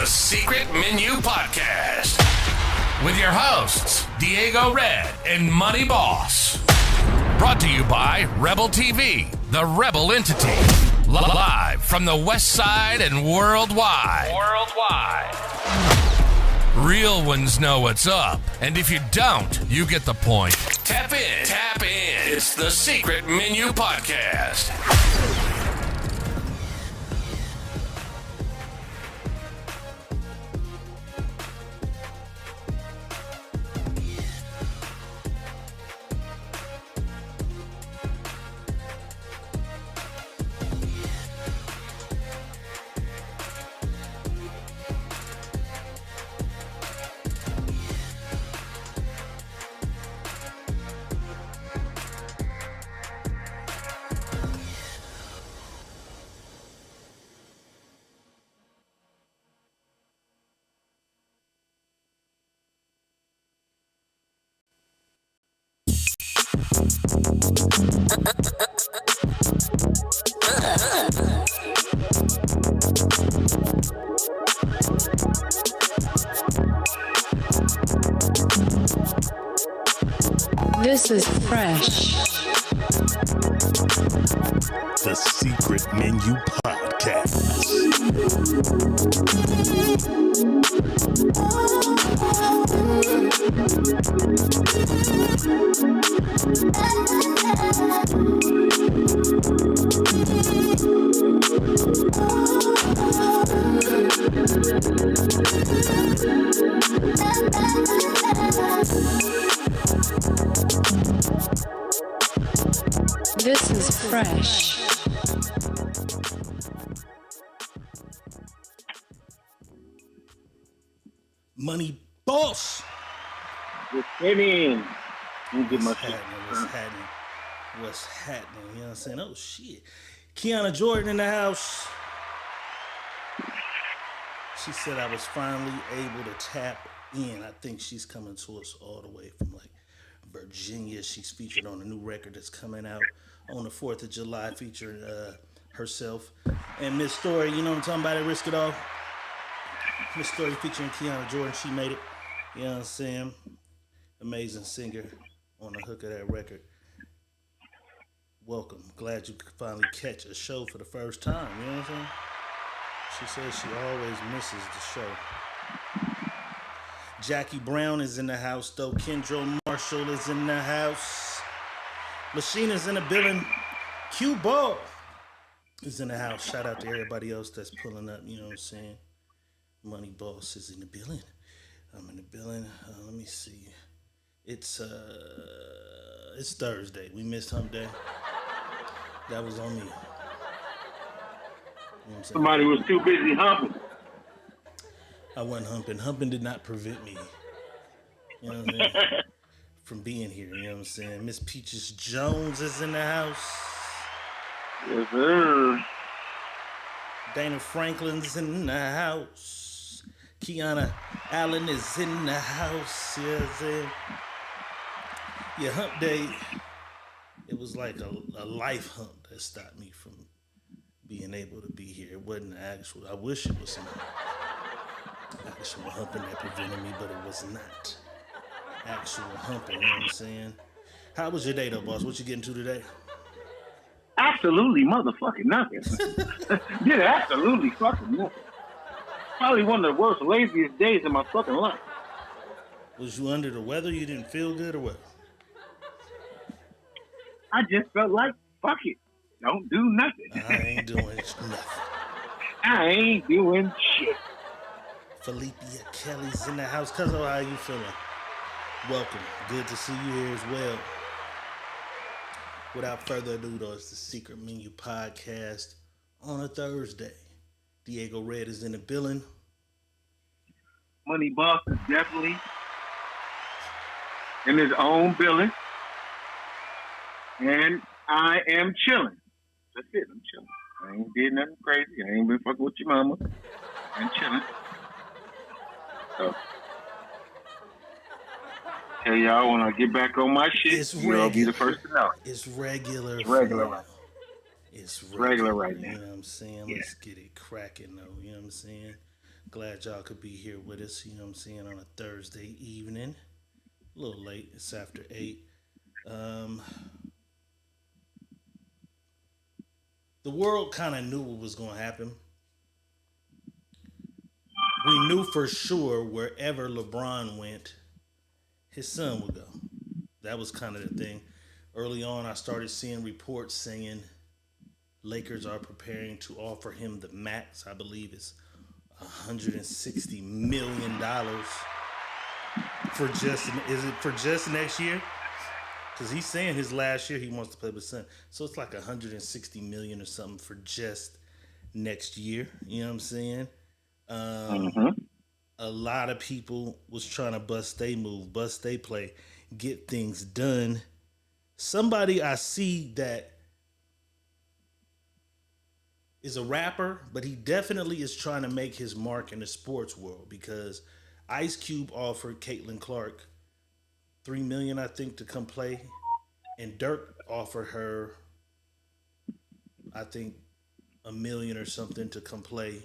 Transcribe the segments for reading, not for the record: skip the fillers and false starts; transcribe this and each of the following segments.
Secret Menu Podcast with your hosts, Diego Red and Money Boss. Brought to you by Rebel TV, the Rebel entity. Live from the West Side and worldwide. Real ones know what's up, and if you don't, you get the point. Tap in. It's the Secret Menu Podcast. This is fresh. The Secret Menu Podcast. This is fresh. Money Boss. Just came in. What's happening? You know what I'm saying? Oh, shit. Kiana Jordan in the house. She said I was finally able to tap in. I think she's coming to us all the way from like Virginia. She's featured on a new record that's coming out on the 4th of July featuring herself and Miss Story. You know what I'm talking about? At Risk It All. Miss Story featuring Kiana Jordan. She made it. You know what I'm saying? Amazing singer on the hook of that record. Welcome. Glad you could finally catch a show for the first time. You know what I'm saying? She says she always misses the show. Jackie Brown is in the house, though. Kendro Marshall is in the house. Machina's in the building. Q Ball is in the house. Shout out to everybody else that's pulling up. You know what I'm saying? Money Boss is in the building. I'm in the building. Let me see. It's Thursday. We missed Hump Day. That was on me. You know what I'm saying? Somebody was too busy humping. I wasn't humping. Humping did not prevent me, you know what I'm saying, from being here. You know what I'm saying? Miss Peaches Jones is in the house. Yes, sir. Dana Franklin's in the house. Kiana Allen is in the house. You know what I'm saying? Yeah, Hump Day, it was like a life hump that stopped me from being able to be here. It wasn't actual. I wish it was some actual humping that prevented me, but it was not actual humping. You know what I'm saying? How was your day, though, boss? What you getting to today? Absolutely motherfucking nothing. Yeah, absolutely fucking nothing. Probably one of the worst, laziest days of my fucking life. Was you under the weather? You didn't feel good or what? I just felt like, fuck it. Don't do nothing. I ain't doing nothing. I ain't doing shit. Felicia Kelly's in the house. Cuzzo, how you feeling? Welcome. Good to see you here as well. Without further ado, though, it's the Secret Menu Podcast on a Thursday. Diego Red is in the building. Money Boss is definitely in his own building. And I am chilling. That's it. I'm chilling. I ain't did nothing crazy. I ain't been fucking with your mama. I'm chilling. So, tell y'all when I get back on my shit, you'll be the first to know. It's regular. It's regular. Right. It's regular right now. You know what I'm saying? Yeah. Let's get it cracking, though. You know what I'm saying? Glad y'all could be here with us, you know what I'm saying, on a Thursday evening. A little late, it's after 8. Um, the world kind of knew what was going to happen. We knew for sure wherever LeBron went, his son would go. That was kind of the thing. Early on, I started seeing reports saying Lakers are preparing to offer him the max. I believe it's $160 million for just, is it for just next year? Because he's saying his last year he wants to play with his son. So it's like 160 million or something for just next year. You know what I'm saying? Mm-hmm. A lot of people was trying to bust they move, bust they play, get things done. Somebody I see that is a rapper, but he definitely is trying to make his mark in the sports world because Ice Cube offered Caitlin Clark $3 million, I think, to come play, and Dirk offered her, I think, $1 million or something to come play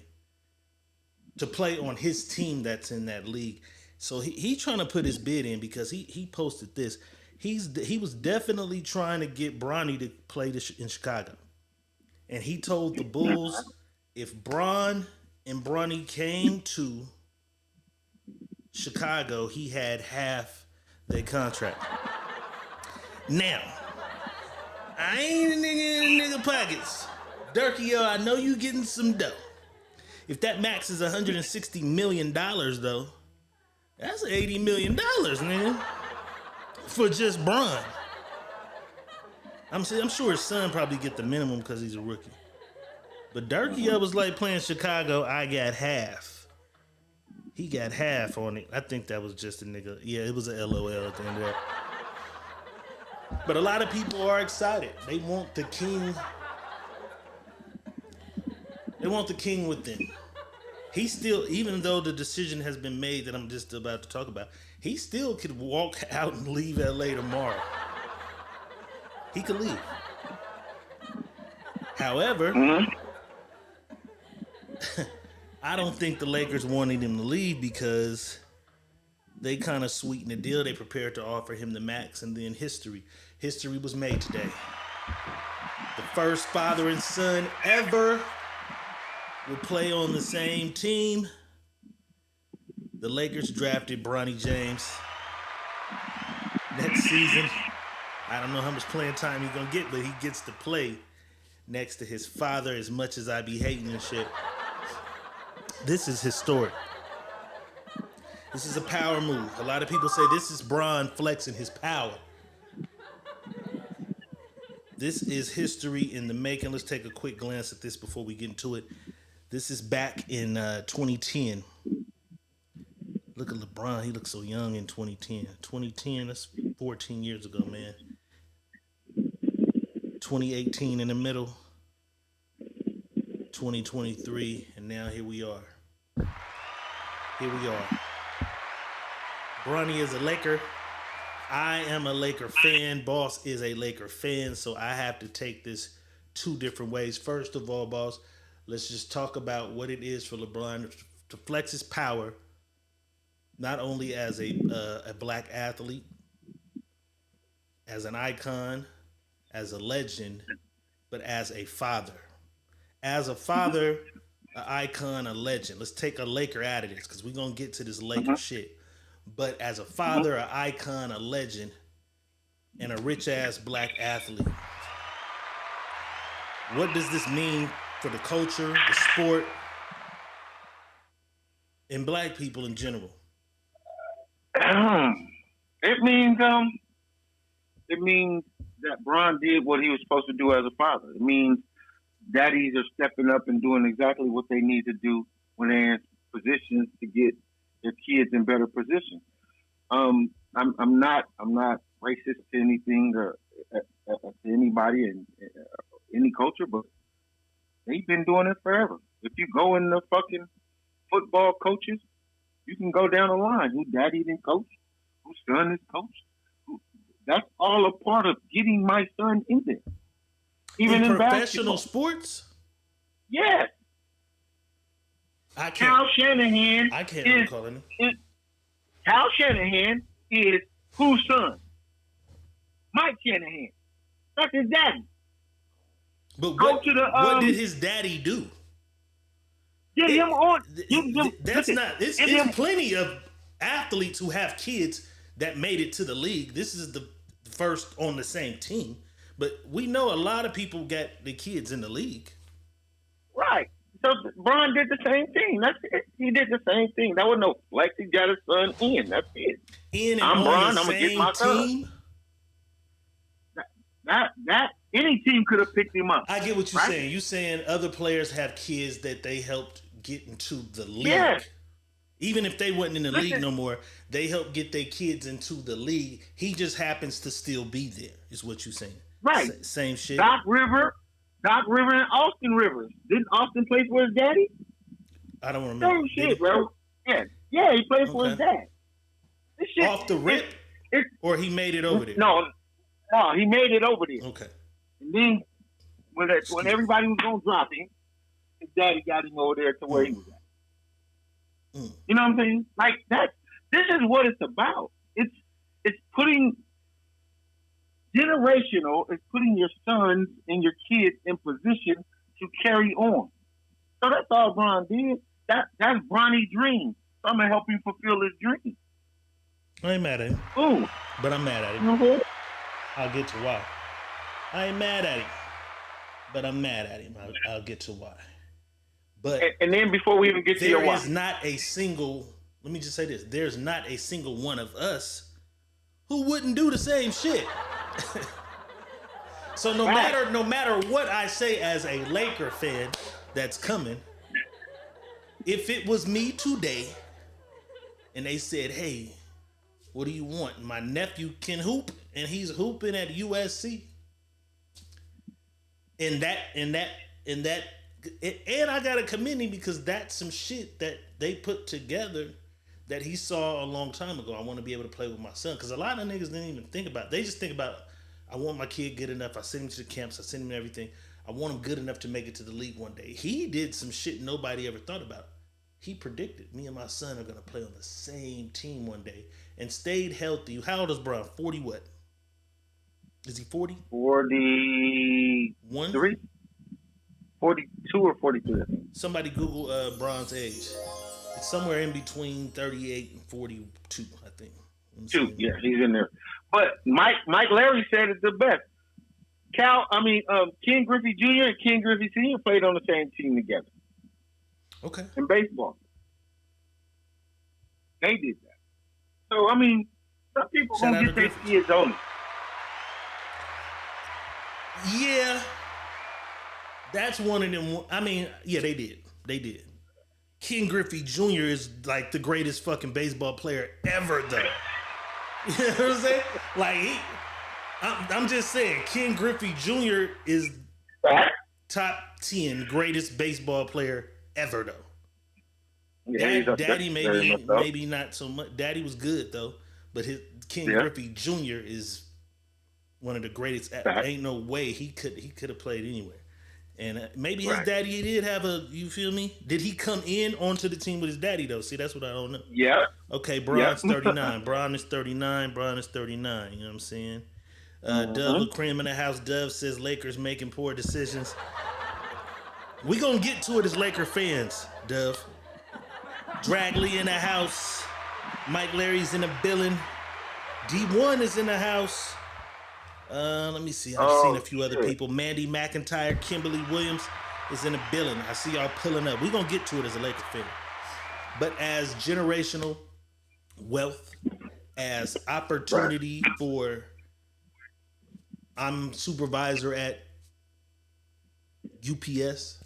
on his team that's in that league. So he trying to put his bid in because he posted this. He was definitely trying to get Bronny to play in Chicago. And he told the Bulls if Bron and Bronny came to Chicago, he had half their contract. Now, I ain't a nigga in nigga pockets. Durkio, I know you getting some dough. If that max is $160 million, though, that's $80 million, nigga, for just Bron. I'm sure his son probably get the minimum because he's a rookie. But Durkio was like playing Chicago, I got half. He got half on it. I think that was just a nigga. Yeah, it was a LOL at the end of that. But a lot of people are excited. They want the king. They want the king with them. He still, even though the decision has been made that I'm just about to talk about, he still could walk out and leave LA tomorrow. He could leave. However, I don't think the Lakers wanted him to leave because they kind of sweetened the deal. They prepared to offer him the max, and then history was made today. The first father and son ever will play on the same team. The Lakers drafted Bronny James next season. I don't know how much playing time he's gonna get, but he gets to play next to his father as much as I be hating and shit. This is historic. This is a power move. A lot of people say this is Bron flexing his power. This is history in the making. Let's take a quick glance at this before we get into it. This is back in 2010. Look at LeBron. He looks so young in 2010. 2010, that's 14 years ago, man. 2018 in the middle. 2023, and now here we are. Bronny is a Laker. I am a Laker fan. Boss is a Laker fan, so I have to take this two different ways. First of all, boss, let's just talk about what it is for LeBron to flex his power, not only as a black athlete, as an icon, as a legend, but as a father. As a father, an icon, a legend. Let's take a Laker out of this because we're going to get to this Laker shit. But as a father, an icon, a legend, and a rich-ass black athlete, what does this mean for the culture, the sport, and black people in general? It means that Bron did what he was supposed to do as a father. It means daddies are stepping up and doing exactly what they need to do when they're in positions to get their kids in better positions. I'm not racist to anything or to anybody in any culture, but they've been doing it forever. If you go in the fucking football coaches, you can go down the line. Who daddy didn't coach? Whose son is coached? That's all a part of getting my son in there. Even in professional basketball. sports? Yes. I Kyle can't. Shanahan I can't is, recall any. Kyle Shanahan is whose son? Mike Shanahan. That's his daddy. But Go what? to the What did his daddy do? get him on. That's Listen, not. get him. It's plenty of athletes who have kids that made it to the league. This is the first on the same team, but we know a lot of people got the kids in the league. Right. So Bron did the same thing. That's it. He did the same thing. That was no flex. He got his son in. That's it. In and I'm on Bron. the I'm gonna get same my son. team. That any team could have picked him up. I get what you're right? saying. You're saying other players have kids that they helped get into the league. Yes. Even if they wasn't in the league no more, they helped get their kids into the league. He just happens to still be there, is what you're saying. Right. Same shit. Doc River and Austin Rivers. Didn't Austin play for his daddy? I don't remember. Same shit, bro. Yeah, he played for his dad. This shit, off the rip, or he made it over there? No, he made it over there. Okay. And then when everybody was gonna drop him, his daddy got him over there to where he was at. You know what I'm saying? Like that. This is what it's about. It's putting generational. It's putting your sons and your kids in position to carry on. So that's all Bron did. That's Bronny's dream. So I'm gonna help him fulfill his dream. I ain't mad at him. Ooh. But I'm mad at him. Mm-hmm. I'll get to why. I ain't mad at him, but I'm mad at him. I'll get to why. But and then before we even get to your why, there is not a single. Let me just say this: there's not a single one of us who wouldn't do the same shit. So no matter what I say as a Laker fan that's coming, if it was me today, and they said, "Hey, what do you want?" My nephew can hoop, and he's hooping at USC. And I gotta commend him because that's some shit that they put together that he saw a long time ago. I want to be able to play with my son because a lot of niggas didn't even think about it. They just think about, I want my kid good enough. I send him to the camps. I send him everything. I want him good enough to make it to the league one day. He did some shit nobody ever thought about. He predicted me and my son are gonna play on the same team one day and stayed healthy. How old is Bron? 40 what? Is he 40? 41? 42 or 43. Somebody Google Bron's age. It's somewhere in between 38 and 42, I think. Yeah, he's in there. But Mike Larry said it the best. Ken Griffey Jr. and Ken Griffey Sr. played on the same team together. Okay. In baseball. They did that. So, some people Shout gonna get their kids on it. Yeah. That's one of them. Yeah, they did. They did. Ken Griffey Jr. is like the greatest fucking baseball player ever, though. You know what I'm saying? Like, I'm just saying, Ken Griffey Jr. is top 10 greatest baseball player ever, though. Yeah, Daddy maybe not so much. Daddy was good though, but Ken Griffey Jr. is one of the greatest. Ain't no way he could have played anywhere. And maybe his daddy did have you feel me? Did he come in onto the team with his daddy though? See, that's what I don't know. Yeah. Okay, Bron's 39. Bron is 39. Bron is 39. You know what I'm saying? Dove Cream in the house. Dove says Lakers making poor decisions. We gonna get to it as Laker fans, Dove. Dragley in the house. Mike Larry's in the building. D1 is in the house. Let me see. I've seen a few other people. Mandy McIntyre, Kimberly Williams is in the building. I see y'all pulling up. We're going to get to it as a Lakers fan. But as generational wealth, as opportunity for, I'm supervisor at UPS.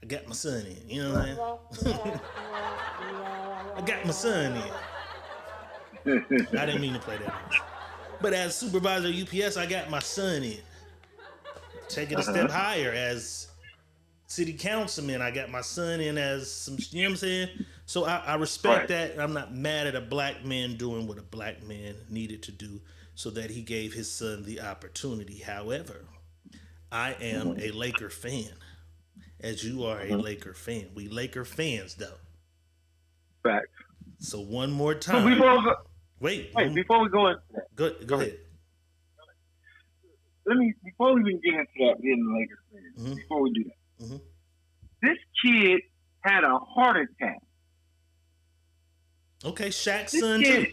I got my son in. You know what I'm saying? I got my son in. I didn't mean to play that much. But as supervisor at UPS, I got my son in. Take it a step higher as city councilman. I got my son in as some, you know what I'm saying? So I respect that. I'm not mad at a black man doing what a black man needed to do so that he gave his son the opportunity. However, I am a Laker fan. as you are a Laker fan. We Laker fans, though. Facts. So one more So time. before we go, Wait, before we go into that, go ahead. Before we even get into that, being a Lakers fan, before we do that, this kid had a heart attack. Okay, Shaq's son too.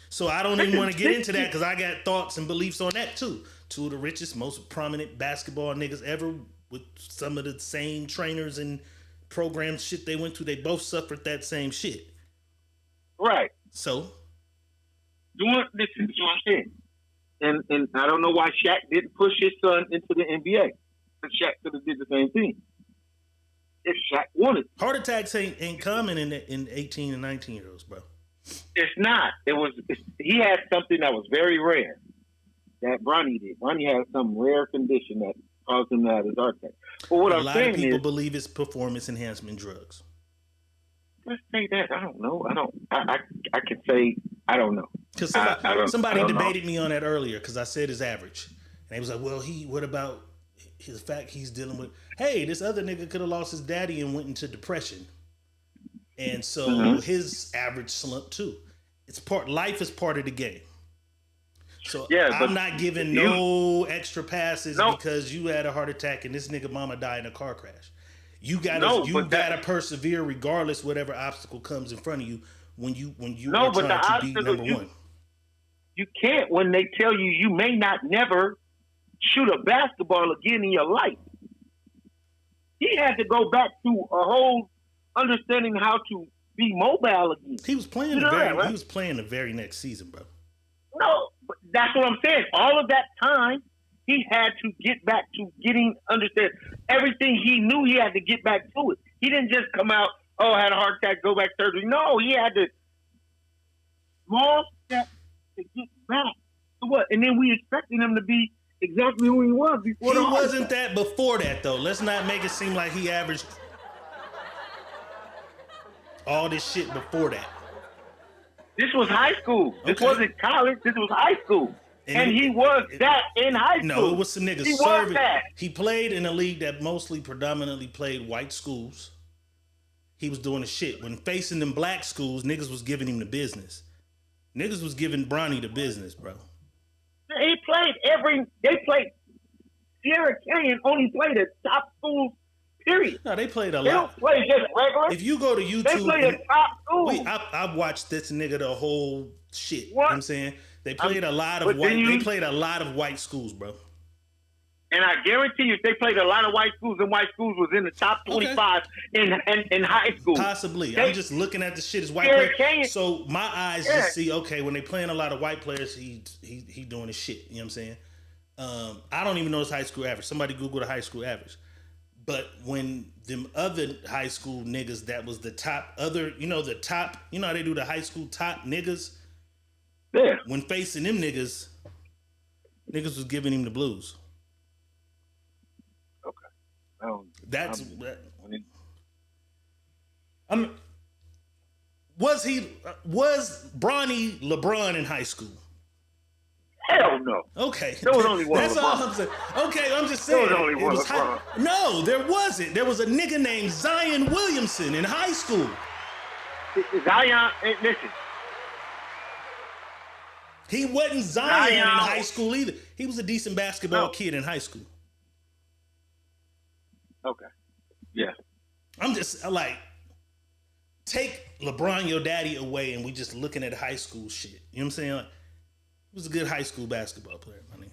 So I don't even want to get into that because I got thoughts and beliefs on that too. Two of the richest, most prominent basketball niggas ever, with some of the same trainers and programs shit they went to. They both suffered that same shit. Right. So This is what I'm saying. And I don't know why Shaq didn't push his son into the NBA. Because Shaq could have did the same thing. If Shaq wanted. Heart attacks ain't common in 18 and 19-year-olds, bro. It's not. He had something that was very rare that Bronny did. Bronny had some rare condition that caused him to have his heart attack. But what I'm saying is, a lot of people believe it's performance enhancement drugs. Let's say that. I don't know. I can say I don't know. Because somebody debated me on that earlier because I said his average. And they was like, well, what about his fact he's dealing with? Hey, this other nigga could have lost his daddy and went into depression. And so his average slumped too. Life is part of the game. So I'm not giving no extra passes because you had a heart attack and this nigga mama died in a car crash. You gotta persevere regardless whatever obstacle comes in front of you when you are trying to be number one. You can't when they tell you may not never shoot a basketball again in your life. He had to go back to a whole understanding how to be mobile again. He was playing he was playing the very next season, bro. No, but that's what I'm saying. All of that time, he had to get back to understand everything he knew. He had to get back to it. He didn't just come out, I had a heart attack, go back surgery. No, he had to small steps to get back to what? And then we expected him to be exactly who he was before. He wasn't that before that, though. Let's not make it seem like he averaged all this shit before that. This was high school. This wasn't college. This was high school. And he was that in high school. No, it was some niggas serving. He played in a league that predominantly played white schools. He was doing the shit. When facing them black schools, niggas was giving him the business. Niggas was giving Bronny the business, bro. They played Sierra Canyon only played at top schools, period. No, they played a lot. They don't play just regular. If you go to YouTube, they play at top schools. I've watched this nigga the whole shit. You know what I'm saying? They played a lot of white. They played a lot of white schools, bro. And I guarantee you, if they played a lot of white schools, and white schools was in the top 25 in high school. Possibly. I'm just looking at the shit as white players. So my eyes just see, okay, when they playing a lot of white players, he doing his shit. You know what I'm saying? I don't even know his high school average. Somebody Google the high school average. But when them other high school niggas that was the top how they do the high school top niggas? Yeah. When facing them niggas was giving him the blues. Okay. Was Bronny LeBron in high school? Hell no. Okay. There was only one. That's LeBron. all I'm saying. Okay, I'm just saying. There was only one LeBron. No, there wasn't. There was a nigga named Zion Williamson in high school. Zion, listen. He wasn't Zion in high school either. He was a decent basketball kid in high school. Okay. Yeah. I'm just like, take LeBron, your daddy, away, and we just looking at high school shit. You know what I'm saying? Like, he was a good high school basketball player, my nigga.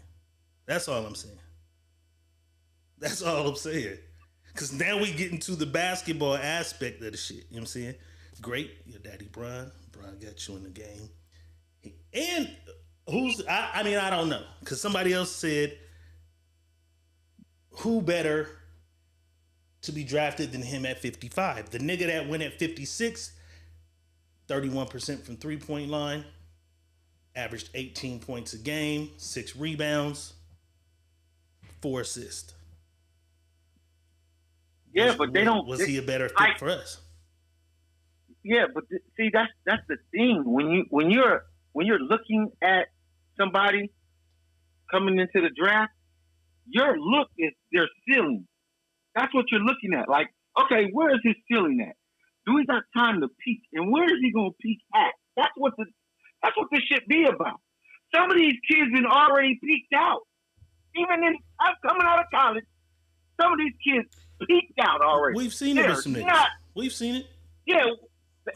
That's all I'm saying. That's all I'm saying. Because now we get into the basketball aspect of the shit. You know what I'm saying? Great. Your daddy, Bron. Bron got you in the game. And I don't know. Because somebody else said, who better to be drafted than him at 55? The nigga that went at 56, 31% from three-point line, averaged 18 points a game, 6 rebounds, 4 assists. Yeah, but they don't. Was he a better fit for us? Yeah, but see, that's the thing. When you're looking at somebody coming into the draft, your look is their ceiling. That's what you're looking at. Like, okay, where is his ceiling at? Do we got time to peak? And where is he gonna peak at? That's what this should be about. Some of these kids been already peaked out. Even coming out of college, some of these kids peaked out already. We've seen it with some niggas. We've seen it. Yeah,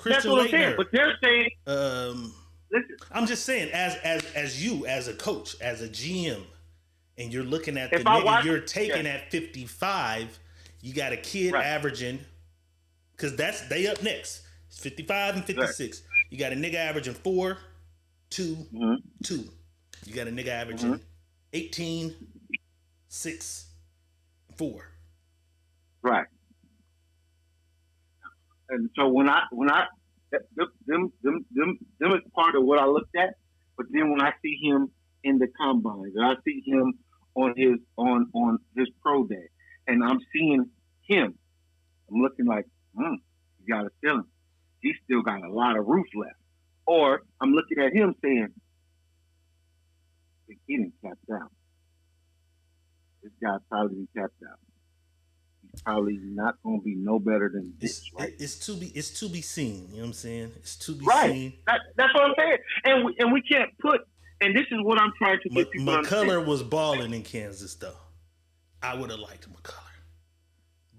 that's what I'm saying. But they're saying, listen, I'm just saying, as you, as a coach, as a GM, and you're looking at the nigga you're taking at 55, you got a kid averaging, because they up next. It's 55 and 56. Right. You got a nigga averaging 4, 2, 2. You got a nigga averaging 18, 6, 4. Right. And so when I them is part of what I looked at, but then when I see him in the combines and I see him on his pro day, and I'm seeing him, I'm looking like, he got a ceiling. He's still got a lot of roof left. Or I'm looking at him saying, he didn't cap out. This guy probably tapped out. He's probably not going to be no better than this. Right? It's to be seen. You know what I'm saying? It's to be seen. That's what I'm saying. And we can't put. And this is what I'm trying to get people to understand. McCullough was balling in Kansas, though. I would have liked McCullough,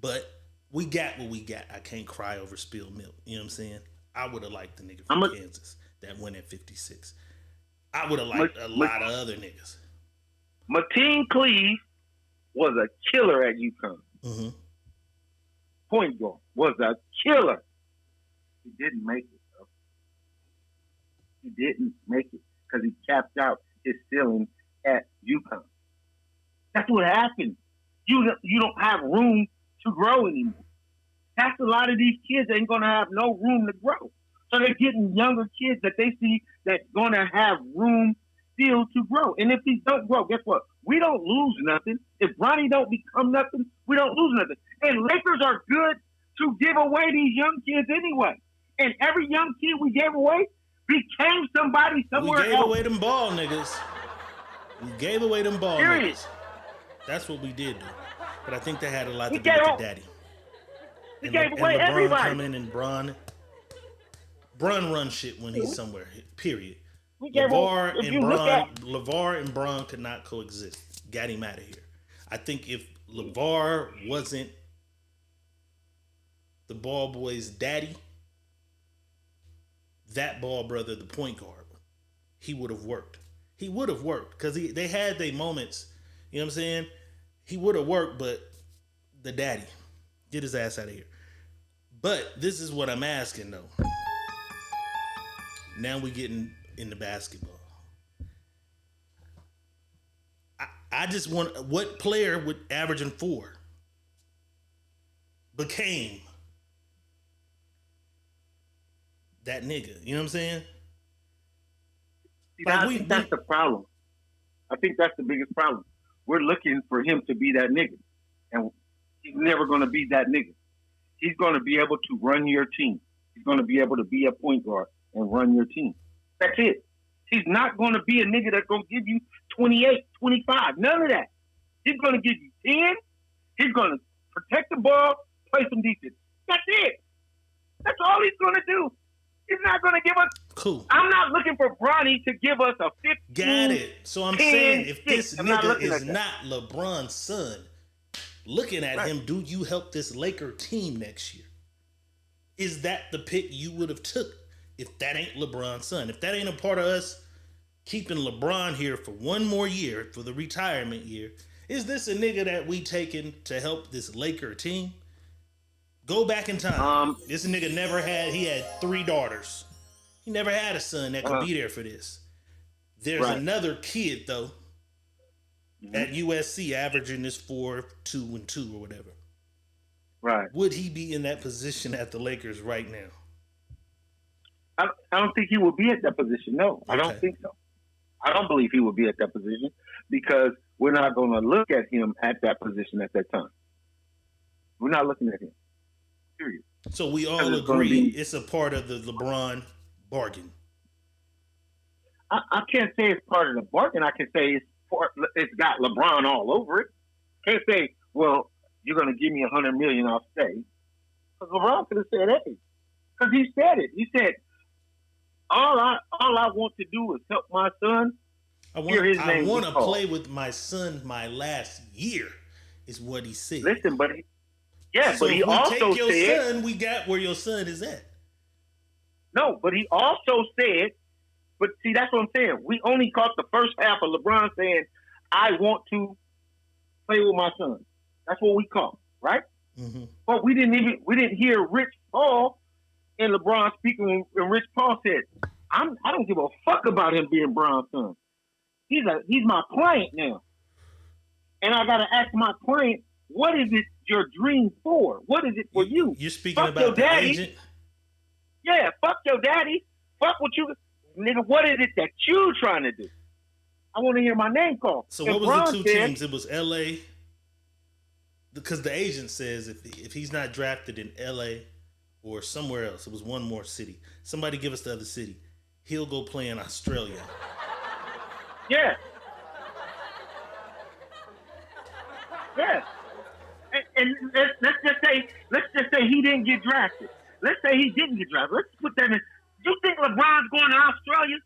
but we got what we got. I can't cry over spilled milk. You know what I'm saying? I would have liked the nigga from Kansas that went at 56. I would have liked a lot of other niggas. Mateen Cleave was a killer at UConn. Mm-hmm. Point guard was a killer. He didn't make it, though. He didn't make it because he capped out his ceiling at UConn. That's what happened. You don't have room to grow anymore. That's a lot of these kids ain't going to have no room to grow. So they're getting younger kids that they see that's going to have room still to grow. And if these don't grow, guess what? We don't lose nothing. If Bronny don't become nothing, we don't lose nothing. And Lakers are good to give away these young kids anyway. And every young kid we gave away became somebody somewhere else. We gave away them ball niggas. We gave away them ball niggas. That's what we did do. But I think that had a lot to do with the daddy. We gave away everybody. Come in and Bron run shit when he's somewhere. Period. LeVar and Bron could not coexist. Got him out of here. I think if LeVar wasn't the ball boy's daddy, that ball brother, the point guard, he would have worked. He would have worked because they had their moments. You know what I'm saying? He would have worked, but the daddy, get his ass out of here. But this is what I'm asking though. Now we getting into basketball. I just want, what player with averaging 4 became that nigga? You know what I'm saying? I think that's the problem. I think that's the biggest problem. We're looking for him to be that nigga. And he's never going to be that nigga. He's going to be able to run your team. He's going to be able to be a point guard and run your team. That's it. He's not going to be a nigga that's going to give you 28, 25. None of that. He's going to give you 10. He's going to protect the ball, play some defense. That's it. That's all he's going to do. He's not going to give us. Cool. I'm not looking for Bronny to give us a 15. Got it. So I'm saying if this nigga is not LeBron's son, looking at him, do you help this Laker team next year? Is that the pick you would have took if that ain't LeBron's son? If that ain't a part of us keeping LeBron here for one more year, for the retirement year, is this a nigga that we taking to help this Laker team? Go back in time. This nigga he had 3 daughters. He never had a son that could be there for this. There's another kid, though, at USC averaging this 4, 2, and 2 or whatever. Right. Would he be in that position at the Lakers right now? I don't think he would be at that position. No, I don't think so. I don't believe he would be at that position because we're not going to look at him at that position at that time. We're not looking at him. Period. So we all agree it's a part of the LeBron bargain. I can't say it's part of the bargain. I can say it's got LeBron all over it. Can't say, well, you're going to give me $100 million, I'll stay. Because LeBron could have said, hey, because he said it. He said, all I want to do is help my son. I want to play with my son my last year, is what he said. Listen, but he if we also take your said, son, we got where your son is at. No, but he also said, but see, that's what I'm saying. We only caught the first half of LeBron saying, I want to play with my son. That's what we caught, right? Mm-hmm. But we didn't hear Rich Paul and LeBron speaking when Rich Paul said, I don't give a fuck about him being Bron's son. He's my client now. And I gotta ask my client, what is it your dream for? What is it for you? You're speaking fuck about your the daddy. agent? Yeah, fuck your daddy. Fuck what you nigga, what is it that you trying to do? I want to hear my name called. So what was the two teams? It was LA. Because the agent says if he's not drafted in LA or somewhere else, it was one more city. Somebody give us the other city. He'll go play in Australia. Yeah. Yeah. And let's just say he didn't get drafted. Let's say he didn't get drafted. Let's put that in. You think LeBron's going to Australia?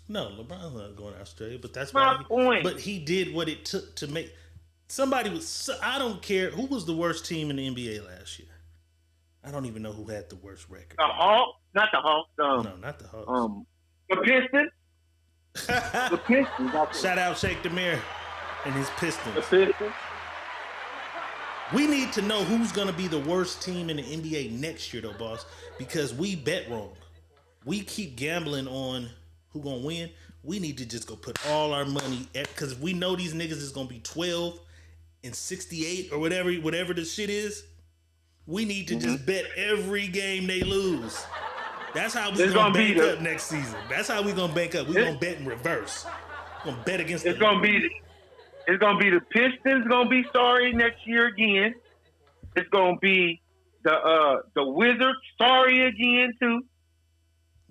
No, LeBron's not going to Australia, but that's my point. But he did what it took to make somebody was. I don't care who was the worst team in the NBA last year. I don't even know who had the worst record. The Hawks, not the Hawks. No, not the Hawks. The Pistons. The Pistons. Shout out Sheikh Demir and his Pistons. The Pistons. We need to know who's going to be the worst team in the NBA next year, though, boss, because we bet wrong. We keep gambling on who going to win. We need to just go put all our money at, because we know these niggas is going to be 12 and 68 or whatever the shit is. We need to just bet every game they lose. That's how we're going to bank up next season. That's how we're going to bank up. We're going to bet in reverse. We're going to bet against It's going to be the Pistons going to be sorry next year again. It's going to be the Wizards sorry again too.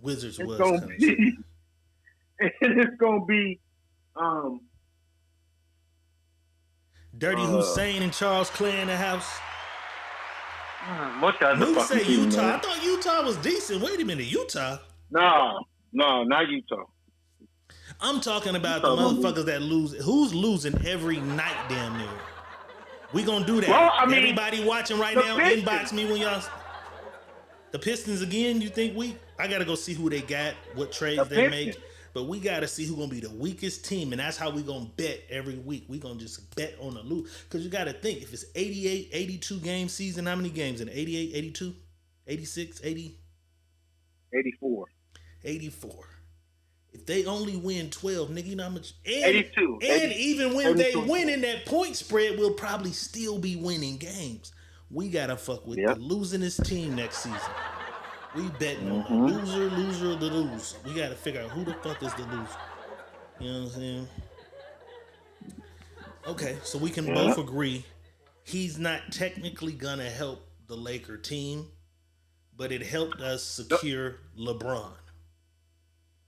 Wizards it's was gonna be, and it's going to be Dirty Hussein and Charles Clay in the house. Moose say Utah. Man. I thought Utah was decent. Wait a minute, Utah? No, not Utah. I'm talking about the motherfuckers that lose. Who's losing every night, damn near? We gonna do that. Well, I mean, everybody watching right now, Pistons. inbox me when y'all. The Pistons again. You think I gotta go see who they got, what trades they make. But we gotta see who's gonna be the weakest team, and that's how we gonna bet every week. We gonna just bet on the lose, because you gotta think, if it's 88, 82 game season, how many games in 88, 82, 86, 80? 84. 84. If they only win 12, nigga, you know how much? 82. And even when 82. they win in that point spread, we'll probably still be winning games. We gotta fuck with the losingest team next season. We betting on the loser of the lose. We gotta figure out who the fuck is the loser. You know what I'm saying? Okay, so we can both agree he's not technically gonna help the Laker team, but it helped us secure LeBron.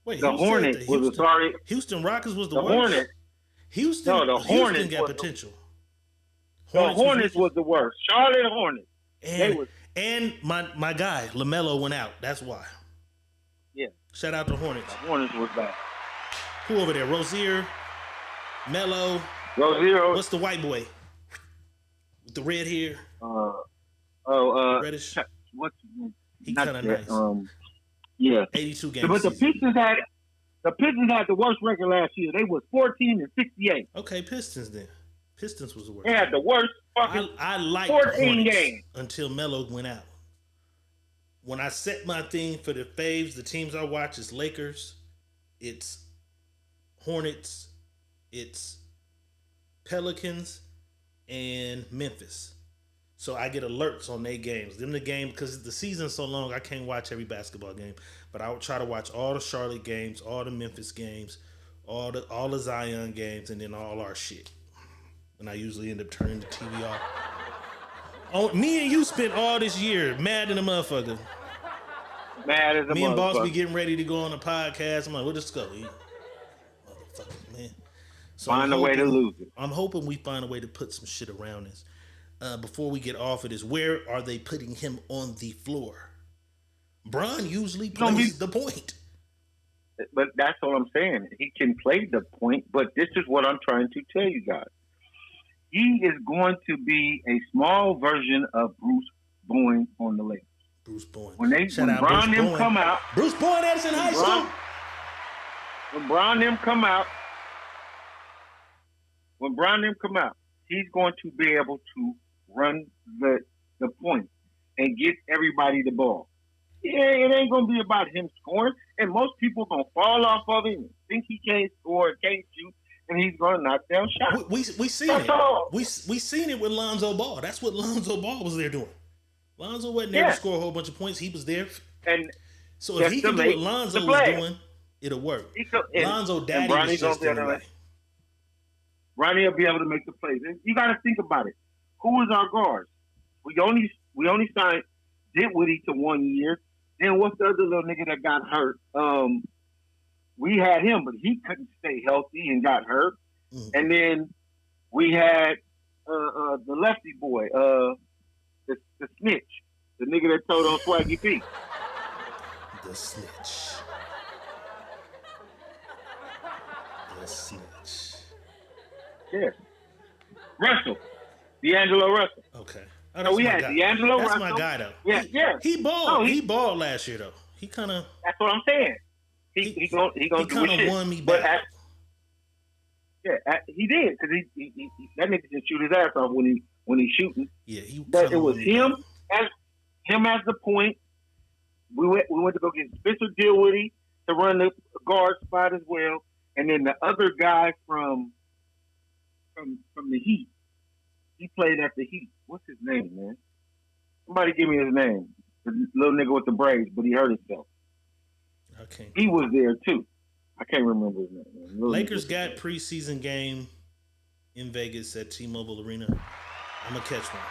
Wait, the Hornets was sorry. Houston Rockets was the worst. Hornets. Houston got was potential. The Hornets was the worst. Charlotte Hornets. And my guy LaMelo went out. That's why. Yeah. Shout out to Hornets. The Hornets was bad. Who over there? Rozier, Melo. Rozier. What's the white boy with the red hair? Reddish. What's he kind of nice. Yeah. 82 games. But the Pistons had the worst record last year. They was 14 and 68. Okay, Pistons then. Pistons was the worst. They had the worst fucking I liked 14 games until Melo went out. When I set my thing for the faves, the teams I watch is Lakers, it's Hornets, it's Pelicans, and Memphis. So I get alerts on their games. Them the game, because the season's so long, I can't watch every basketball game. But I would try to watch all the Charlotte games, all the Memphis games, all the Zion games, and then all our shit. And I usually end up turning the TV off. Oh, me and you spent all this year mad in a motherfucker. Mad as a motherfucker. Me and Boss be getting ready to go on a podcast. I'm like, we'll just go. Motherfucker, man. So find a way to lose it. I'm hoping we find a way to put some shit around this. before we get off of this, where are they putting him on the floor? Bron usually plays the point. But that's all I'm saying. He can play the point, but this is what I'm trying to tell you guys. He is going to be a small version of Bruce Bowen on the Lakers. Bruce Bowen. When Bron them come out. Bruce Bowen, that's in high school. When Bron them come out, he's going to be able to run the point and get everybody the ball. Yeah, it ain't going to be about him scoring. And most people going to fall off of him and think he can't score, can't shoot, and he's going to knock down shots. We seen it. We seen it with Lonzo Ball. That's what Lonzo Ball was there doing. Lonzo wasn't there to score a whole bunch of points. He was there. And so if he can do what Lonzo was doing, it'll work. Lonzo daddy was just in the way. Bronny will be able to make the plays. And you got to think about it. Who is our guards? We only signed Dinwiddie to 1 year. Then what's the other little nigga that got hurt? We had him, but he couldn't stay healthy and got hurt. Mm-hmm. And then we had the lefty boy, the snitch, the nigga that told on Swaggy P. The snitch. Yeah. Russell. D'Angelo Russell. Okay. So we had D'Angelo Russell. That's my guy, though. Yeah. He balled. He balled last year, though. He kind of. That's what I'm saying. He kind of won me back. He did, because he that nigga can shoot his ass off when he's shooting. Yeah, but it was him as the point. We went to go get Spencer Dinwiddie to run the guard spot as well, and then the other guy from the Heat. He played at the Heat. What's his name, man? Somebody give me his name. The little nigga with the braids, but he hurt himself. Okay. He was there too. I can't remember his name. Lakers got preseason game in Vegas at T-Mobile Arena. I'm going to catch one.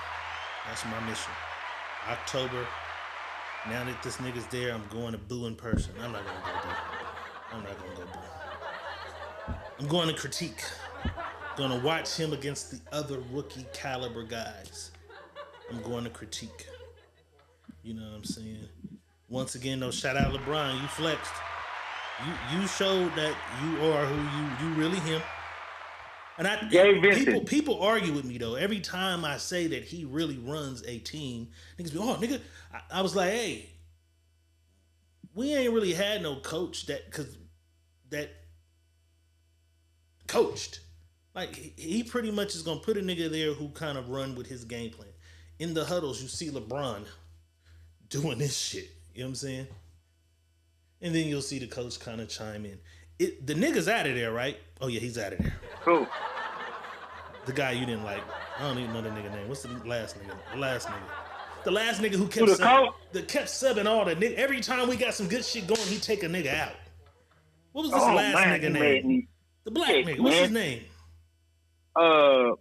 That's my mission. October. Now that this nigga's there, I'm going to boo in person. I'm not going to go boo. I'm going to critique. Going to watch him against the other rookie caliber guys. I'm going to critique. You know what I'm saying? Once again, though, shout out LeBron. You flexed. You showed that you are who you really him. And people argue with me though. Every time I say that he really runs a team, niggas be, oh nigga. I was like, hey, we ain't really had no coach that coached. Like he pretty much is gonna put a nigga there who kind of run with his game plan. In the huddles, you see LeBron doing this shit. You know what I'm saying? And then you'll see the coach kind of chime in. The nigga's out of there, right? Oh, yeah, he's out of there. Who? The guy you didn't like. I don't even know the nigga name. What's the last nigga? The last nigga who kept subbing all the nigga. Every time we got some good shit going, he take a nigga out. What was this nigga name? The black nigga. What's his name? I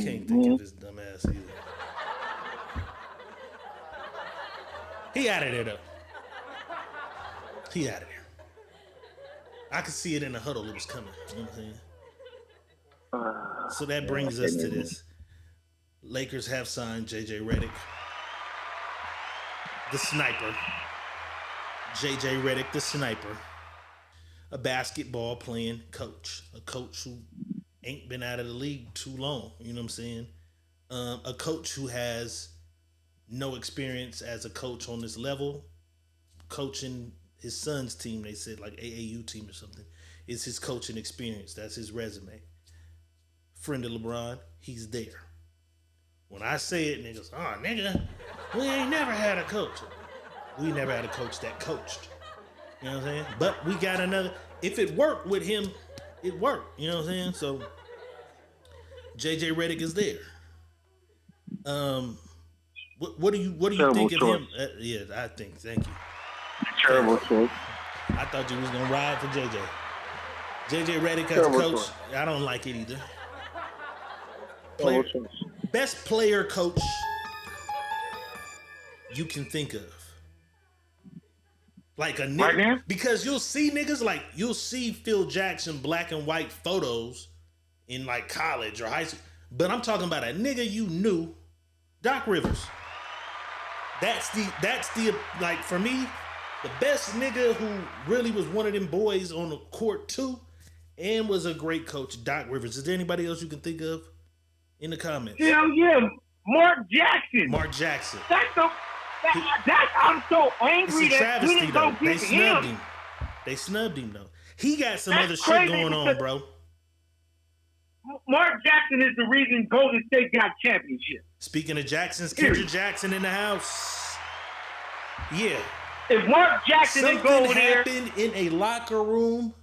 can't think of his dumb ass either. He out of there, though. He out of there. I could see it in the huddle. It was coming. You know what I'm saying? So that brings us to this. Lakers have signed J.J. Redick. The sniper. J.J. Redick, the sniper. A basketball playing coach. A coach who ain't been out of the league too long. You know what I'm saying? A coach who has no experience as a coach on this level. Coaching his son's team, they said, like AAU team or something, is his coaching experience. That's his resume. Friend of LeBron, he's there. When I say it, niggas, oh, nigga, we ain't never had a coach. We never had a coach that coached. You know what I'm saying? But we got another. If it worked with him, it worked. You know what I'm saying? So, J.J. Redick is there. What do you think of him? Yeah, I think. Thank you. Terrible choice. I thought you was gonna ride for JJ. JJ Redick as a coach. Choice. I don't like it either. Best player coach you can think of. Like a nigga. Right now? Because you'll see niggas like you'll see Phil Jackson black and white photos in like college or high school. But I'm talking about a nigga you knew, Doc Rivers. That's the like for me, the best nigga who really was one of them boys on the court too, and was a great coach, Doc Rivers. Is there anybody else you can think of in the comments? Hell yeah, Mark Jackson. Mark Jackson. I'm so angry It's a that we travesty didn't though. go They get snubbed him. him. They snubbed him though. He got some That's other shit crazy going on, because- bro. Mark Jackson is the reason Golden State got championship. Speaking of Jacksons, Kendrick Jackson in the house. Yeah. If Mark Jackson didn't go Something over there, happened in a locker room,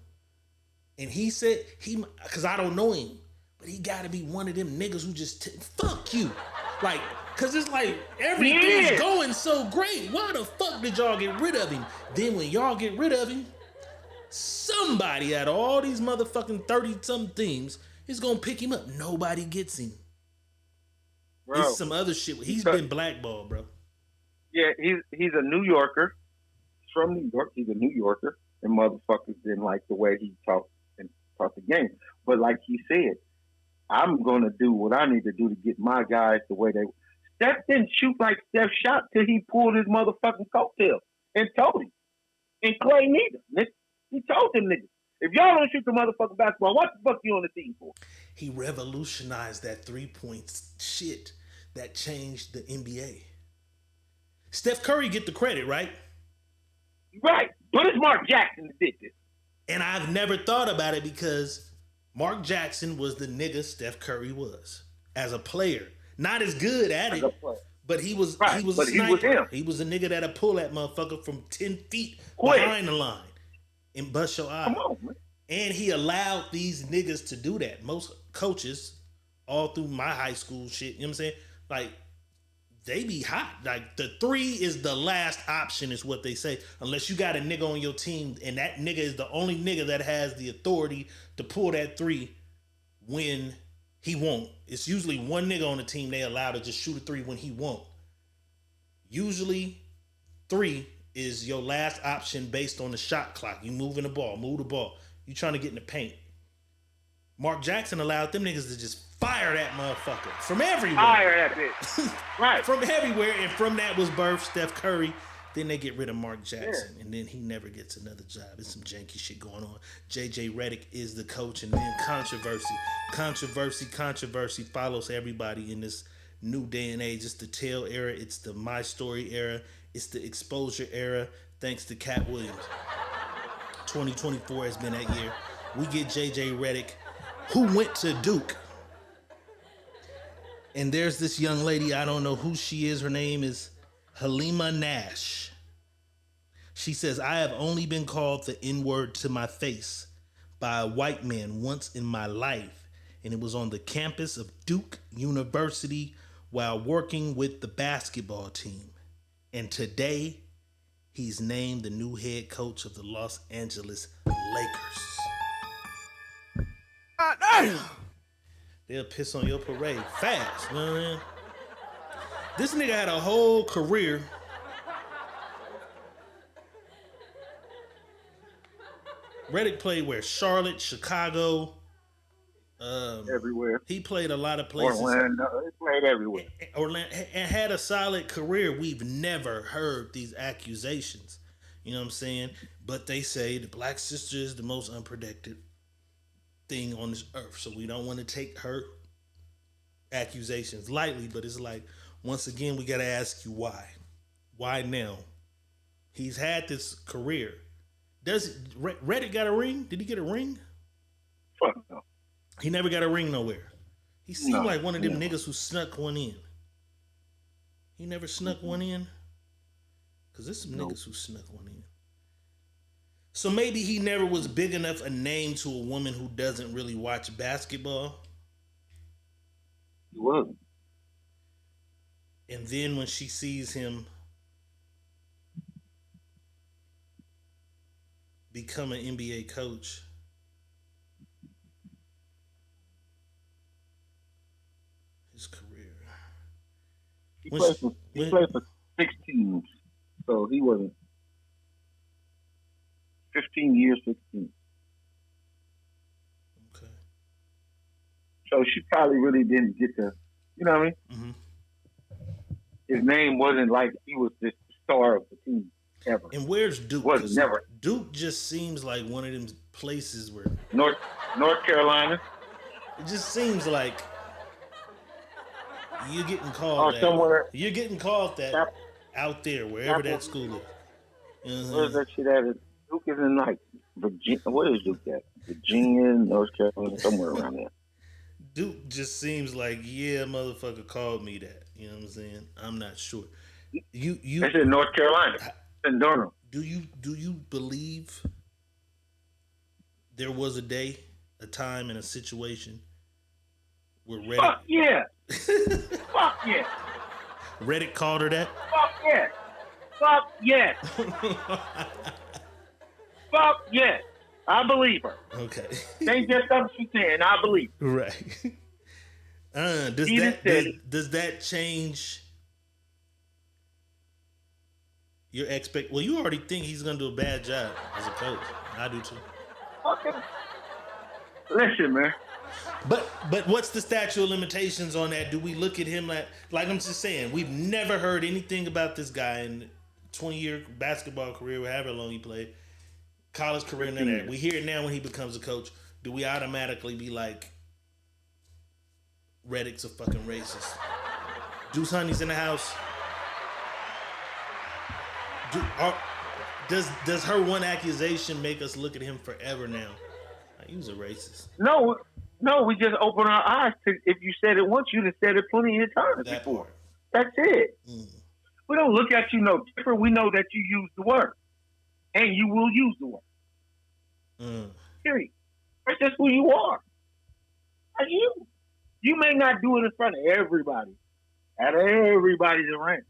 and he said because I don't know him, but he got to be one of them niggas who just fuck you, like, cause it's like everything's going so great. Why the fuck did y'all get rid of him? Then when y'all get rid of him, somebody out of all these motherfucking 30-something teams is gonna pick him up. Nobody gets him. bro, It's some other shit. He's been blackballed, bro. yeah, he's a New Yorker. He's from New York. He's a New Yorker, and motherfuckers didn't like the way he talked the game. But like he said, I'm gonna do what I need to do to get my guys the way they. Steph didn't shoot like Steph shot till he pulled his motherfucking coattail and told him. And Clay neither. He told them niggas, if y'all don't shoot the motherfucking basketball, what the fuck you on the team for? He revolutionized that 3-point shit that changed the NBA. Steph Curry get the credit, right? Right. But it's Mark Jackson that did this. And I've never thought about it because Mark Jackson was the nigga Steph Curry was as a player. Not as good at it, but he was Right, he was but a he was sniper. him. He was a nigga that'll pull that motherfucker from 10 feet Quick. behind the line and bust your eye. Come on, man. And he allowed these niggas to do that. Most coaches, all through my high school shit, you know what I'm saying? Like, they be hot. Like, the 3 is the last option, is what they say. Unless you got a nigga on your team, and that nigga is the only nigga that has the authority to pull that 3 when he won't. It's usually one nigga on the team they allow to just shoot a 3 when he won't. Usually, 3 is your last option based on the shot clock. You moving the ball, move the ball. You trying to get in the paint. Mark Jackson allowed them niggas to just fire that motherfucker from everywhere. Fire that bitch. Right. From everywhere, and from that was birthed Steph Curry. Then they get rid of Mark Jackson, and then he never gets another job. There's some janky shit going on. JJ Redick is the coach, and then controversy follows everybody in this new day and age. It's the Tell era. It's the My Story era. It's the exposure era. Thanks to Cat Williams. 2024 has been that year. We get JJ Redick, who went to Duke. And there's this young lady, I don't know who she is. Her name is Halima Nash. She says, I have only been called the N-word to my face by a white man once in my life. And it was on the campus of Duke University while working with the basketball team. And today, he's named the new head coach of the Los Angeles Lakers. They'll piss on your parade fast, you know what I mean? This nigga had a whole career. Redick played where? Charlotte, Chicago. Everywhere. He played a lot of places. Orlando. He played everywhere. Orlando, and had a solid career. We've never heard these accusations. You know what I'm saying? But they say the black sister is the most unprotected thing on this earth. So we don't want to take her accusations lightly. But it's like, once again, we got to ask you why. Why now? He's had this career. Does Redick got a ring? Did he get a ring? Fuck no. He never got a ring nowhere. He seemed like one of them niggas who snuck one in. He never snuck one in? Because there's some niggas who snuck one in. So maybe he never was big enough a name to a woman who doesn't really watch basketball. He wasn't. And then when she sees him become an NBA coach, his career. He played for 6 teams, so he wasn't 15 years, 16. Okay. So she probably really didn't get to, you know what I mean? Mm-hmm. His name wasn't like he was the star of the team ever. And where's Duke? Was never. Duke just seems like one of them places where North Carolina. it just seems like you're getting called that. Somewhere. You're getting called that out there, wherever that school is. Mm-hmm. Where's that shit at? Duke is in like Virginia. Where is Duke at? Virginia, North Carolina, somewhere around there. Duke just seems like, yeah, motherfucker called me that. You know what I'm saying? I'm not sure. You. That's in North Carolina. It's in Durham. Do you believe there was a time, and a situation where Reddit? Fuck yeah. Fuck yeah. Reddit called her that? Fuck yeah. Fuck yeah. Fuck yeah. I believe her. Okay. Ain't just something she's saying. I believe her. Right. Does that change your Well, you already think he's gonna do a bad job as a coach. I do too. Okay. Listen, man. But what's the statute of limitations on that? Do we look at him like I'm just saying, we've never heard anything about this guy in 20-year basketball career, however long he played, college career, none of that. We hear it now when he becomes a coach. Do we automatically be like, Reddick's a fucking racist? Deuce Honey's in the house. Does her one accusation make us look at him forever now? He was a racist. No, we just open our eyes to, if you said it once, you'd have said it plenty of times that before. Part. That's it. We don't look at you no different. We know that you use the word. And you will use the word. Period. That's just who you are. That's you. You may not do it in front of everybody. At everybody's around.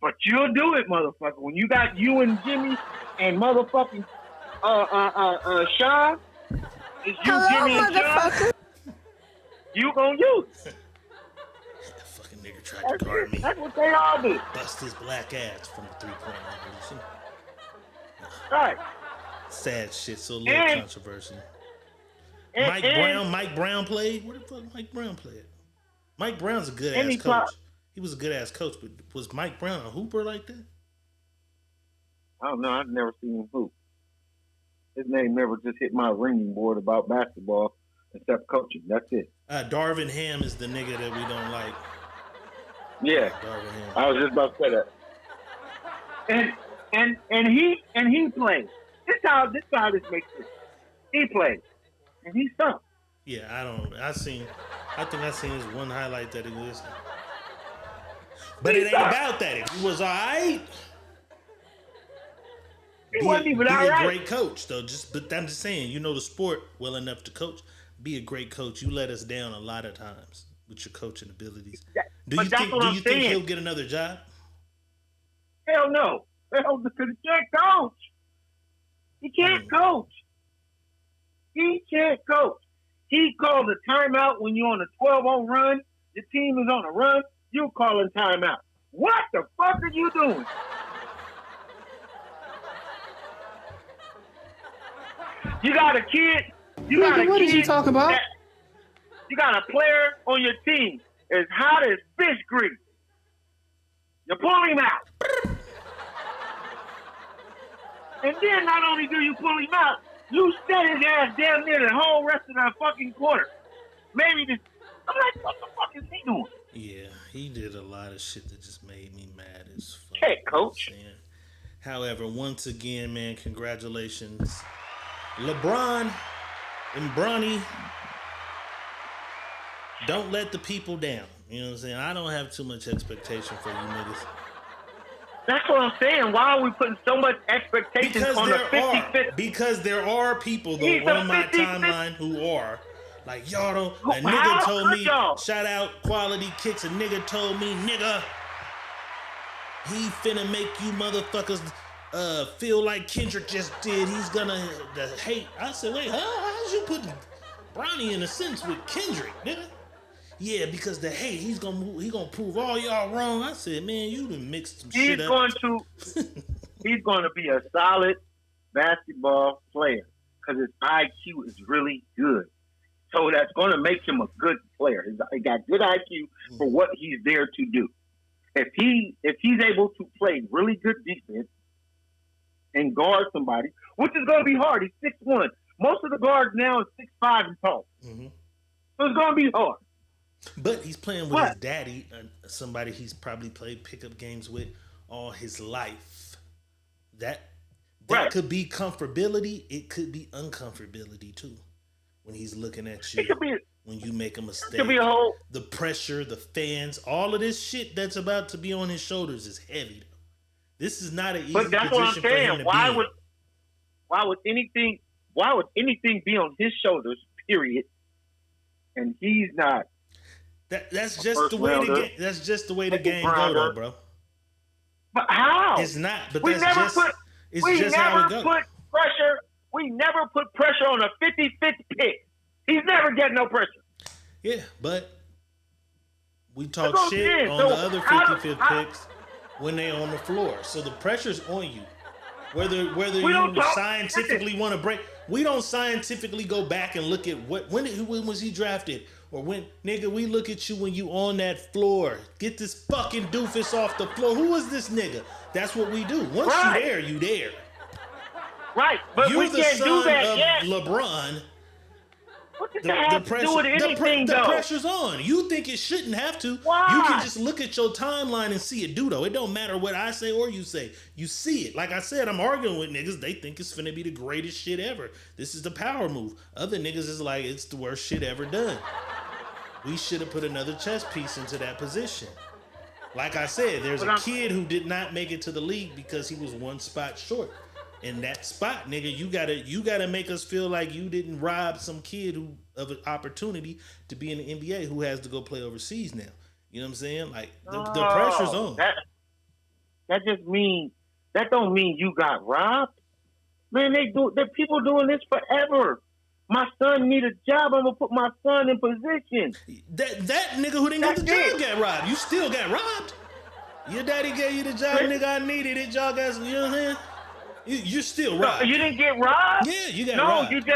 But you'll do it, motherfucker. When you got you and Jimmy and motherfucking Sean, it's you, Jimmy, and Sean, you gonna use it. That fucking nigga tried to guard me. That's what they all do. Bust his black ass from the 3-point line. Right. Sad shit, so a little controversial. Mike Brown played? Where the fuck Mike Brown played? Mike Brown's a good ass coach. He was a good ass coach, but was Mike Brown a hooper like that? I don't know. I've never seen him hoop. His name never just hit my ringing board about basketball except coaching. That's it. Darvin Ham is the nigga that we don't like. Yeah, Darvin Ham. I was just about to say that. And he played. This how this makes sense. He played, and he sucked. Yeah, I think I seen his one highlight that existed. But it ain't about that. If he was all right, he wasn't even all right. Be a great coach, though. But I'm just saying, you know the sport well enough to coach. Be a great coach. You let us down a lot of times with your coaching abilities. Do you think he'll get another job? Hell no. Hell, because he can't coach. He can't coach. He can't coach. He calls a timeout when you're on a 12-0 run. Your team is on a run. You calling timeout. What the fuck are you doing? You got a kid. What did you talk about? You got a player on your team as hot as fish grease. You pull him out. And then not only do you pull him out, you set his ass damn near the whole rest of that fucking quarter. Maybe this. I'm like, what the fuck is he doing? Yeah, he did a lot of shit that just made me mad as fuck. Hey, coach. Man. However, once again, man, congratulations. LeBron and Bronny, don't let the people down. You know what I'm saying? I don't have too much expectation for you niggas. That's what I'm saying. Why are we putting so much expectation on the 55th? Because there are people though on my timeline who are like, y'all don't. A nigga told me, shout out Quality Kicks. A nigga told me, nigga, he finna make you motherfuckers feel like Kendrick just did. He's gonna hate. I said, wait, how's you putting Bronny in a sentence with Kendrick, nigga? Yeah, because the hate, he gonna prove all y'all wrong. I said, man, you done mixed some shit up. He's going to be a solid basketball player because his IQ is really good. So that's going to make him a good player. He got good IQ for what he's there to do. If he's able to play really good defense and guard somebody, which is going to be hard. He's 6'1". Most of the guards now is 6'5" and tall. Mm-hmm. So it's going to be hard. But he's playing with his daddy, somebody he's probably played pickup games with all his life. That could be comfortability. It could be uncomfortability too. When he's looking at you, when you make a mistake, the pressure, the fans, all of this shit that's about to be on his shoulders is heavy. This is not an easy position for him to be in. But that's what I'm saying. Why would anything be on his shoulders? Period. And he's not. That's just the way the game. That's just the way the game goes, though, bro. But how? It's not. But that's just. It's just how it goes. We never put pressure on a 50-50 pick. He's never getting no pressure. Yeah, but we talk shit on the other 55th picks when they on the floor. So the pressure's on you. Whether you scientifically want to break, we don't scientifically go back and look at when was he drafted, or when nigga we look at you when you on that floor. Get this fucking doofus off the floor. Who is this nigga? That's what we do. Once you there, you there. Right, but You're we the can't son do that of yet. LeBron. What does that have to do with anything, the pressure's on. You think it shouldn't have to. Why? You can just look at your timeline and see it do, though. It don't matter what I say or you say. You see it. Like I said, I'm arguing with niggas. They think it's finna be the greatest shit ever. This is the power move. Other niggas is like, it's the worst shit ever done. We should have put another chess piece into that position. Like I said, there's a kid who did not make it to the league because he was one spot short. In that spot, nigga, you gotta make us feel like you didn't rob some kid of an opportunity to be in the NBA who has to go play overseas now. You know what I'm saying? Like the pressure's on. That don't mean you got robbed. Man, there people doing this forever. My son need a job. I'm gonna put my son in position. That nigga who didn't get the job got robbed. You still got robbed. Your daddy gave you the job, nigga. I needed it. Y'all got, you know what I'm saying? You're still robbed. No, you didn't get robbed? Yeah, you got robbed. Listen.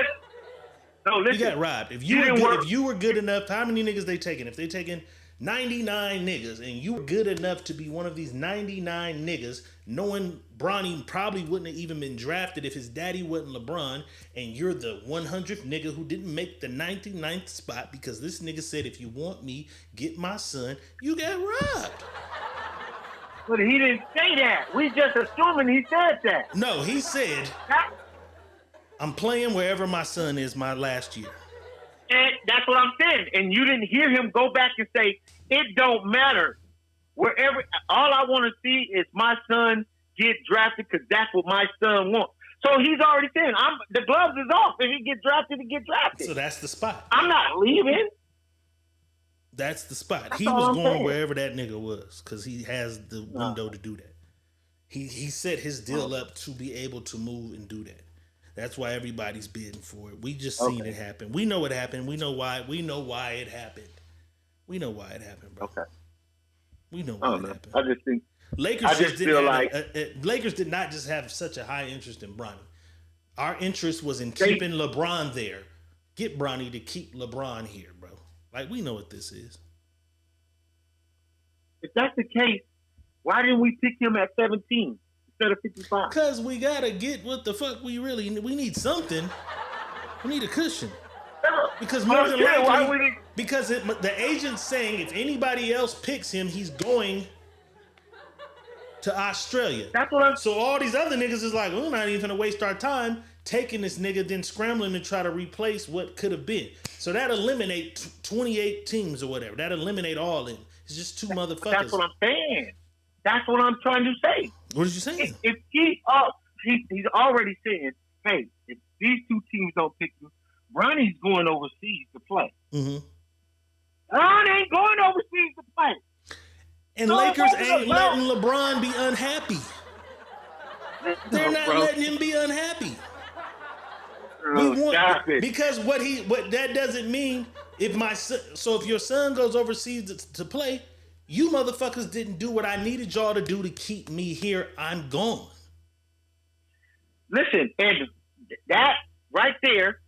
You got robbed. If you were good enough, how many niggas they taking? If they taking 99 niggas and you were good enough to be one of these 99 niggas, knowing Bronny probably wouldn't have even been drafted if his daddy wasn't LeBron, and you're the 100th nigga who didn't make the 99th spot because this nigga said, if you want me, get my son, you got robbed. But he didn't say that. We just assuming he said that. No, he said, I'm playing wherever my son is my last year. And that's what I'm saying. And you didn't hear him go back and say, it don't matter. Wherever, all I want to see is my son get drafted because that's what my son wants. So he's already saying, the gloves is off. If he gets drafted, he get drafted. So that's the spot. I'm not leaving. That's the spot. He was going wherever that nigga was because he has the window to do that. He set his deal up to be able to move and do that. That's why everybody's bidding for it. We just seen it happen. We know it happened. We know why. We know why it happened. We know why it happened, bro. Okay. We know why it happened. I just think Lakers Lakers did not just have such a high interest in Bronny. Our interest was in keeping LeBron there. Get Bronny to keep LeBron here, bro. Like, we know what this is. If that's the case, why didn't we pick him at 17 instead of 55? Because we got to get what the fuck we need something. We need a cushion. Because more than likely, the agent's saying if anybody else picks him, he's going to Australia. That's what I'm... So all these other niggas is like, we're not even going to waste our time taking this nigga, then scrambling to try to replace what could have been. So that eliminate 28 teams or whatever. That eliminate all of them. It's just two motherfuckers. That's what I'm saying. That's what I'm trying to say. What did you say? If he's already saying, hey, if these two teams don't pick you, Bronny's going overseas to play. Mm-hmm. Bronny ain't going overseas to play. And Lakers ain't letting LeBron be unhappy. They're not letting him be unhappy. Because what that doesn't mean if my son, so if your son goes overseas to play, you motherfuckers didn't do what I needed y'all to do to keep me here. I'm gone. Listen, and that right there,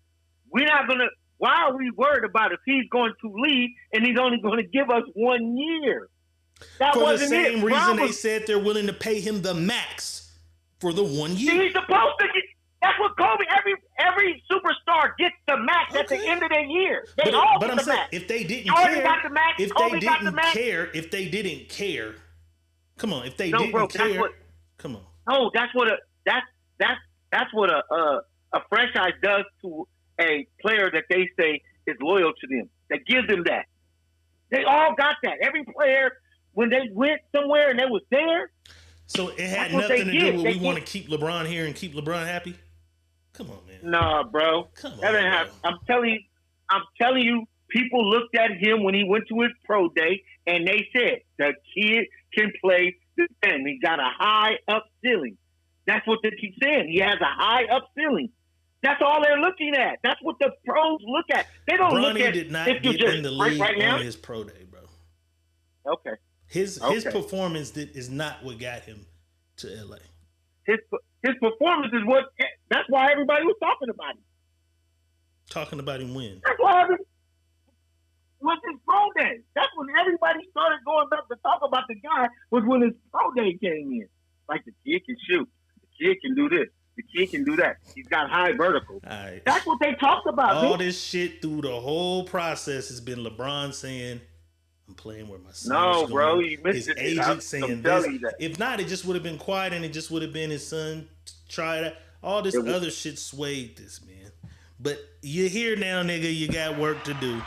we're not gonna. Why are we worried about if he's going to leave and he's only going to give us 1 year? That For the wasn't same it. reason they said they're willing to pay him the max for the 1 year. He's supposed to get. That's what Kobe. Every superstar gets the max at the end of the year. They all get the max. If they didn't Jordan care, got the max. Kobe got the max. if they didn't care, come on. If they No, didn't bro, care, come on. No, that's what a franchise does to a player that they say is loyal to them. That gives them that. They all got that. Every player, when they went somewhere and they was there. So it had nothing to do with we want to keep LeBron here and keep LeBron happy? Come on, man. Nah, bro. Come on, that didn't happen. I'm telling you, people looked at him when he went to his pro day and they said the kid can play the game. He got a high up ceiling. That's what they keep saying. He has a high up ceiling. That's all they're looking at. That's what the pros look at. They don't look at did not if you get just in the league right now. on his pro day, bro. Okay. His performance is not what got him to LA. His performance is what. That's why everybody was talking about him. Talking about him when? That's why was his pro day. That's when everybody started going back to talk about the guy. Was when his pro day came in. Like the kid can shoot. The kid can do this. The kid can do that. He's got high vertical. Right. That's what they talked about. All this shit through the whole process has been LeBron saying, I'm playing where my son is going. Bro, you missed his it. agent saying this. If not, it just would have been quiet and it just would have been his son try it. All this other shit swayed this, man. But you're here now, nigga. You got work to do.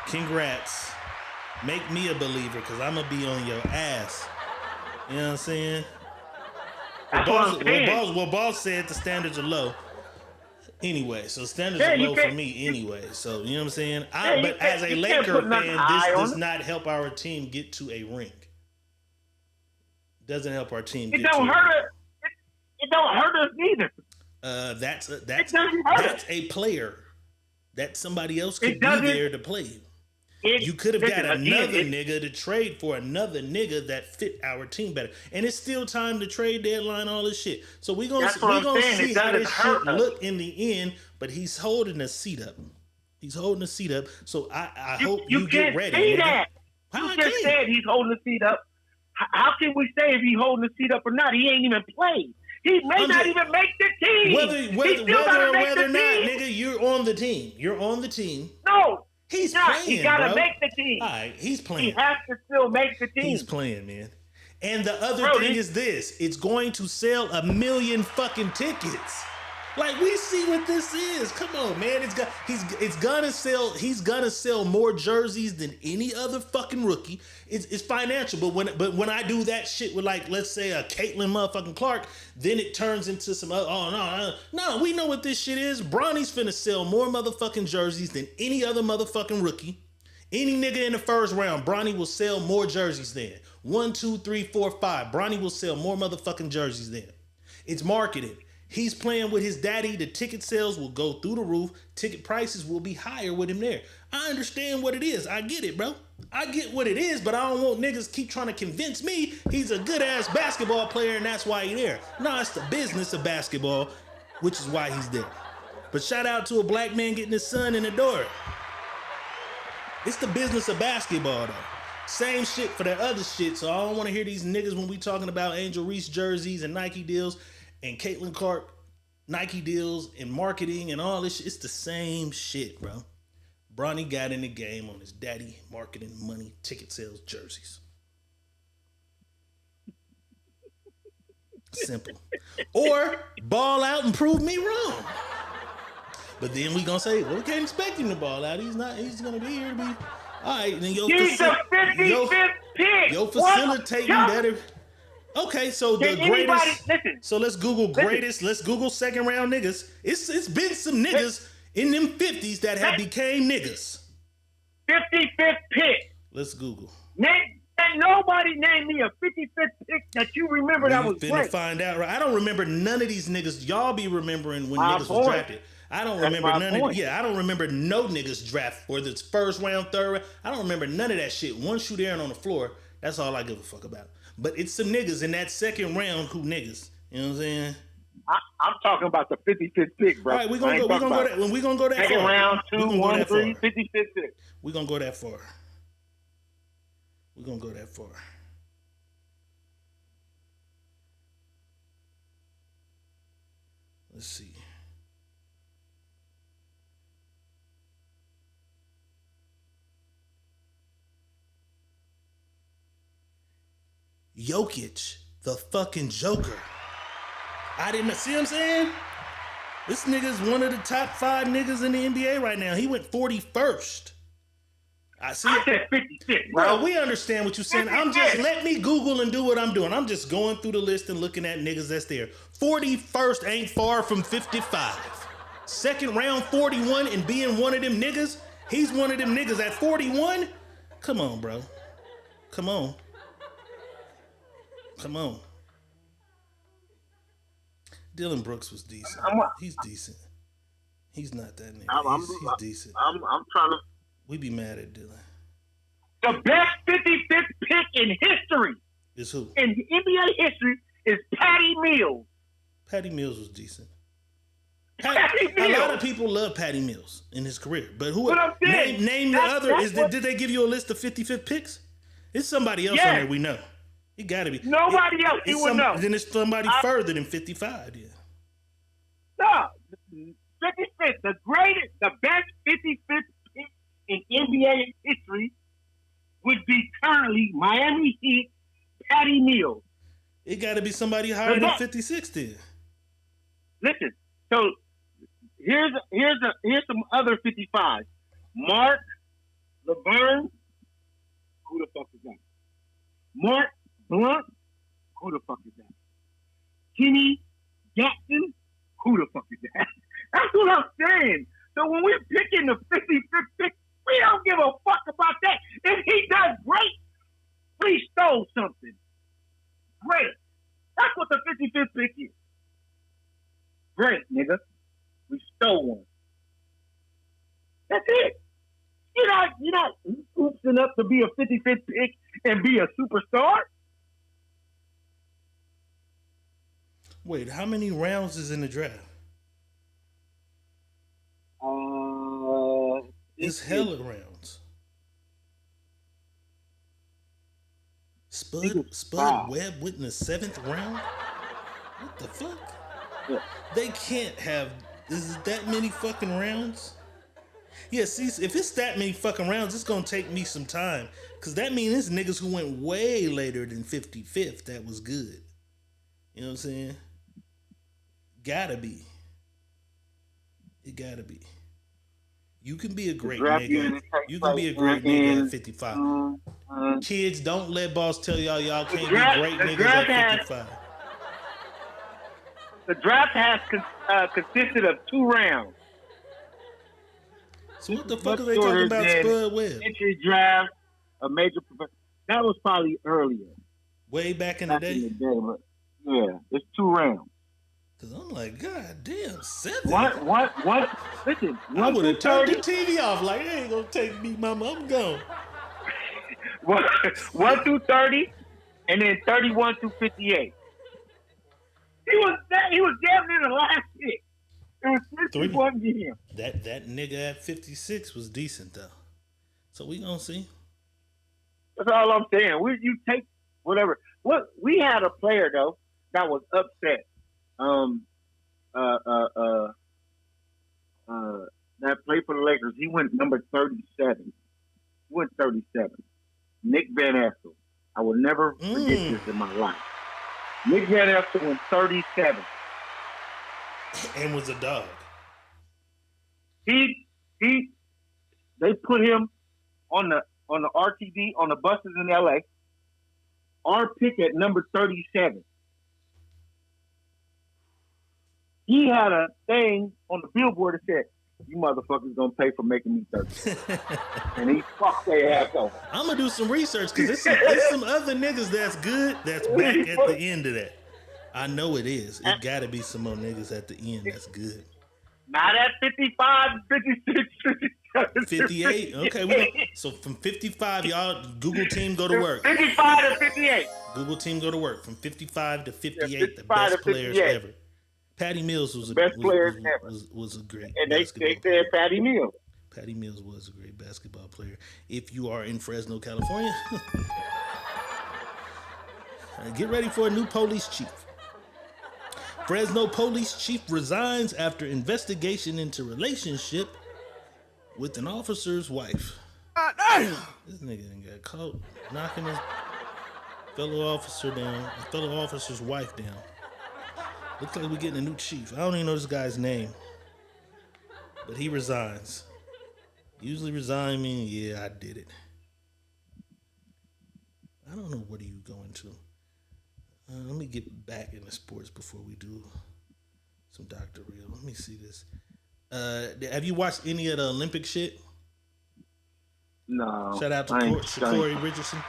Congrats. Make me a believer because I'm going to be on your ass. You know what I'm saying? What Boss said, the standards are low. Anyway, so standards are low for me anyway. So, you know what I'm saying? But as a Laker fan, this does not help our team get to a ring. Doesn't help our team get to a ring. It don't hurt us neither. That's a player that somebody else could be there to play. You could have got another nigga to trade for another nigga that fit our team better. And it's still time to trade deadline, all this shit. So we're going to see how this shit look in the end, but he's holding the seat up. He's holding the seat up. So I hope you get ready. You can't say that. You just said he's holding the seat up. How can we say if he's holding the seat up or not? He ain't even played. He may not even make the team. Whether or not, nigga, you're on the team. You're on the team. No. He's playing, He gotta make the team. All right, he's playing. He has to still make the team. He's playing, man. And the other thing is this: it's going to sell 1 million fucking tickets. Like, we see what this is. Come on, man. It's gonna sell. He's gonna sell more jerseys than any other fucking rookie. It's financial, but when I do that shit with, like, let's say a Caitlin motherfucking Clark, then it turns into some other. Oh no, we know what this shit is. Bronny's finna sell more motherfucking jerseys than any other motherfucking rookie. Any nigga in the first round, Bronny will sell more jerseys than 1, 2, 3, 4, 5. Bronny will sell more motherfucking jerseys than. It's marketing. He's playing with his daddy. The ticket sales will go through the roof. Ticket prices will be higher with him there. I understand what it is. I get it, bro. I get what it is, but I don't want niggas keep trying to convince me he's a good-ass basketball player and that's why he's there. No, it's the business of basketball, which is why he's there. But shout out to a black man getting his son in the door. It's the business of basketball, though. Same shit for that other shit, so I don't want to hear these niggas when we talking about Angel Reese jerseys and Nike deals and Caitlin Clark Nike deals and marketing and all this shit. It's the same shit, bro. Bronny got in the game on his daddy marketing money, ticket sales, jerseys. Simple. Or ball out and prove me wrong. But then we gonna say, well, we can't expect him to ball out. He's gonna be here to be. All right, then he's the 55th pick. Yo facilitating better. Okay, so the greatest. So let's Google greatest. Let's Google second round niggas. It's been some niggas in them 50s that have became niggas. 55th pick. Let's Google. Nobody named me a 55th pick that you remember that was great. Finna find out, right? I don't remember none of these niggas. Y'all be remembering when niggas was drafted. I don't remember none of. Yeah, I don't remember no niggas draft for this first round, third round. I don't remember none of that shit. One shoot Aaron on the floor. That's all I give a fuck about. But it's some niggas in that second round who niggas. You know what I'm saying? I'm talking about the 55th pick, bro. All right, we're gonna go that. When we gonna go that second far? round, 2, 1, 3, 55th pick. We're gonna go that far. We're gonna go that far. Let's see. Jokic, the fucking Joker. I didn't see what I'm saying? This nigga's one of the top 5 niggas in the NBA right now. He went 41st. I see. I said 56, bro. Bro, we understand what you're saying. Let me Google and do what I'm doing. I'm just going through the list and looking at niggas that's there. 41st ain't far from 55. Second round 41 and being one of them niggas. He's one of them niggas at 41. Come on, bro. Come on. Dylan Brooks was decent. He's decent. He's not that nigga. He's decent. I'm trying to. We be mad at Dylan. The best 55th pick in history. Is who? In NBA history is Patty Mills. Patty Mills was decent. Patty Mills. A lot of people love Patty Mills in his career, but who? What I'm saying, name the other. Did they give you a list of 55th picks? It's somebody else on there we know. It got to be. Nobody else you would know. Then it's somebody further than 55. Yeah. No, 55th, the best 55th pick in NBA history would be currently Miami Heat, Patty Mills. It got to be somebody higher than 56 then. Listen, so here's some other 55. Mark Laverne, who the fuck is that? Mark Blunt, who the fuck is that? Kenny Jackson, who the fuck is that? That's what I'm saying. So when we're picking the 55th pick, we don't give a fuck about that. If he does great, we stole something. Great. That's what the 55th pick is. Great, nigga. We stole one. That's it. You're not oopsing up to be a 55th pick and be a superstar. Wait, how many rounds is in the draft? It's hella rounds. Spud Webb went in the 7th round? What the fuck? Yeah. They can't have. Is it that many fucking rounds? Yeah, see, if it's that many fucking rounds, it's gonna take me some time. Cause that means it's niggas who went way later than 55th that was good. You know what I'm saying? Gotta be. It gotta be. You can be a great nigga. You can be a great nigga at 55. Kids, don't let boss tell y'all can't be great niggas at 55. The draft has consisted of 2 rounds. So what the fuck are they talking about Spud Webb? Entry draft, a major professional. That was probably earlier. Way back in the day? But yeah, it's 2 rounds. Cause I'm like, God damn, 7. What? Listen, I would have turned the TV off. Like, it ain't gonna take me, mama. I'm gone. 1 through 30, and then 31 through 58. He was damn near the last pick. It was 51 years. That nigga at 56 was decent though. So we gonna see. That's all I'm saying. You take whatever. What we had a player though that was upset. That played for the Lakers. He went number 37. He went 37. Nick Van Exel. I will never forget this in my life. Nick Van Exel went 37. And was a dog. They put him on the RTD on the buses in LA. Our pick at number 37. He had a thing on the billboard that said, "You motherfuckers gonna pay for making me 30." And he fucked their ass over. I'm gonna do some research because there's some other niggas that's good that's back at the end of that. I know it is. It gotta be some more niggas at the end that's good. Not at 55, 56, 57. 58? Okay, so from 55, y'all, Google team go to work. 55 to 58. Google team go to work. From 55 to 58, 55 the best to players 58. ever. Patty Mills was Best players ever. was a great And they basketball said player. Patty Mills. Patty Mills was a great basketball player. If you are in Fresno, California, get ready for a new police chief. Fresno police chief resigns after investigation into relationship with an officer's wife. This nigga done got caught knocking his fellow officer's wife down. Looks like we're getting a new chief. I don't even know this guy's name, but he resigns. Usually resign means, yeah, I did it. I don't know what are you going to. Let me get back into sports before we do some Dr. Real. Let me see this. Have you watched any of the Olympic shit? No. Shout out to Sha'Carri Richardson.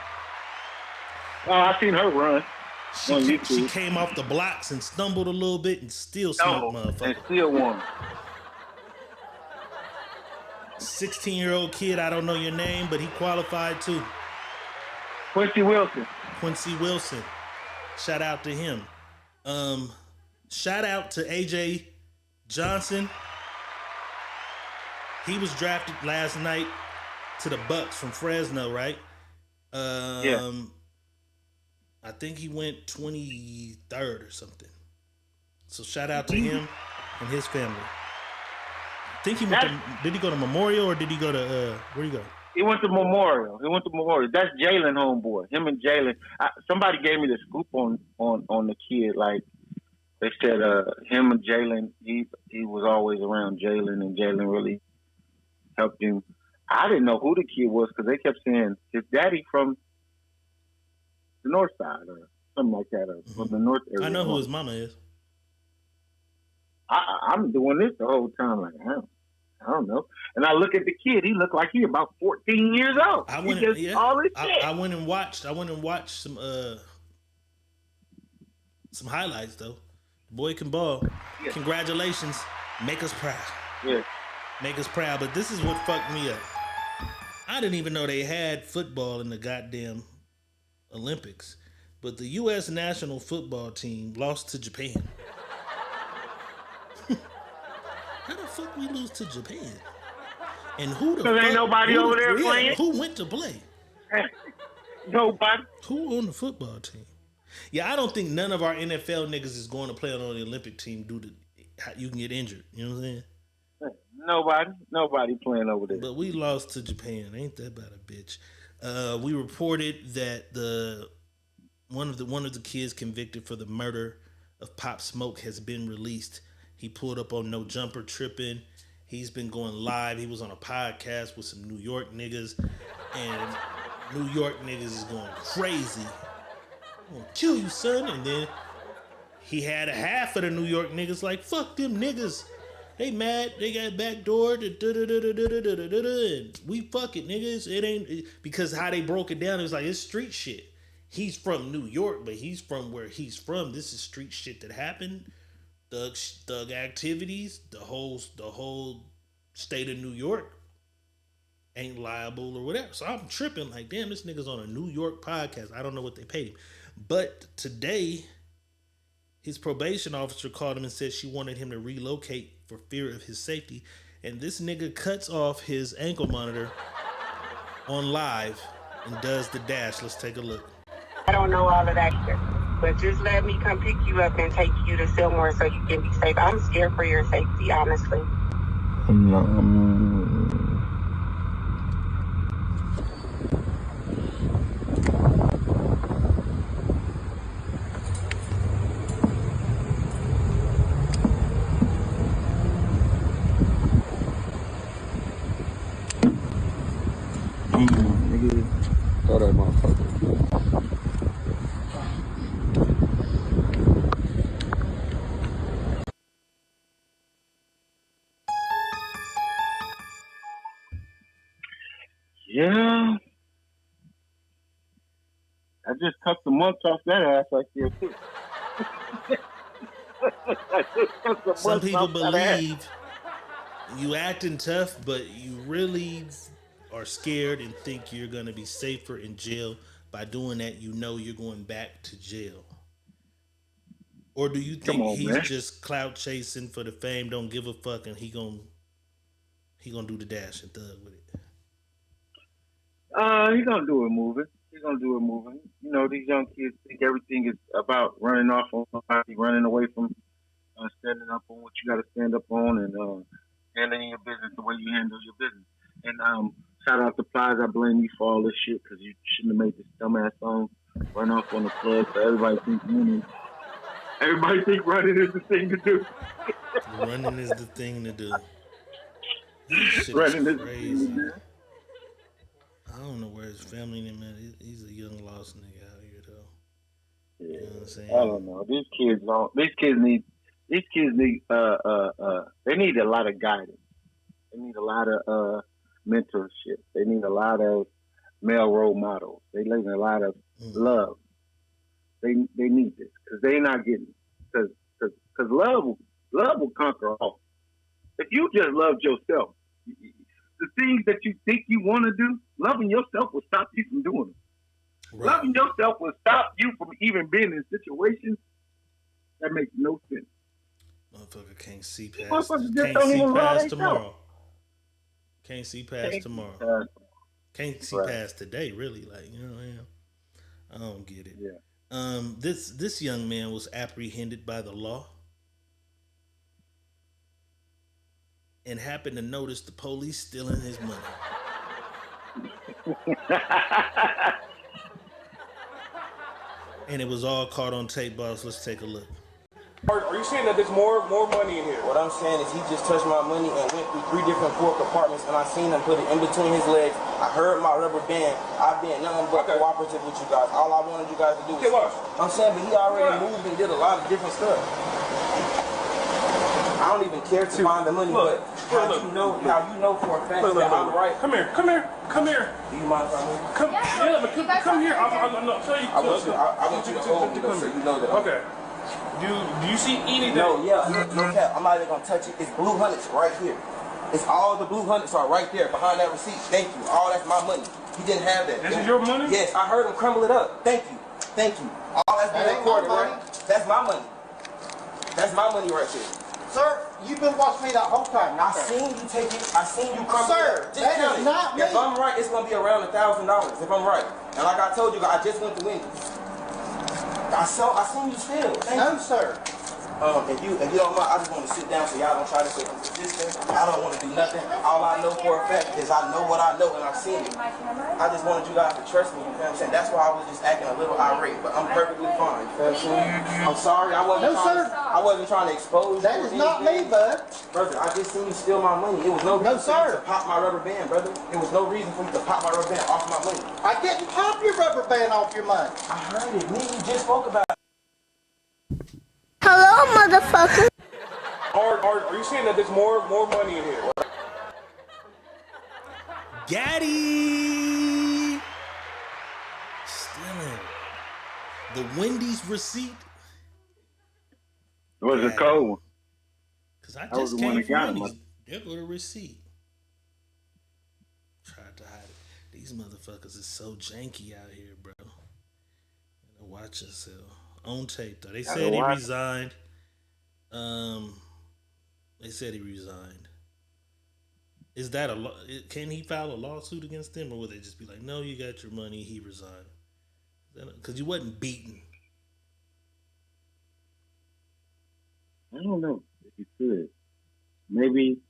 Oh, I seen her run. She came off the blocks and stumbled a little bit and still smoked motherfucker. And still won. 16-year-old kid, I don't know your name, but he qualified too. Quincy Wilson. Shout out to him. Shout out to AJ Johnson. He was drafted last night to the Bucks from Fresno, right? Yeah. I think he went 23rd or something. So shout out to him and his family. I think he went did he go to Memorial or did he go to where he go? He went to Memorial. That's Jalen homeboy. Him and Jalen. Somebody gave me the scoop on the kid. Like they said, him and Jalen. He was always around Jalen, and Jalen really helped him. I didn't know who the kid was because they kept saying his daddy from the north side or something like that, or from the north area. I know who his mama is. I'm doing this the whole time. Like, I don't know. And I look at the kid. He looked like he about 14 years old. I went and watched some highlights though. The boy can ball. Yeah. Congratulations. Make us proud. Yeah. Make us proud. But this is what fucked me up. I didn't even know they had football in the goddamn Olympics. But the U.S. national football team lost to Japan. How the fuck we lose to Japan? And who the fuck? Because ain't nobody over there playing. Who went to play? Nobody. Who on the football team? Yeah, I don't think none of our NFL niggas is going to play on the Olympic team due to you can get injured. You know what I'm saying? Nobody playing over there. But we lost to Japan. Ain't that about a bitch? We reported that one of the kids convicted for the murder of Pop Smoke has been released. He pulled up on No Jumper tripping. He's been going live. He was on a podcast with some New York niggas, and New York niggas is going crazy. I'm gonna kill you, son. And then he had a half of the New York niggas like, fuck them niggas. They mad. They got backdoored. And we fuck it, niggas. It ain't because how they broke it down. It was like it's street shit. He's from New York, but he's from where he's from. This is street shit that happened. Thug activities. The whole state of New York ain't liable or whatever. So I'm tripping like, damn, this nigga's on a New York podcast. I don't know what they paid him, but today his probation officer called him and said she wanted him to relocate for fear of his safety. And this nigga cuts off his ankle monitor on live and does the dash. Let's take a look. I don't know all of that shit, but just let me come pick you up and take you to Fillmore so you can be safe. I'm scared for your safety, honestly. Nigga, throw that motherfucker. Yeah. I just cut the months off that ass right there, too. Some people believe you acting tough, but you really are scared and think you're going to be safer in jail. By doing that, you know you're going back to jail. Or do you think he's man. just clout chasing for the fame, don't give a fuck, and he gonna do the dash and thug with it? He's gonna do it moving. He's gonna do it moving. You know, these young kids think everything is about running off on somebody, running away from standing up on what you got to stand up on, and handling your business the way you handle your business. And shout out to Plies. I blame you for all this shit because you shouldn't have made this dumbass song run off on the club. So everybody thinks running. Everybody think running is the thing to do. Running is the thing to do. This shit Running is is crazy. the thing to do. I don't know where his family and him at. He's a young lost nigga out here though. Yeah, You know what I'm saying? I don't know. These kids need they need a lot of guidance. They need a lot of mentorship. They need a lot of male role models. They need a lot of love. They need this because they're not getting it. Because love will conquer all. If you just loved yourself, the things that you think you want to do, loving yourself will stop you from doing them. Right. Loving yourself will stop you from even being in situations that make no sense. Motherfucker can't see past tomorrow. Can't see past tomorrow. Can't see past today, really. Like, you know what I mean? I don't get it. Yeah. This young man was apprehended by the law and happened to notice the police stealing his money. And it was all caught on tape, boss. Let's take a look. Are you saying that there's more money in here? What I'm saying is he just touched my money and went through 3 different floor compartments, and I seen him put it in between his legs. I heard my rubber band. I've been nothing but cooperative with you guys. All I wanted you guys to do was... I'm saying, but he already moved and did a lot of different stuff. I don't even care to find the money, but how you know for a fact that I'm right. Come here. Do you mind if I move? Come here. I'm tell you. I want you to hold me so you know that. Okay. Do you see anything? No, no cap. I'm not even gonna touch it. It's blue hundreds right here. It's all the blue hundreds are right there behind that receipt. Thank you. All that's my money. He didn't have that. This is your money? Yes, I heard him crumble it up. Thank you. All that's been recorded, right? That's my money. That's my money right there. Sir, you've been watching me that whole time. I seen you take it. I seen you crumble Sir, it. Just that count is it. not me. If I'm right, it's gonna be around $1,000. If I'm right, and like I told you, I just went to Wendy's. I seen you steal. No, sir. If you don't mind, I just want to sit down so y'all don't try to say I'm resistant. I don't want to do nothing. All I know for a fact is I know what I know and I've seen it. I just wanted you guys to trust me, you know what I'm saying? That's why I was just acting a little irate, but I'm perfectly fine. You know what I'm saying? I'm sorry, I wasn't trying to expose you. That is not me, bud. Brother, I just seen you steal my money. It was no reason for you to pop my rubber band, brother. It was no reason for you to pop my rubber band off my money. I didn't pop your rubber band off your money. I heard it. Me, you just spoke about it. Hello, motherfucker. Are you saying that there's more money in here? Gaddy! Stealing the Wendy's receipt. It was a cold one. Because I just came from Wendy's. There go the receipt. Tried to hide it. These motherfuckers is so janky out here, bro. Watch yourself. On tape, though. They said he resigned. They said he resigned. Is that can he file a lawsuit against them, or will they just be like, no, you got your money, he resigned? Because you wasn't beaten. I don't know if you could. Maybe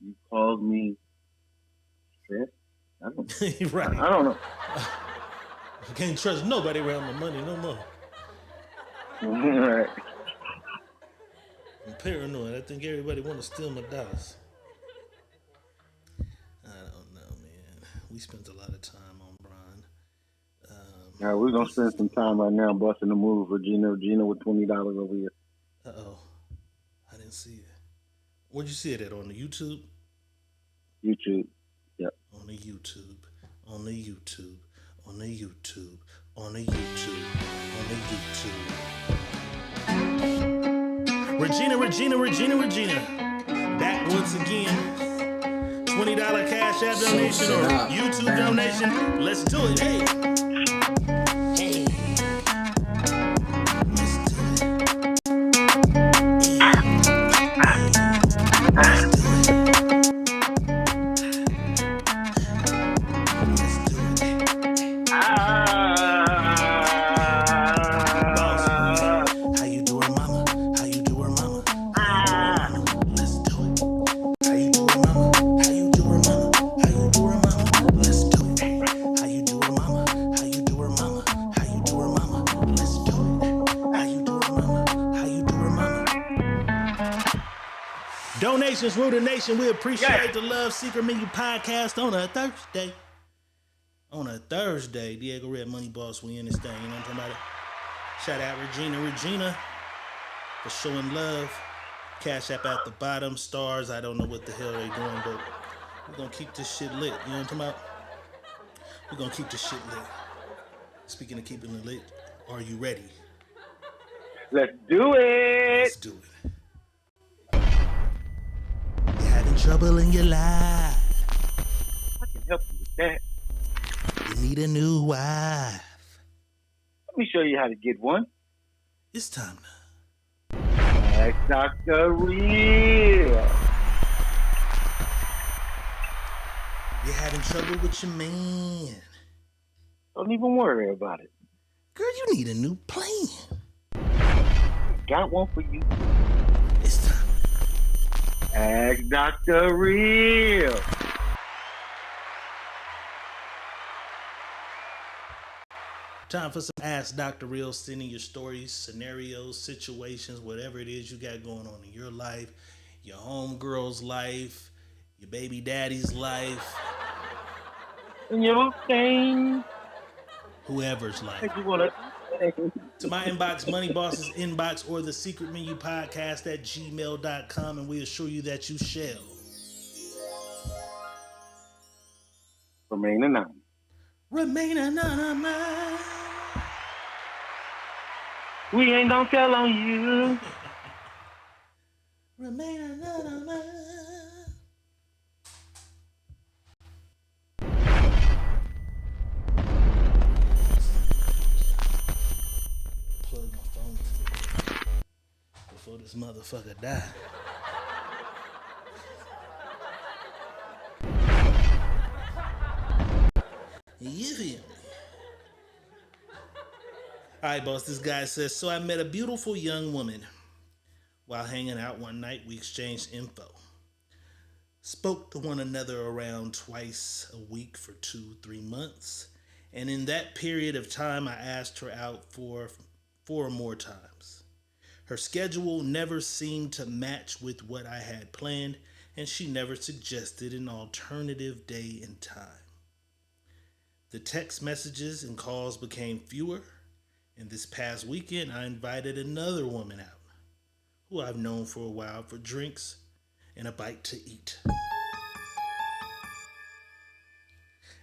you called me stressed. I don't know. Right. I don't know. I can't trust nobody around my money no more. Right. I'm paranoid. I think everybody want to steal my dollars. I don't know, man. We spent a lot of time on Bron. Now we're gonna spend some time right now busting the move for Gina. Gina with $20 over here. I didn't see it. Where'd you see it at? On the YouTube? YouTube. Yep. On the YouTube. On the YouTube. On the YouTube. On the YouTube. On the YouTube. Regina. Back once again. $20 Cash App donation or YouTube donation. Let's do it. Hey. Congratulations, Rooter Nation. We appreciate the Love Secret Menu podcast on a Thursday. On a Thursday, Diego Red Money Boss, we in this thing. You know what I'm talking about? Shout out Regina for showing love. Cash App at the bottom. Stars, I don't know what the hell they doing, but we're going to keep this shit lit. You know what I'm talking about? We're going to keep this shit lit. Speaking of keeping it lit, are you ready? Let's do it. Let's do it. You're having trouble in your life. I can help you with that. You need a new wife. Let me show you how to get one. It's time now. Ask Dr. Real. You're having trouble with your man. Don't even worry about it. Girl, you need a new plan. Got one for you. It's time. Ask Dr. Real. Time for some Ask Dr. Real. Sending your stories, scenarios, situations, whatever it is you got going on in your life, your homegirl's life, your baby daddy's life, And your thing. whoever's life. You wanna To my inbox, Money Boss's inbox, or the Secret Menu Podcast at gmail.com, and we assure you that you shall remain anonymous. remain anonymous. We ain't gonna tell on you. Remain anonymous. Plug my phone before this motherfucker die. You feel me? All right, boss, this guy says, so I met a beautiful young woman. While hanging out one night, we exchanged info. Spoke to one another around twice a week for 2-3 months. And in that period of time, I asked her out for 4 more times. Her schedule never seemed to match with what I had planned, and she never suggested an alternative day and time. The text messages and calls became fewer, and this past weekend I invited another woman out, who I've known for a while, for drinks and a bite to eat.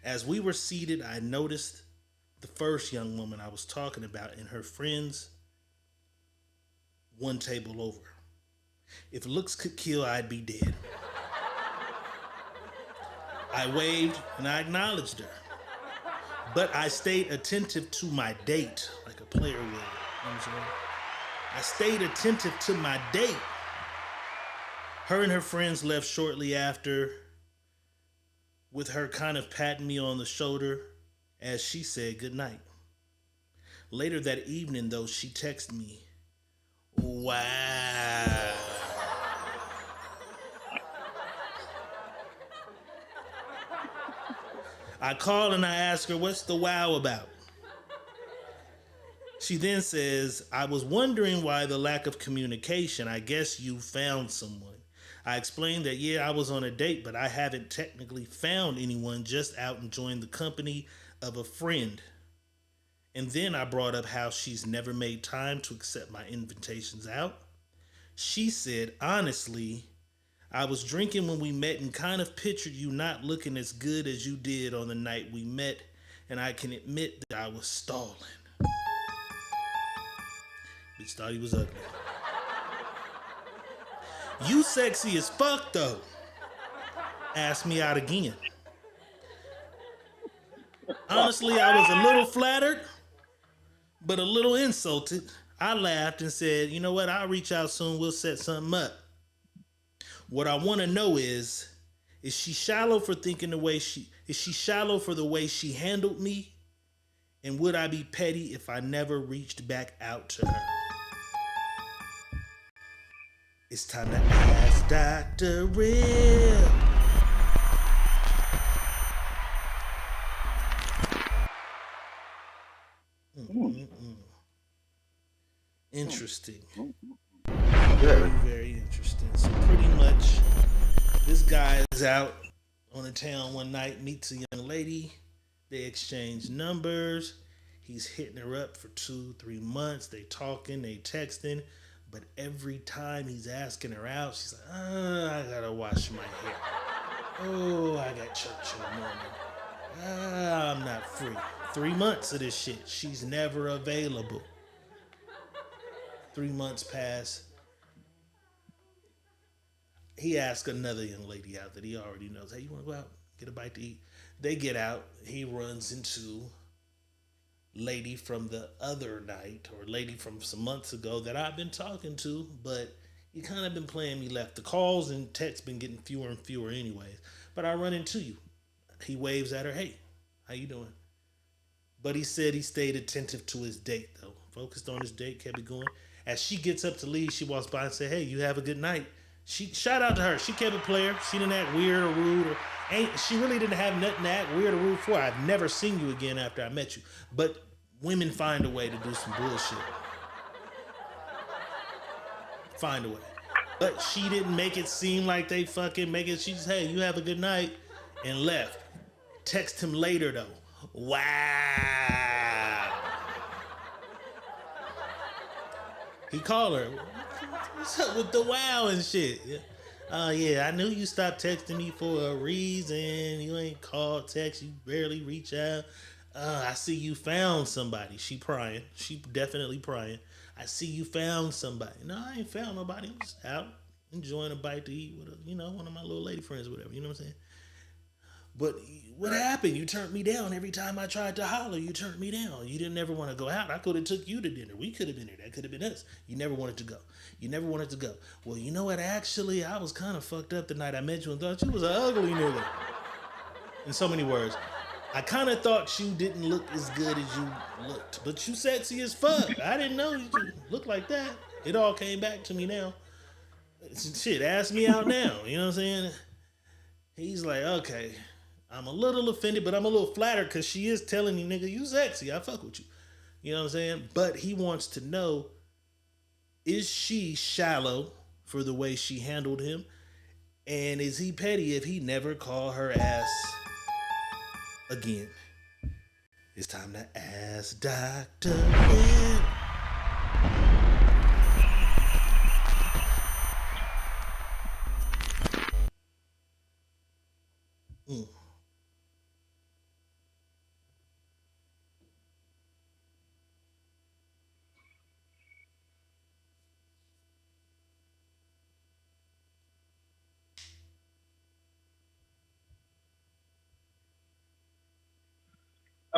As we were seated, I noticed the first young woman I was talking about and her friends one table over. If looks could kill, I'd be dead. I waved and I acknowledged her. But I stayed attentive to my date, like a player would. You know what I'm saying? I stayed attentive to my date. Her and her friends left shortly after, with her kind of patting me on the shoulder as she said goodnight. Later that evening, though, she texted me, wow. I called and I asked her, what's the wow about? She then says, I was wondering why the lack of communication. I guess you found someone. I explained that, yeah, I was on a date, but I haven't technically found anyone, just out enjoying the company of a friend. And then I brought up how she's never made time to accept my invitations out. She said, honestly, I was drinking when we met and kind of pictured you not looking as good as you did on the night we met, and I can admit that I was stalling. Bitch thought he was ugly. You sexy as fuck, though. Asked me out again. Honestly, I was a little flattered, but a little insulted. I laughed and said, you know what, I'll reach out soon, we'll set something up. What I want to know is she shallow for thinking the way is she shallow for the way she handled me? And would I be petty if I never reached back out to her? It's time to ask Dr. Real. Interesting. Very, very interesting. So pretty much This guy is out on the town one night, meets a young lady. They exchange numbers. He's hitting her up for 2, 3 months. They talking, they texting. But every time he's asking her out, she's like, I gotta wash my hair. Oh, I got church in the morning. I'm not free. 3 months of this shit. She's never available. 3 months pass. He asks another young lady out that he already knows. Hey, you want to go out, get a bite to eat? They get out. He runs into lady from the other night or lady from some months ago that I've been talking to, but you kind of been playing me left. The calls and texts been getting fewer and fewer anyways. But I run into you. He waves at her. Hey, how you doing? But he said he stayed attentive to his date though. Focused on his date, kept it going. As she gets up to leave, she walks by and said, hey, you have a good night. She shout out to her. She kept it player. She didn't act weird or rude or she really didn't have nothing to act weird or rude for. I've never seen you again after I met you. But women find a way to do some bullshit. Find a way. But she didn't make it seem like they fucking make it. She just, hey, you have a good night, and left. Text him later though. Wow. He called her. What's up with the wow and shit? Yeah, I knew you stopped texting me for a reason. You ain't called, text, you barely reach out. I see you found somebody. She prying. She definitely prying. I see you found somebody. No, I ain't found nobody. I'm just out enjoying a bite to eat with one of my little lady friends or whatever. You know what I'm saying? But what happened? You turned me down every time I tried to holler. You turned me down. You didn't ever want to go out. I could have took you to dinner. We could have been there. That could have been us. You never wanted to go. You never wanted to go. Well, you know what? Actually, I was kind of fucked up the night I met you and thought you was an ugly nigga. In so many words, I kind of thought you didn't look as good as you looked, but you sexy as fuck. I didn't know you looked like that. It all came back to me now. Shit, ask me out now. You know what I'm saying? He's like, okay. I'm a little offended, but I'm a little flattered because she is telling me, nigga, you sexy. I fuck with you. You know what I'm saying? But he wants to know, is she shallow for the way she handled him? And is he petty if he never called her ass again? It's time to ask Dr. Red.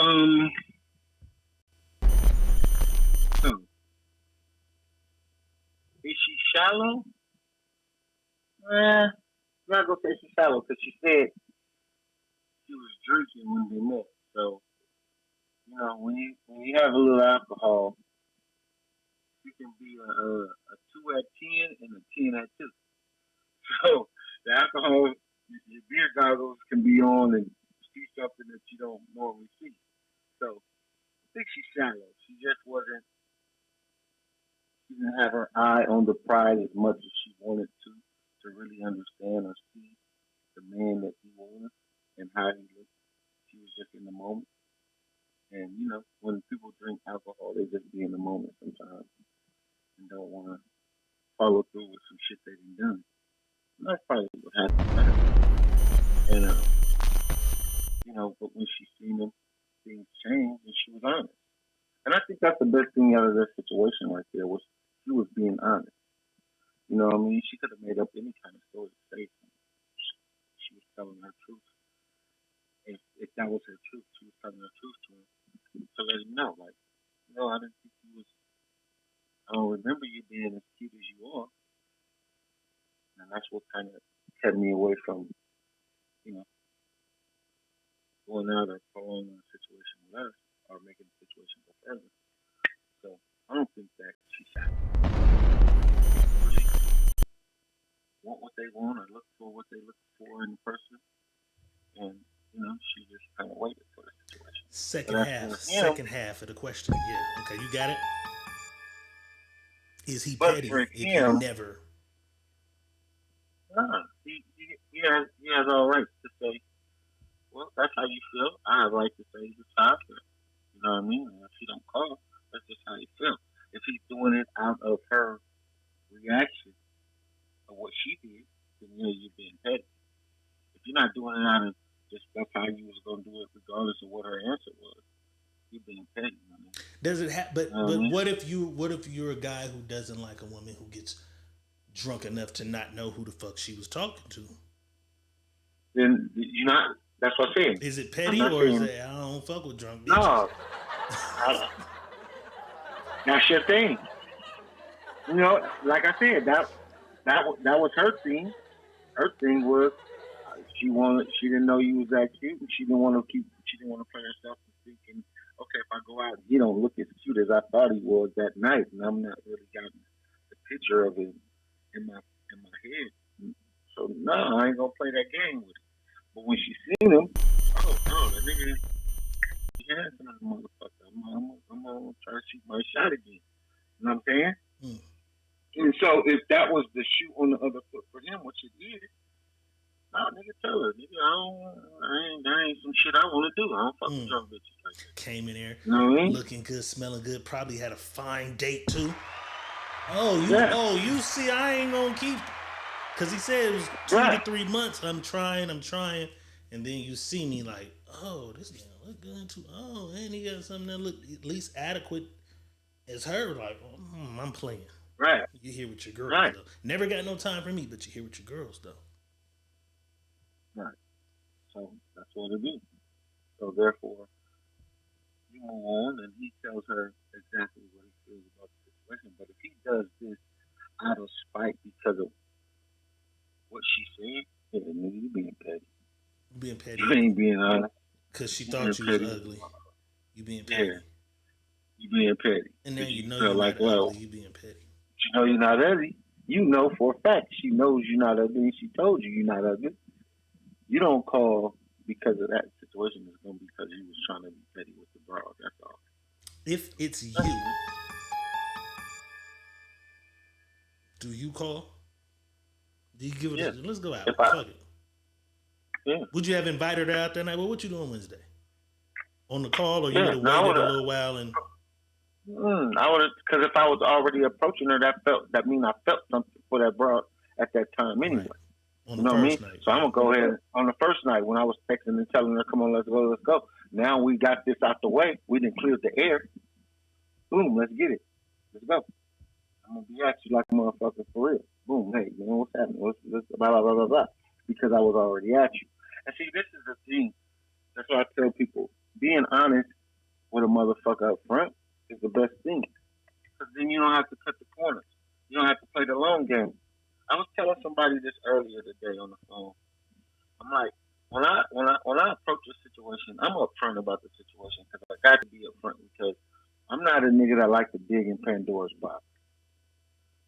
So, is she shallow? I'm not gonna say she's shallow because she said she was drinking when they met. So, when you have a little alcohol, you can be a 2 at 10 and a 10 at 2. So the alcohol, your beer goggles can be on and see something that you don't normally see. So I think she's shallow. She just wasn't. She didn't have her eye on the prize as much as she wanted to really understand or see the man that he was and how he looked. She was just in the moment. And when people drink alcohol, they just be in the moment sometimes and don't want to follow through with some shit they done done. And that's probably what happened to her. And but when she seen him, things changed and she was honest. And I think that's the best thing out of that situation right there was she was being honest. You know what I mean? She could have made up any kind of story to say something. She was telling her truth. If that was her truth, she was telling her truth to him to let him know, like, no, I didn't think you was. I don't remember you being as cute as you are, and that's what kind of kept me away from, going out or prolonging a situation with us or making the situation go further. So I don't think that she shot. Really want what they want or look for what they look for in the person, and she just kind of waited for the situation. Second half of the question. Yeah, okay, you got it. Is he petty if he never? He how you feel. I have right to say this is how I feel. You know what I mean? And if he don't call, that's just how you feel. If he's doing it out of her reaction of what she did, then yeah, you're being petty. If you're not doing it out of just that's how you was gonna do it, regardless of what her answer was, you're being petty. Man. Does it but what if you're a guy who doesn't like a woman who gets drunk enough to not know who the fuck she was talking to? Then you're not. That's what I'm saying. Is it petty or is it I don't fuck with drunk bitches? No. That's your thing. You know, like I said, that was her thing. Her thing was she didn't know you was that cute, and she didn't want to play herself and thinking, okay, if I go out, he don't look as cute as I thought he was that night, and I'm not really got the picture of him in my head. So no, I ain't gonna play that game with it. But when she seen him, oh no, that nigga, he handsome as a motherfucker. I'm gonna try to shoot my shot again. You know what I'm saying? Mm. And so if that was the shoe on the other foot for him, which it is, nah, nigga, tell her, nigga, I ain't some shit I want to do. I don't fuck with drunk bitches like that. Came in there, you know what I mean? Looking good, smelling good, probably had a fine date too. You see, I ain't gonna keep, cause he said it was 2 to 3 months. I'm trying, and then you see me like, oh, this nigga look good too. Oh, and he got something that look at least adequate as her. Like, I'm playing. Right. You here with your girls, right. though. Never got no time for me, but you here with your girls, though. Right. So that's what it is. So therefore, you move on, and he tells her exactly what he feels about the situation. But if he does this out of spite because of what she said, yeah, nigga, you being petty. You being petty. You ain't being honest. Because she thought you was ugly. You being petty. Yeah. You being petty. And now you know you're not ugly. You being petty. You know you're not ugly. You know for a fact she knows you're not ugly, and she told you you're not ugly. You don't call because of that situation. It's going to be because you was trying to be petty with the broad. That's all. If it's you, do you call? Do you give it let's go out. Fuck it. Yeah. Would you have invited her out that night? Well, what you doing Wednesday? On the call, or you would have waited a little while and... I would have, because if I was already approaching her, that mean I felt something for that broad at that time anyway. Right. On you the know what I first mean? night. So I'm gonna go ahead on the first night when I was texting and telling her, "Come on, let's go." Now we got this out the way. We didn't clear the air. Boom, let's get it. Let's go. I'm gonna be at you like a motherfucker for real. Boom, hey man, what's happening? Let's blah blah blah blah blah. Because I was already at you. And see, this is the thing. That's why I tell people: being honest with a motherfucker up front is the best thing. Because then you don't have to cut the corners. You don't have to play the long game. I was telling somebody this earlier today on the phone. I'm like, when I approach a situation, I'm upfront about the situation because I got to be upfront because I'm not a nigga that like to dig in Pandora's box.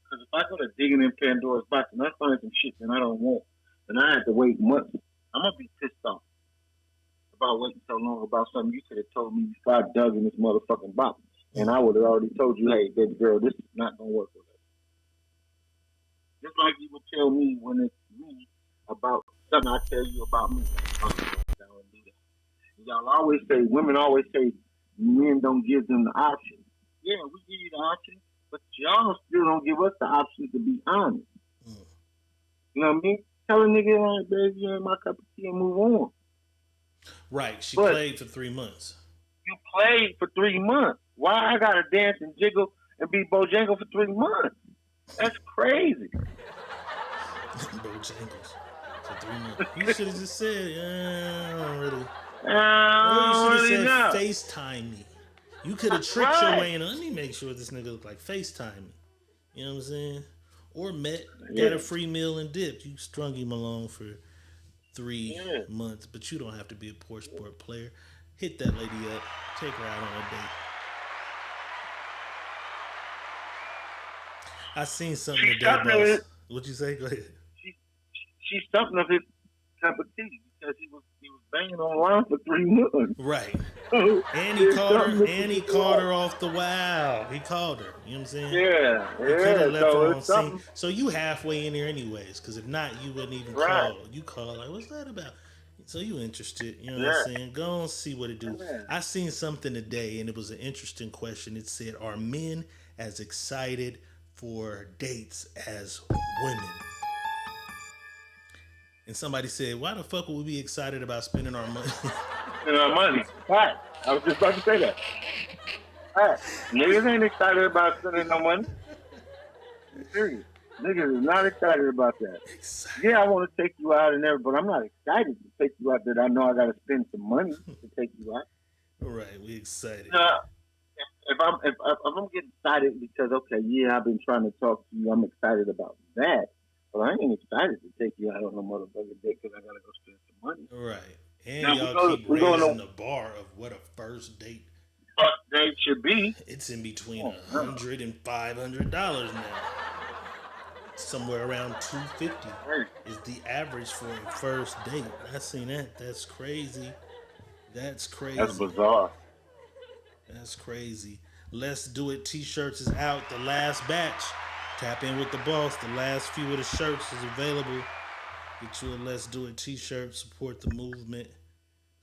Because if I go to digging in Pandora's box and I find some shit that I don't want, and I have to wait months, I'm gonna be pissed off about waiting so long about something you could have told me before I dug in this motherfucking box. And I would have already told you, hey, baby girl, this is not gonna work with us. Just like you would tell me when it's me about something I tell you about me. I don't do that. Y'all always say, women always say, men don't give them the option. Yeah, we give you the option, but y'all still don't give us the option to be honest. You know what I mean? Tell a nigga, like, baby, you ain't my cup of tea and move on. Right, she played for 3 months. You played for 3 months. Why I gotta dance and jiggle and be Bojangles for 3 months? That's crazy. Bojangles for 3 months. You should have just said, I don't really. You should have really said, FaceTime me. You could have tricked your way in. Let me make sure this nigga look like FaceTime me. You know what I'm saying? Or got a free meal and dipped. You strung him along for 3 months, but you don't have to be a poor sport player. Hit that lady up. Take her out on a date. I seen something today, boss. What'd you say? Go ahead. She's something of his cup of tea because he was banging online for 3 months. Right. And he called her off the wow. He called her. You know what I'm saying? Yeah. He could have left her on scene. So you halfway in there anyways, because if not, you wouldn't even call. You call like, what's that about? So you interested? You know what I'm saying? Go and see what it do. Yeah. I seen something today, and it was an interesting question. It said, "Are men as excited for dates as women?" And somebody said, "Why the fuck would we be excited about spending our money?" And our money. Right. I was just about to say that. Right. Niggas ain't excited about spending no money. Serious. Niggas is not excited about that. Yeah, I want to take you out and everything, but I'm not excited to take you out that I know I got to spend some money to take you out. All right, we excited. If I'm getting excited because I've been trying to talk to you, I'm excited about that. But I ain't excited to take you out on no motherfucking date because I gotta go spend some money. Right, and now y'all keep raising the bar of what a first date should be. It's in between $100 and $500 now. Somewhere around $250 is the average for a first date. I seen that. That's crazy. That's crazy. That's bizarre. That's crazy. Let's Do It t-shirts is out. The last batch. Tap in with the boss. The last few of the shirts is available. Get you a Let's Do It t-shirt. Support the movement.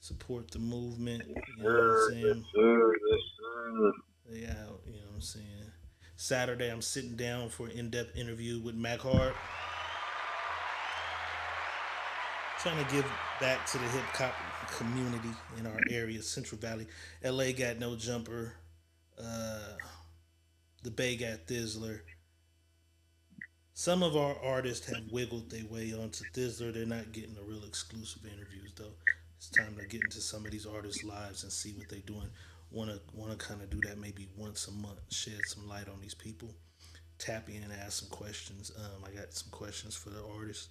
Support the movement. You know what I'm saying? Yes, sir. They out. You know what I'm saying? Saturday, I'm sitting down for an in-depth interview with Mac Hard. Trying to give back to the hip-hop community in our area, Central Valley. LA got No Jumper. The Bay got Thizzler. Some of our artists have wiggled their way onto Thizzler. They're not getting the real exclusive interviews, though. It's time to get into some of these artists' lives and see what they're doing. Want to kind of do that maybe once a month, shed some light on these people, tap in and ask some questions. I got some questions for the artists,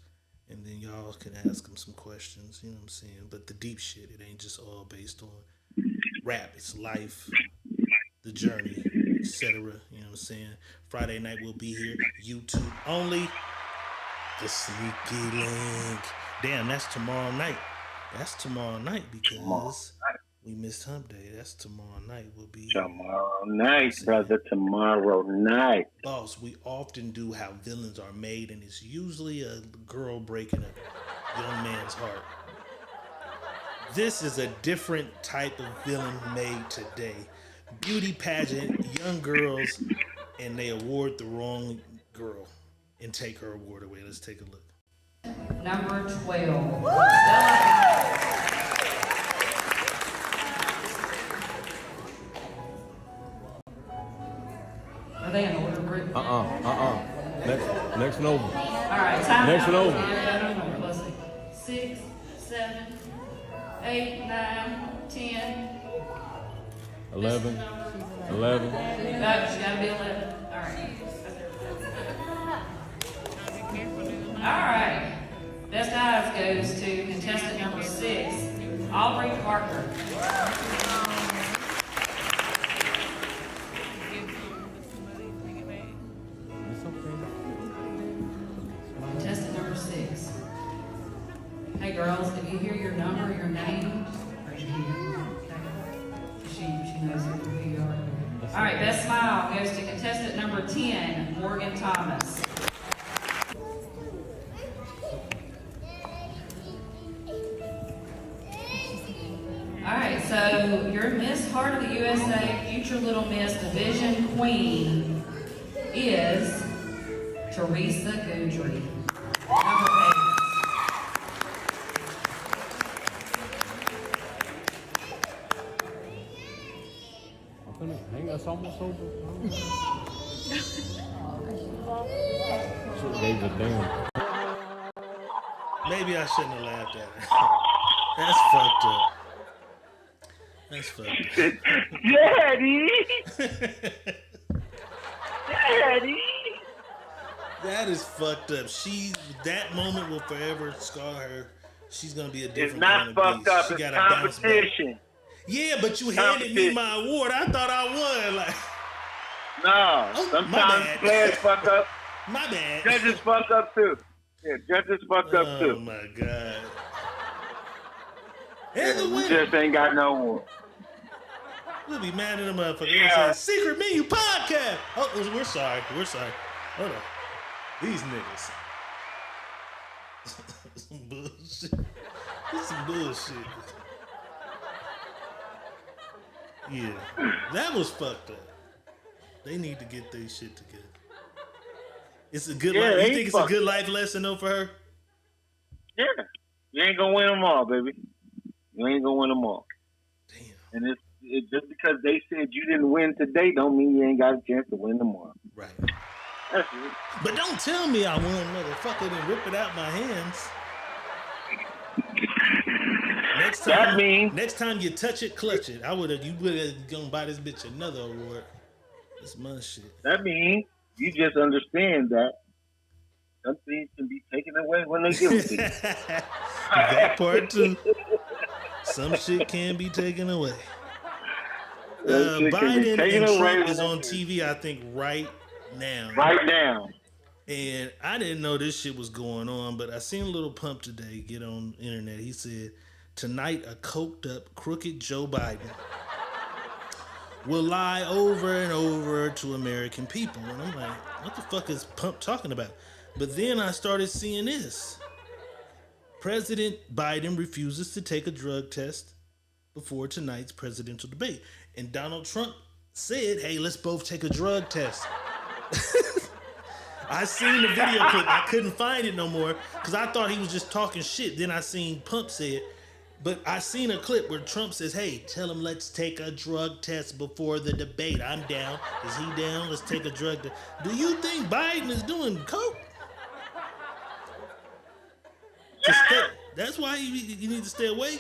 and then y'all can ask them some questions, you know what I'm saying? But the deep shit, it ain't just all based on rap. It's life, the journey, etc. You know what I'm saying? Friday night we'll be here, YouTube only. The Sneaky Link. Damn, that's tomorrow night. That's tomorrow night because we missed Hump Day. That's tomorrow night. We'll be tomorrow night, brother. Tomorrow night. Boss, we often do how villains are made, and it's usually a girl breaking a young man's heart. This is a different type of villain made today. Beauty pageant, young girls, and they award the wrong girl and take her award away. Let's take a look. Number 12. Are they in order, Britt? Next and over. All right, time Next out. and over. No, let's see. 6, 7, 8, 9, 10. 11. No, she gotta be 11. All right. All right. Best Eyes goes to contestant number 6, Aubrey Parker. Contestant number 6. Hey girls, if you hear your number, your name, raise your hand. Okay. She knows who you are. All right, Best Smile goes to contestant number 10, Morgan Thomas. All right, so your Miss Heart of the USA Future Little Miss Division Queen is Teresa Goodry, number 8. Hang us almost over. Should have gave a damn. Maybe I shouldn't have laughed at it. That's fucked up. That's fucked up. Daddy! Daddy! That is fucked up. That moment will forever scar her. She's gonna be a different It's not kind of fucked beast. up. She It's gotta bounce back. competition. Yeah, but you handed me my award. I thought I won. Like, no, oh, sometimes players fuck up. My bad. Judges fuck up too. Yeah, judges fuck up too. Oh my god. Yeah, And the we winner. just ain't got no award. We'll be mad at the motherfucker. Yeah. Say, Secret Menu Podcast. Oh, we're sorry. We're sorry. Hold on. These niggas. Some bullshit. This is some bullshit. Yeah, that was fucked up. They need to get their shit together. It's a good Yeah, life. You they think it's a fucked good life lesson though for her? Yeah. You ain't gonna win them all, baby. You ain't gonna win them all. Damn. And it's just because they said you didn't win today don't mean you ain't got a chance to win tomorrow. Right. That's it. But don't tell me I won, motherfucker, and rip it out my hands. Next time you touch it, clutch it. You would have gonna buy this bitch another award. It's my shit. That means you just understand that some things can be taken away when they give it to you. That part too. Some shit can be taken away. Biden and Trump is on TV, I think, right now. Right now. And I didn't know this shit was going on, but I seen a little pump today get on the internet. He said, tonight a coked up, crooked Joe Biden will lie over and over to American people. And I'm like, what the fuck is Pump talking about? But then I started seeing this. President Biden refuses to take a drug test before tonight's presidential debate. And Donald Trump said, hey, let's both take a drug test. I seen the video clip. I couldn't find it no more because I thought he was just talking shit. Then I seen Pump say it. But I seen a clip where Trump says, hey, tell him let's take a drug test before the debate. I'm down. Is he down? Let's take a drug test. Do you think Biden is doing coke? That's why you need to stay away?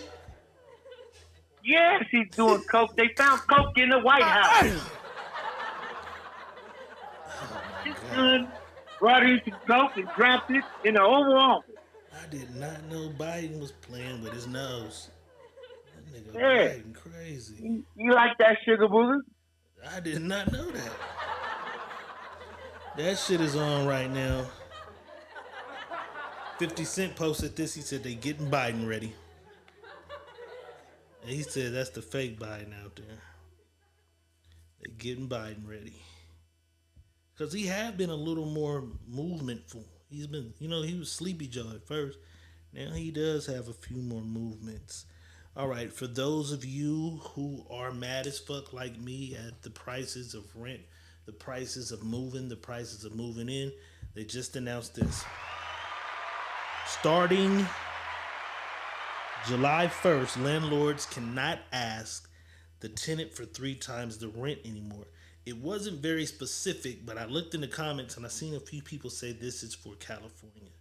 Yes, he's doing coke. They found coke in the White House. His son brought in some coke and dropped it in the Oval Office. I did not know Biden was playing with his nose. That nigga Biden crazy. You like that sugar booger? I did not know that. That shit is on right now. 50 Cent posted this. He said they getting Biden ready. And he said that's the fake Biden out there. They getting Biden ready. Because he had been a little more movementful. He's been, he was Sleepy Joe at first. Now he does have a few more movements. All right, for those of you who are mad as fuck like me at the prices of rent, the prices of moving, the prices of moving in, they just announced this. Starting July 1st, landlords cannot ask the tenant for 3 times the rent anymore. It wasn't very specific, but I looked in the comments and I seen a few people say this is for California.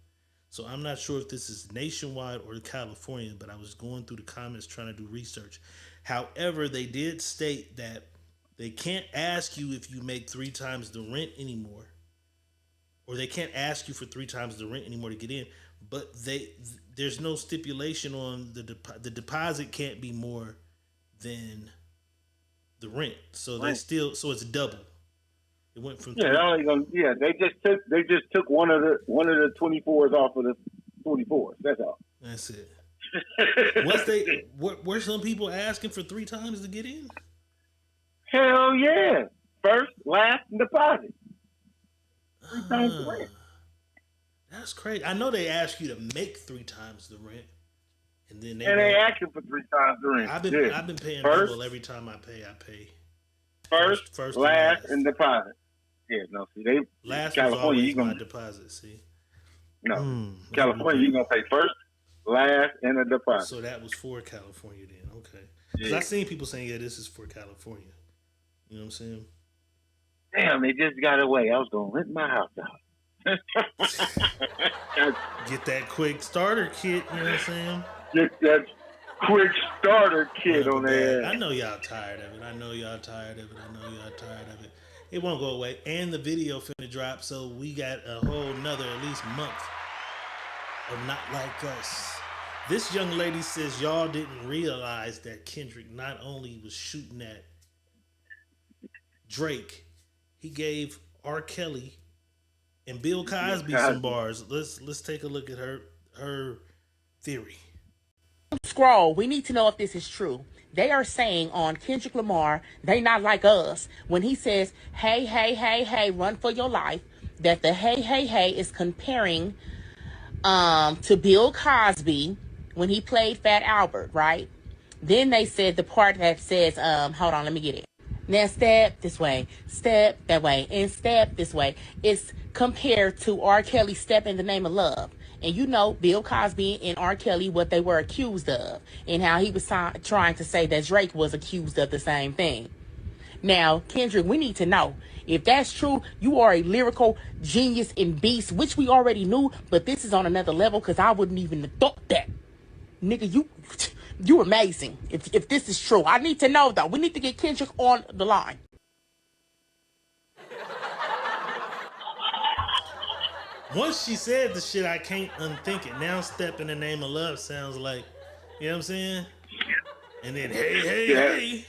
So I'm not sure if this is nationwide or California, but I was going through the comments trying to do research. However, they did state that they can't ask you if you make 3 times the rent anymore, or they can't ask you for 3 times the rent anymore to get in. But there's no stipulation on the deposit can't be more than the rent, so they so it's double. It went from they just took one of the 24s off of the 24s. That's all. That's it. Were some people asking for 3 times to get in? Hell yeah! First, last, and deposit. 3 times the rent. That's crazy. I know they ask you to make 3 times the rent, and then they ask you for 3 times the rent. I've been paying first, double every time I pay. I pay first, last, and deposit. Yeah, no, see, last California, was always my deposit. See, no, California, you're gonna pay first, last, and a deposit. So that was for California then, okay? Because I seen people saying, yeah, this is for California. You know what I'm saying? Damn, they just got away. I was gonna rent my house out. Get that quick starter kit, you know what I'm saying? Get that quick starter kit on there. I know y'all tired of it. It won't go away. And the video finna drop, so we got a whole nother at least month of Not Like Us. This young lady says y'all didn't realize that Kendrick not only was shooting at Drake, he gave R. Kelly and Bill Cosby some bars. Let's take a look at her theory. Scroll, we need to know if this is true. They are saying on Kendrick Lamar, they not like us, when he says, hey, hey, hey, hey, run for your life, that the hey, hey, hey is comparing to Bill Cosby when he played Fat Albert, right? Then they said the part that says, hold on, let me get it. Now step this way, step that way, and step this way. It's compared to R. Kelly Step in the Name of Love. And you know, Bill Cosby and R. Kelly, what they were accused of, and how he was trying to say that Drake was accused of the same thing. Now, Kendrick, we need to know if that's true. You are a lyrical genius and beast, which we already knew, but this is on another level because I wouldn't even have thought that. Nigga, you amazing. If this is true, I need to know though. We need to get Kendrick on the line. Once she said the shit, I can't unthink it. Now Step in the Name of Love sounds like, you know what I'm saying? And then hey.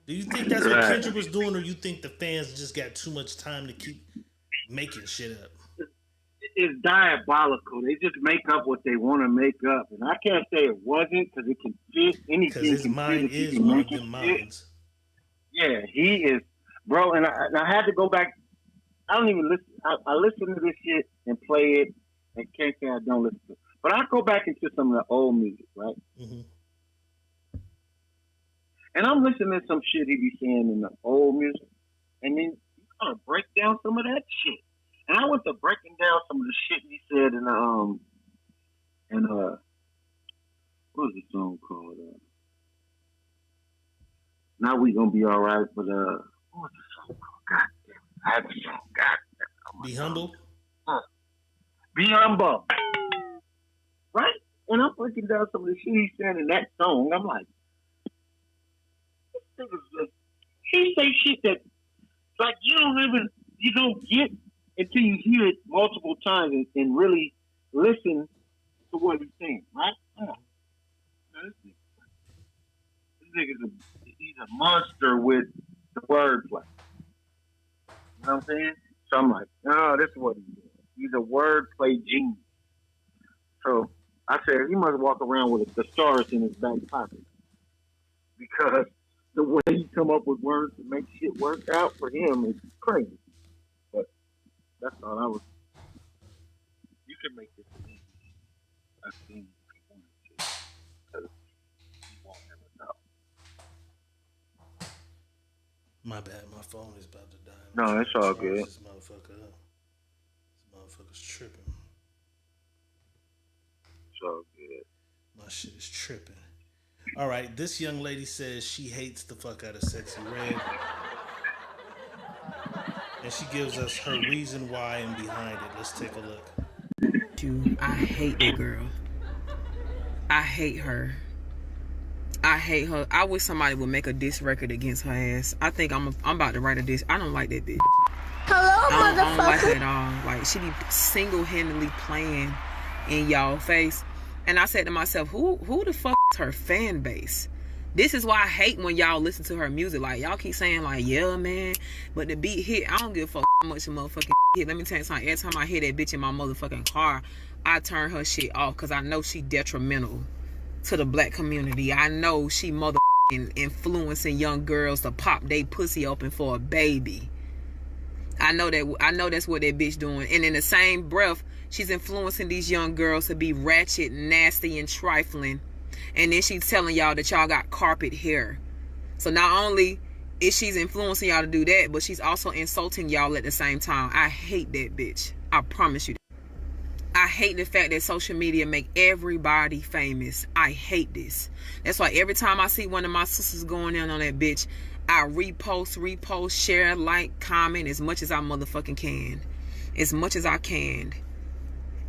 Do you think that's what Kendrick was doing, or you think the fans just got too much time to keep making shit up? It's diabolical. They just make up what they want to make up. And I can't say it wasn't, because it can fit anything. Because his mind is one of them minds. Yeah, he is. Bro, and I had to go back. I don't even listen. I listen to this shit and play it, and can't say I don't listen to it. But I go back into some of the old music, right? Mm-hmm. And I'm listening to some shit he be saying in the old music, and then you gotta break down some of that shit. And I went to breaking down some of the shit he said in what was the song called? Now We Gonna Be Alright, but what was the song called? God damn it. I had the song. God damn it. Be Humble? Be Humble. Right? And I'm breaking down some of the shit he said in that song. I'm like, he say shit that like you don't get until you hear it multiple times and really listen to what he's saying, right? This nigga's he's a monster with the wordplay. You know what I'm saying? So I'm like, oh, this is what he's doing. He's a wordplay genius. So I said he must walk around with a thesaurus in his back pocket, because the way he come up with words to make shit work out for him is crazy. But that's all I was. You can make this easy. I think if you wanted to, because you won't never know. My bad. My phone is about to die. No, it's all good. This motherfucker up. This motherfucker's tripping. It's all good. My shit is tripping. All right, this young lady says she hates the fuck out of Sexy Red. And she gives us her reason why and behind it. Let's take a look. I hate that girl. I hate her. I hate her. I wish somebody would make a diss record against her ass. I think I'm about to write a diss. I don't like that bitch. Hello, I don't like her at all. Like, she be single-handedly playing in y'all face. And I said to myself, who the fuck is her fan base? This is why I hate when y'all listen to her music. Like, y'all keep saying, like, yeah, man, but the beat hit. I don't give a fuck how much the motherfucking hit. Let me tell you something. Every time I hear that bitch in my motherfucking car, I turn her shit off, because I know she detrimental to the black community. I know she motherfucking influencing young girls to pop they pussy open for a baby. I know that's what that bitch doing. And in the same breath, she's influencing these young girls to be ratchet, nasty, and trifling. And then she's telling y'all that y'all got carpet hair. So not only is she's influencing y'all to do that, but she's also insulting y'all at the same time. I hate that bitch. I promise you. I hate the fact that social media make everybody famous. I hate this. That's why every time I see one of my sisters going in on that bitch, I repost, share, like, comment as much as I motherfucking can. As much as I can.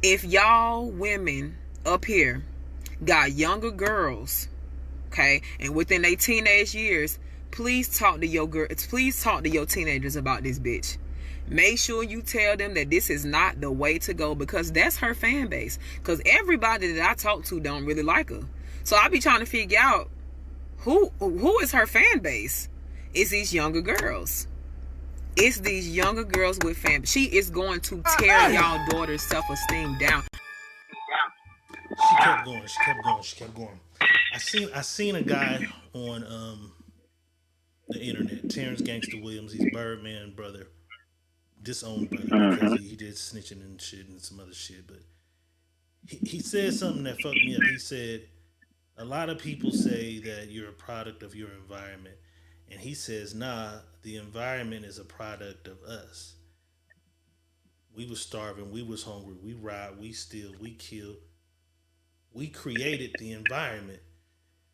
If y'all women up here got younger girls, okay, and within their teenage years, please talk to your girls. Please talk to your teenagers about this bitch. Make sure you tell them that this is not the way to go, because that's her fan base. Because everybody that I talk to don't really like her. So I be trying to figure out who is her fan base. It's these younger girls. It's these younger girls with fam. She is going to tear y'all daughter's self-esteem down. She kept going. I seen a guy on the internet, Terrence Gangster Williams. He's Birdman brother, disowned brother, because he did snitching and shit and some other shit. But he said something that fucked me up. He said a lot of people say that you're a product of your environment, and he says, nah, the environment is a product of us. We was starving, we was hungry, we robbed, we steal, we killed, we created the environment.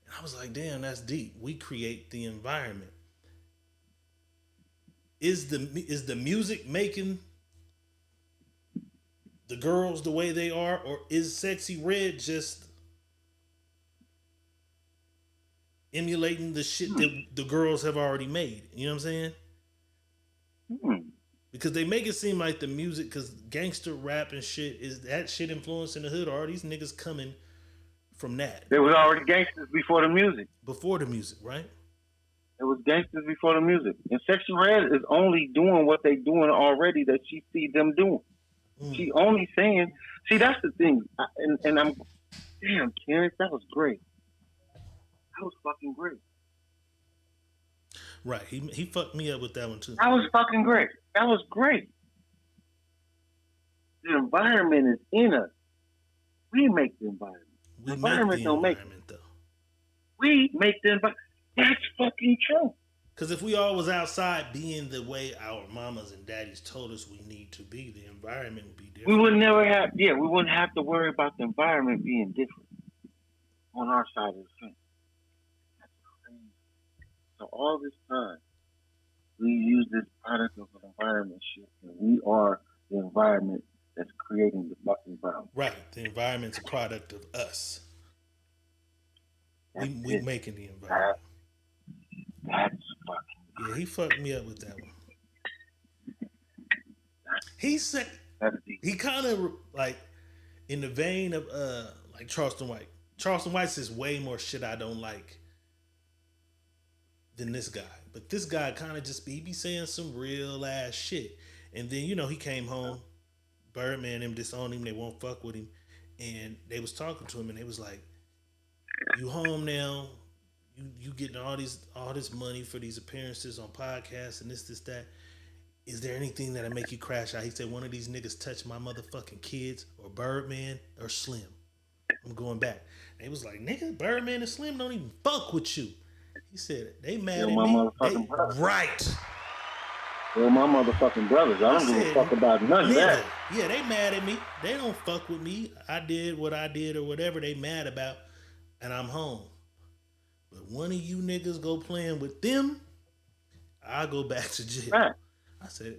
And I was like, damn, that's deep. We create the environment. Is the music making the girls the way they are, or is Sexy Red just emulating the shit that the girls have already made? You know what I'm saying? Because they make it seem like the music, because gangster rap and shit, is that shit influencing the hood, or are these niggas coming from that? There was already gangsters before the music. Before the music, right? It was gangsters before the music. And Sexy Red is only doing what they doing already that she see them doing. She only saying, see, that's the thing. And I'm, damn, Terrence, that was great. That was fucking great. Right. He fucked me up with that one too. That was fucking great. That was great. The environment is in us. We make the environment. The environment don't make it. Though. We make the environment. That's fucking true. Because if we all was outside being the way our mamas and daddies told us we need to be, the environment would be different. We would never have, we wouldn't have to worry about the environment being different on our side of the fence. That's crazy. So all this time, we use this product of an environment shit, and we are the environment that's creating the fucking problem. Right. The environment's a product of us. We making the environment. That's fucking. Yeah, he fucked me up with that one. He said he kind of like in the vein of like Charleston White. Charleston White says way more shit I don't like than this guy. But this guy kind of just be saying some real ass shit. And then, you know, he came home, Birdman him disowned him, they won't fuck with him. And they was talking to him and they was like, you home now, you getting all this money for these appearances on podcasts and this, that. Is there anything that'll make you crash out? He said, one of these niggas touch my motherfucking kids, or Birdman or Slim. I'm going back. And he was like, nigga, Birdman and Slim don't even fuck with you. He said, they mad at me. Right. They're my motherfucking brothers. I don't give a fuck about none of that. Yeah, they mad at me. They don't fuck with me. I did what I did or whatever they mad about, and I'm home. But one of you niggas go playing with them, I'll go back to jail. Right. I said,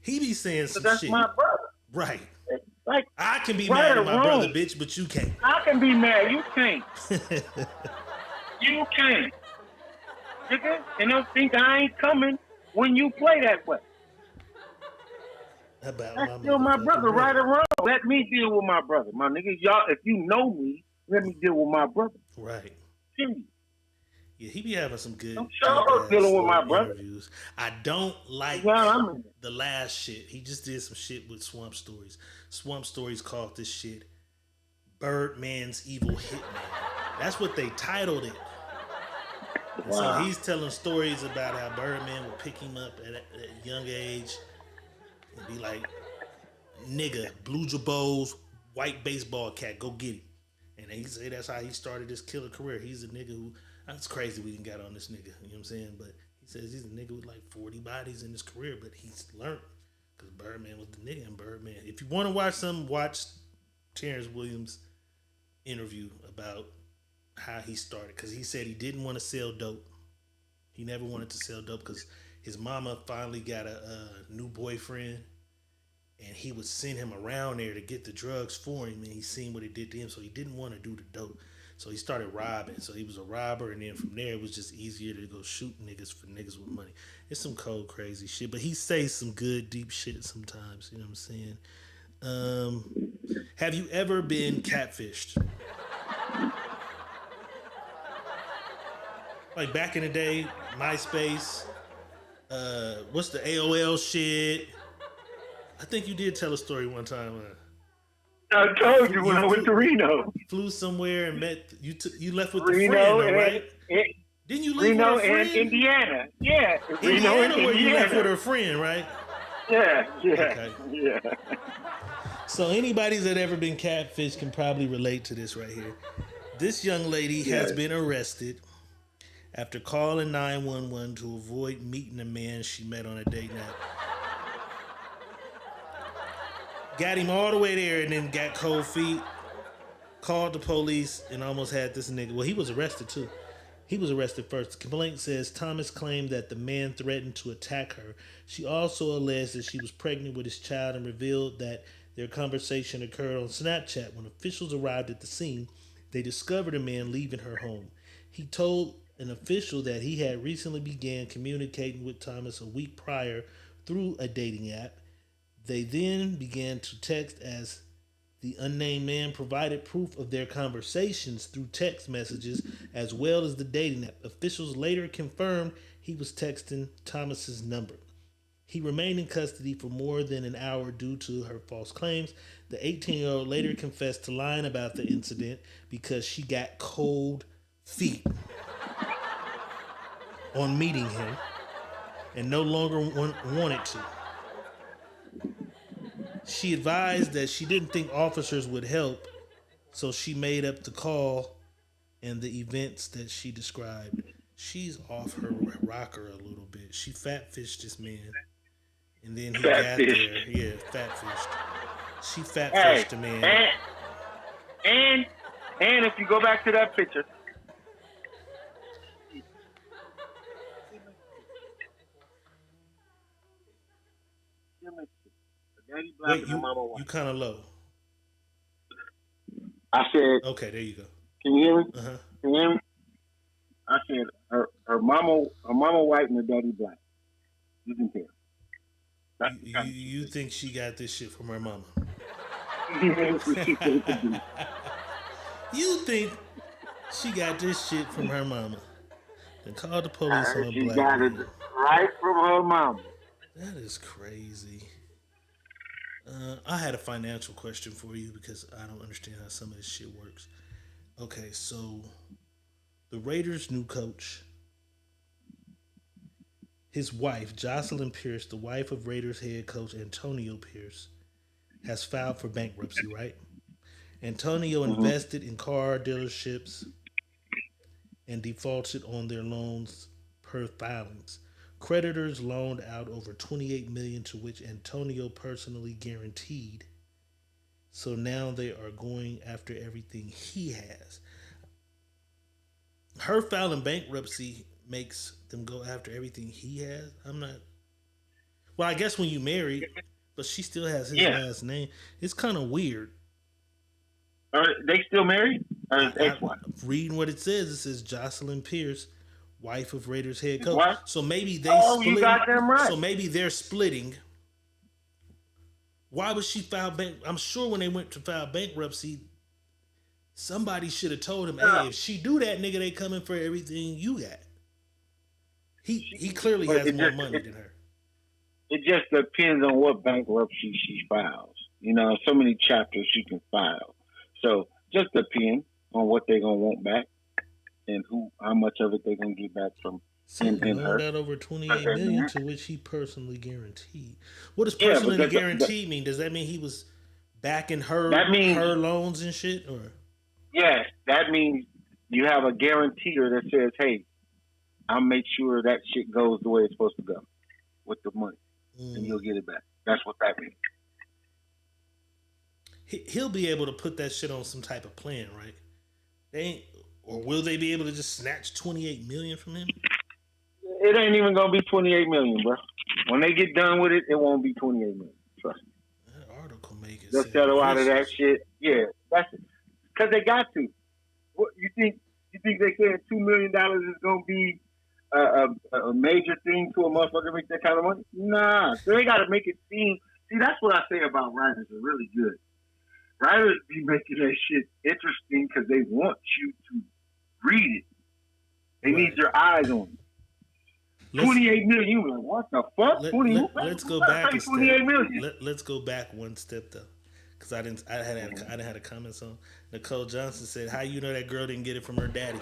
he be saying some that's shit. That's my brother. Right. Like, I can be mad at my brother, bitch, but you can't. I can be mad. You can't. You can't. Nigga, and don't think I ain't coming when you play that way. That's still my brother, right or wrong. Let me deal with my brother. My nigga, y'all, if you know me, let me deal with my brother. Right. Period. Yeah, he be having some good dealing with my brother. Interviews. I don't like the last shit. He just did some shit with Swamp Stories. Swamp Stories called this shit Birdman's Evil Hitman. That's what they titled it. And so he's telling stories about how Birdman would pick him up at a young age and be like, nigga, blue jabos, white baseball cap, go get him. And he say that's how he started his killer career. He's a nigga who, that's crazy we didn't got on this nigga, you know what I'm saying? But he says he's a nigga with like 40 bodies in his career, but he's learned because Birdman was the nigga in Birdman. If you want to watch something, watch Terrence Williams' interview about how he started, because he said he didn't want to sell dope. He never wanted to sell dope because his mama finally got a new boyfriend, and he would send him around there to get the drugs for him, and he seen what it did to him, so he didn't want to do the dope. So he started robbing. So he was a robber, and then from there it was just easier to go shoot niggas for niggas with money. It's some cold, crazy shit, but he says some good, deep shit sometimes. You know what I'm saying? Have you ever been catfished? Like back in the day, MySpace, what's the AOL shit? I think you did tell a story one time. I told you when I went to Reno. Flew somewhere and met you. You left with Reno, the friend, though, right? Didn't you leave Reno with a friend? and Indiana. Yeah, Indiana, where you left with her friend, right? Yeah. Okay. Yeah. So anybody that ever been catfished can probably relate to this right here. This young lady has been arrested after calling 911 to avoid meeting a man she met on a date night. Got him all the way there and then got cold feet. Called the police and almost had this nigga. Well, he was arrested too. He was arrested first. The complaint says Thomas claimed that the man threatened to attack her. She also alleged that she was pregnant with his child and revealed that their conversation occurred on Snapchat. When officials arrived at the scene, they discovered a man leaving her home. He told an official that he had recently began communicating with Thomas a week prior through a dating app. They then began to text as the unnamed man provided proof of their conversations through text messages as well as the dating app. Officials later confirmed he was texting Thomas's number. He remained in custody for more than an hour due to her false claims. The 18-year-old later confessed to lying about the incident because she got cold feet on meeting him and no longer wanted to. She advised that she didn't think officers would help, so she made up the call and the events that she described. She's off her rocker a little bit. She fatfished this man, and then he got there. Yeah, fatfished. She fatfished the man. And if you go back to that picture, wait, you kind of low. I said. Okay, there you go. Can you hear me? Uh-huh. Can you hear me? I said her mama white and her daddy black. You can tell. You think she got this shit from her mama? You think she got this shit from her mama? And called the police on a she black got woman. it right from her mama. That is crazy. I had a financial question for you because I don't understand how some of this shit works. Okay, so the Raiders' new coach, his wife, Jocelyn Pierce, the wife of Raiders head coach Antonio Pierce, has filed for bankruptcy, right? Antonio invested in car dealerships and defaulted on their loans per filings. Creditors loaned out over $28 million to which Antonio personally guaranteed. So now they are going after everything he has. Her filing bankruptcy makes them go after everything he has. I'm not. Well, I guess when you married, but she still has his last name. It's kind of weird. Are they still married? Reading what it says Jocelyn Pierce, wife of Raiders head coach. What? So maybe they split. You got them right. So maybe they're splitting. Why would she file I'm sure when they went to file bankruptcy, somebody should have told him, hey, if she do that, nigga, they coming for everything you got. He clearly has more money than her. It just depends on what bankruptcy she files. You know, so many chapters she can file. So just depends on what they're gonna want back and how much of it they're gonna get back from in her. That over $28 million to which he personally guaranteed. What does personally guaranteed mean? Does that mean he was backing her her loans and shit? Or yes, that means you have a guarantor that says, "Hey, I'll make sure that shit goes the way it's supposed to go with the money, and you'll get it back." That's what that means. He'll be able to put that shit on some type of plan, right? Or will they be able to just snatch $28 million from him? It ain't even gonna be $28 million, bro. When they get done with it, it won't be $28 million. Trust me. That article make it. They'll settle out of that shit. Yeah, that's it. Because they got to. What you think? You think they said $2 million is gonna be a major thing to a motherfucker make that kind of money? Nah. So they got to make it seem. See, that's what I say about writers are really good. Writers be making that shit interesting because they want you to read it. They need your eyes on it. 28 million. You like, what the fuck? Let's go back a step. Let's go back one step though, because I didn't have a comment on. Nicole Johnson said, "How you know that girl didn't get it from her daddy?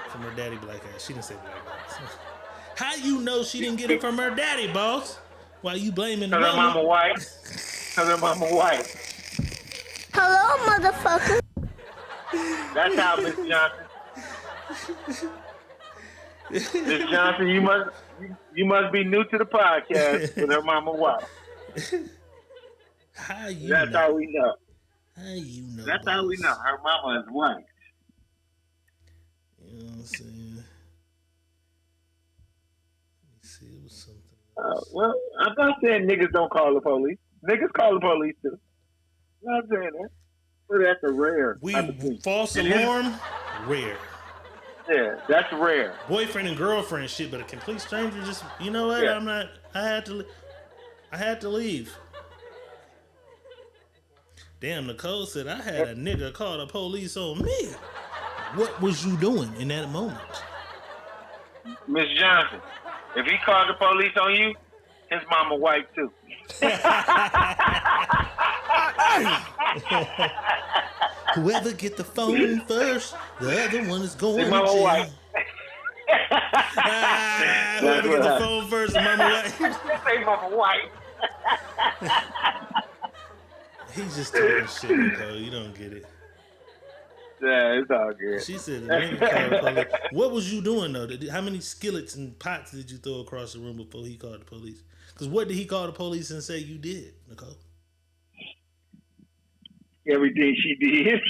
From her daddy black ass." She didn't say black ass. How you know she didn't get it from her daddy, boss? Why you blaming the mama? Her mama white. Because her mama white. Hello, motherfucker. That's how, Miss Johnson. Miss Johnson, you must be new to the podcast with her mama wife. How you That's know? how we know. How you know? That's boss? how we know. Her mama is white. You know what I'm saying? Let me see. It was something. Well, I'm not saying niggas don't call the police. Niggas call the police too. I'm not saying that. But that's a rare. False alarm, rare. Yeah, that's rare. Boyfriend and girlfriend shit, but a complete stranger just, you know what? Yeah. I'm not. I had to leave. Damn, Nicole said I had a nigga call the police on me. What was you doing in that moment? Miss Johnson, if he called the police on you, his mama white too. Whoever get the phone first, the other one is going His mama to jail. white. Whoever get the phone first, the mama white. Say mama white. He's just talking shit, Nicole. You don't get it. Yeah, it's all good. She said the nigga called the police. What was you doing though? How many skillets and pots did you throw across the room before he called the police? Because what did he call the police and say you did, Nicole? Everything she did.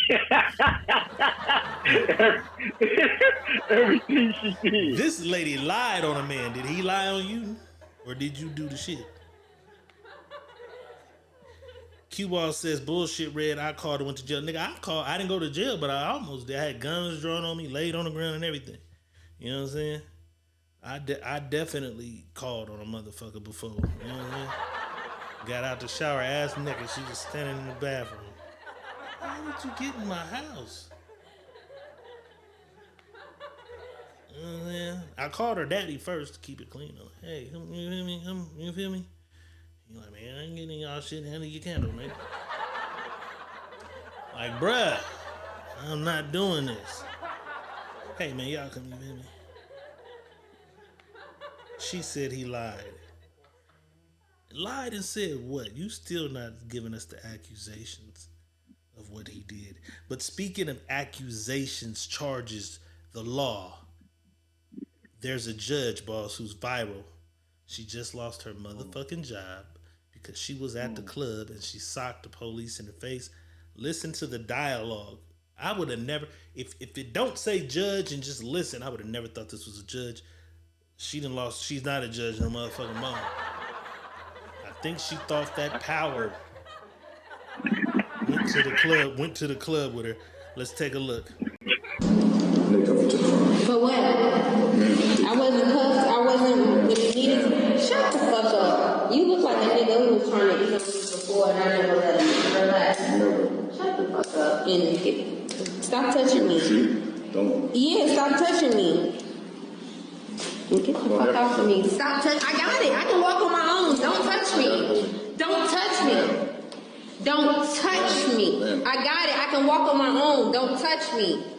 Everything she did. This lady lied on a man. Did he lie on you? Or did you do the shit? Q-Ball says, bullshit, Red. I called and went to jail. Nigga, I didn't go to jail, but I almost did. I had guns drawn on me, laid on the ground and everything. You know what I'm saying? I definitely called on a motherfucker before. You know what I mean? Got out the shower, ass naked. She was standing in the bathroom. How did you get in my house? You know what I'm saying? I called her daddy first to keep it clean though. Hey, you feel me? You feel me? You like, man, I ain't getting y'all shit. Handle your candle, man. Like, bruh, I'm not doing this. Hey, man, y'all come, you feel me? She said he lied. Lied and said what? You still not giving us the accusations of what he did. But speaking of accusations, charges, the law, there's a judge, boss, who's viral. She just lost her motherfucking job because she was at the club and she socked the police in the face. Listen to the dialogue. I would have never, if it don't say judge and just listen, I would have never thought this was a judge. She's not a judge, her motherfucking mom. I think she thought that power. Went to the club with her. Let's take a look. For what? I wasn't cuffed. I wasn't when you needed to. Shut the fuck up. You look like a nigga who was trying to eat on me before and I never let him. Relax. Shut the fuck up. And stop touching me. Don't. Yeah, stop touching me. Get the fuck off of me. Stop touching. I got it. I can walk on my own. Don't touch me. Don't touch me. Don't touch me. I got it. I can walk on my own. Don't touch me.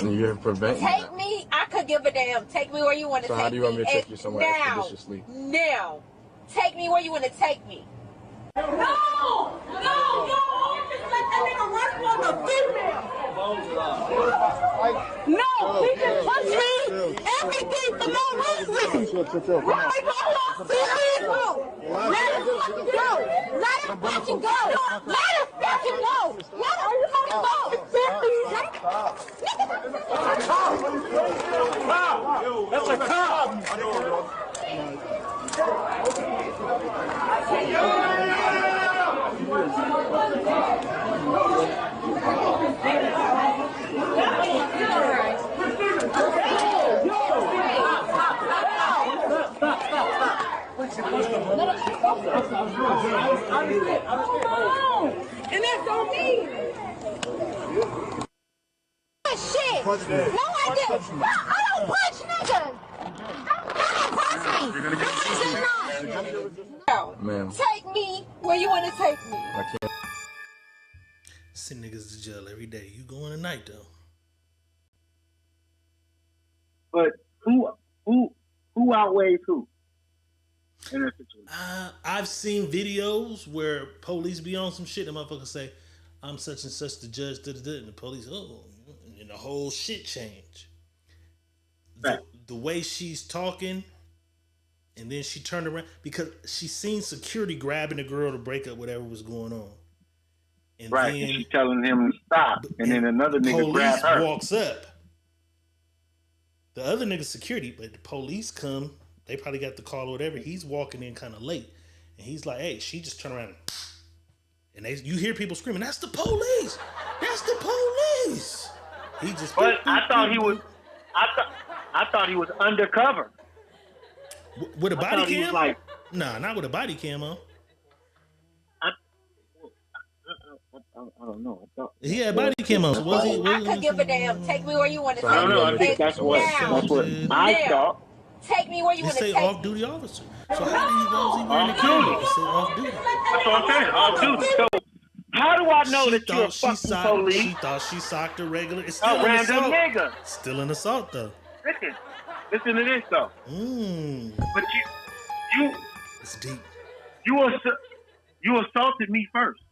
You're preventing Take me. I could give a damn. Take me where you want to take me. So how do you want me to take you somewhere expeditiously? Now. Take me where you want to take me. No! No! Just let that nigga run for the female. No! He just touched me. Everything for no reason. Why are you serious? Let him fucking go. Let him fucking go. Let him fucking go. Let him fucking go. That's a cop! And that's on me. Shit! No, I didn't. No, I don't punch niggas. Don't punch me. Ma'am. Take me where you want to take me. I can't. Send niggas to jail every day. You going tonight though? But who outweighs who? in that situation? I've seen videos where police be on some shit and motherfuckers say, I'm such and such the judge, and the police, and the whole shit change. The way she's talking, and then she turned around because she seen security grabbing the girl to break up whatever was going on. And right, then, and she's telling him to stop, and then another nigga grabs her. Walks up. The other nigga's security, but the police come. They probably got the call or whatever. He's walking in kind of late, and he's like, "Hey," she just turned around, and you hear people screaming, "That's the police! That's the police!" He just. But I thought he was undercover. With a body cam? Like, nah, not with a body cam on. I don't know. He had body cam on. Was he? I could give a damn. Take me where you want to take me. I don't know. I think that's what I thought. Take me where you want to take me. Off-duty officer. So how do you know he wearing a camera? It said off-duty. That's what I'm saying. Off-duty. So how do I know that you're a fucking police? She thought she socked a regular. It's still an random assault. Nigga. Still an assault though. Listen to this though. But you. It's deep. You assaulted me first.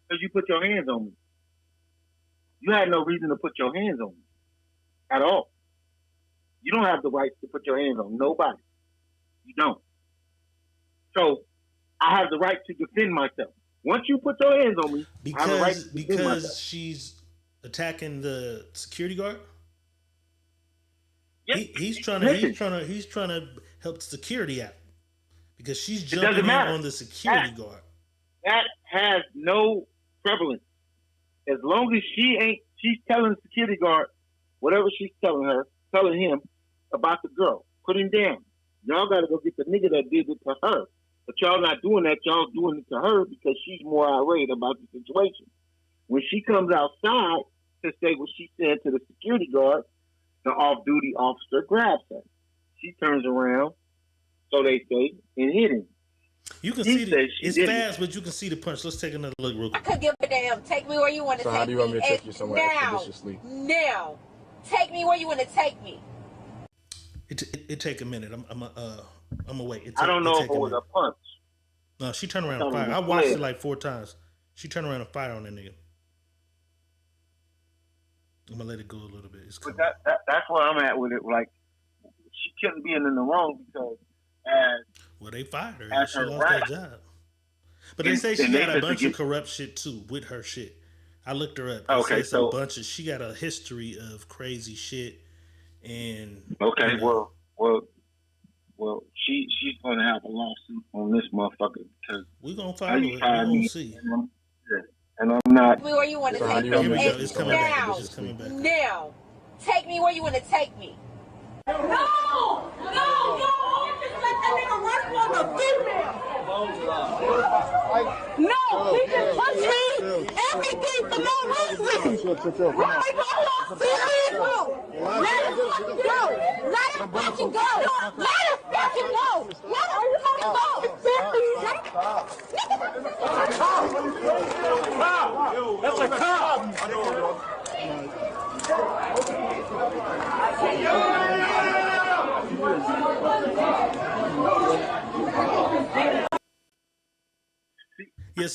Because you put your hands on me. You had no reason to put your hands on me. At all. You don't have the right to put your hands on nobody. You don't. So, I have the right to defend myself. Once you put your hands on me, I have the right to defend myself. Because she's attacking the security guard? Yep. He's trying to help security out. Because she's jumping in on the security guard. That has no prevalence. As long as she's telling the security guard whatever she's telling him about the girl. Put him down. Y'all got to go get the nigga that did it to her. But y'all not doing that. Y'all doing it to her because she's more irate about the situation. When she comes outside to say what she said to the security guard, the off-duty officer grabs her. She turns around, so they say, and hit him. You can see it's fast, but you can see the punch. Let's take another look real quick. I could give a damn. Take me where you want to take me. So how do you want me to take you somewhere expeditiously? Now. Take me where you want to take me. It take a minute. I'm gonna wait. I don't know if it was a punch. No, she turned around and fired. I watched it like 4 times. She turned around and fired on that nigga. I'm gonna let it go a little bit. But that's where I'm at with it. Like, she couldn't be in the wrong because they fired her. She lost that job. But they say she got a bunch of corrupt shit too with her shit. I looked her up. Okay, so she got a history of crazy shit. And okay, well, she's gonna have a lawsuit on this motherfucker because we're gonna follow it. We're gonna see. And I'm not. Take me where you want to take me. It's coming back. It's coming back. Now, take me where you want to take me. No! Just let that nigga run for the female. No, he just punched me. Everything for no reason. Why let it fucking go. Let it fucking go. Let it fucking go. Let it fucking go. That's a cop. Yes,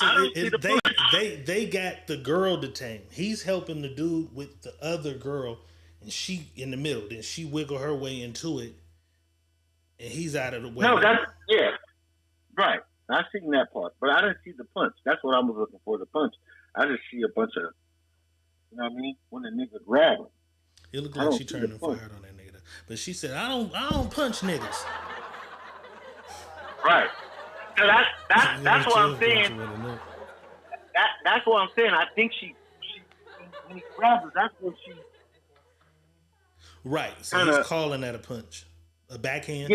they got the girl detained. He's helping the dude with the other girl, and she in the middle. Then she wiggle her way into it, and he's out of the way. No, right. I seen that part, but I didn't see the punch. That's what I was looking for, the punch. I just see a bunch of, you know what I mean, when the nigga grab her. It looked like she turned and fired on that nigga. But she said, I don't punch niggas. Right. So that's what I'm saying. That's what I'm saying. I think she when he grabs her, that's when she. Right. So he's calling that a punch. A backhand?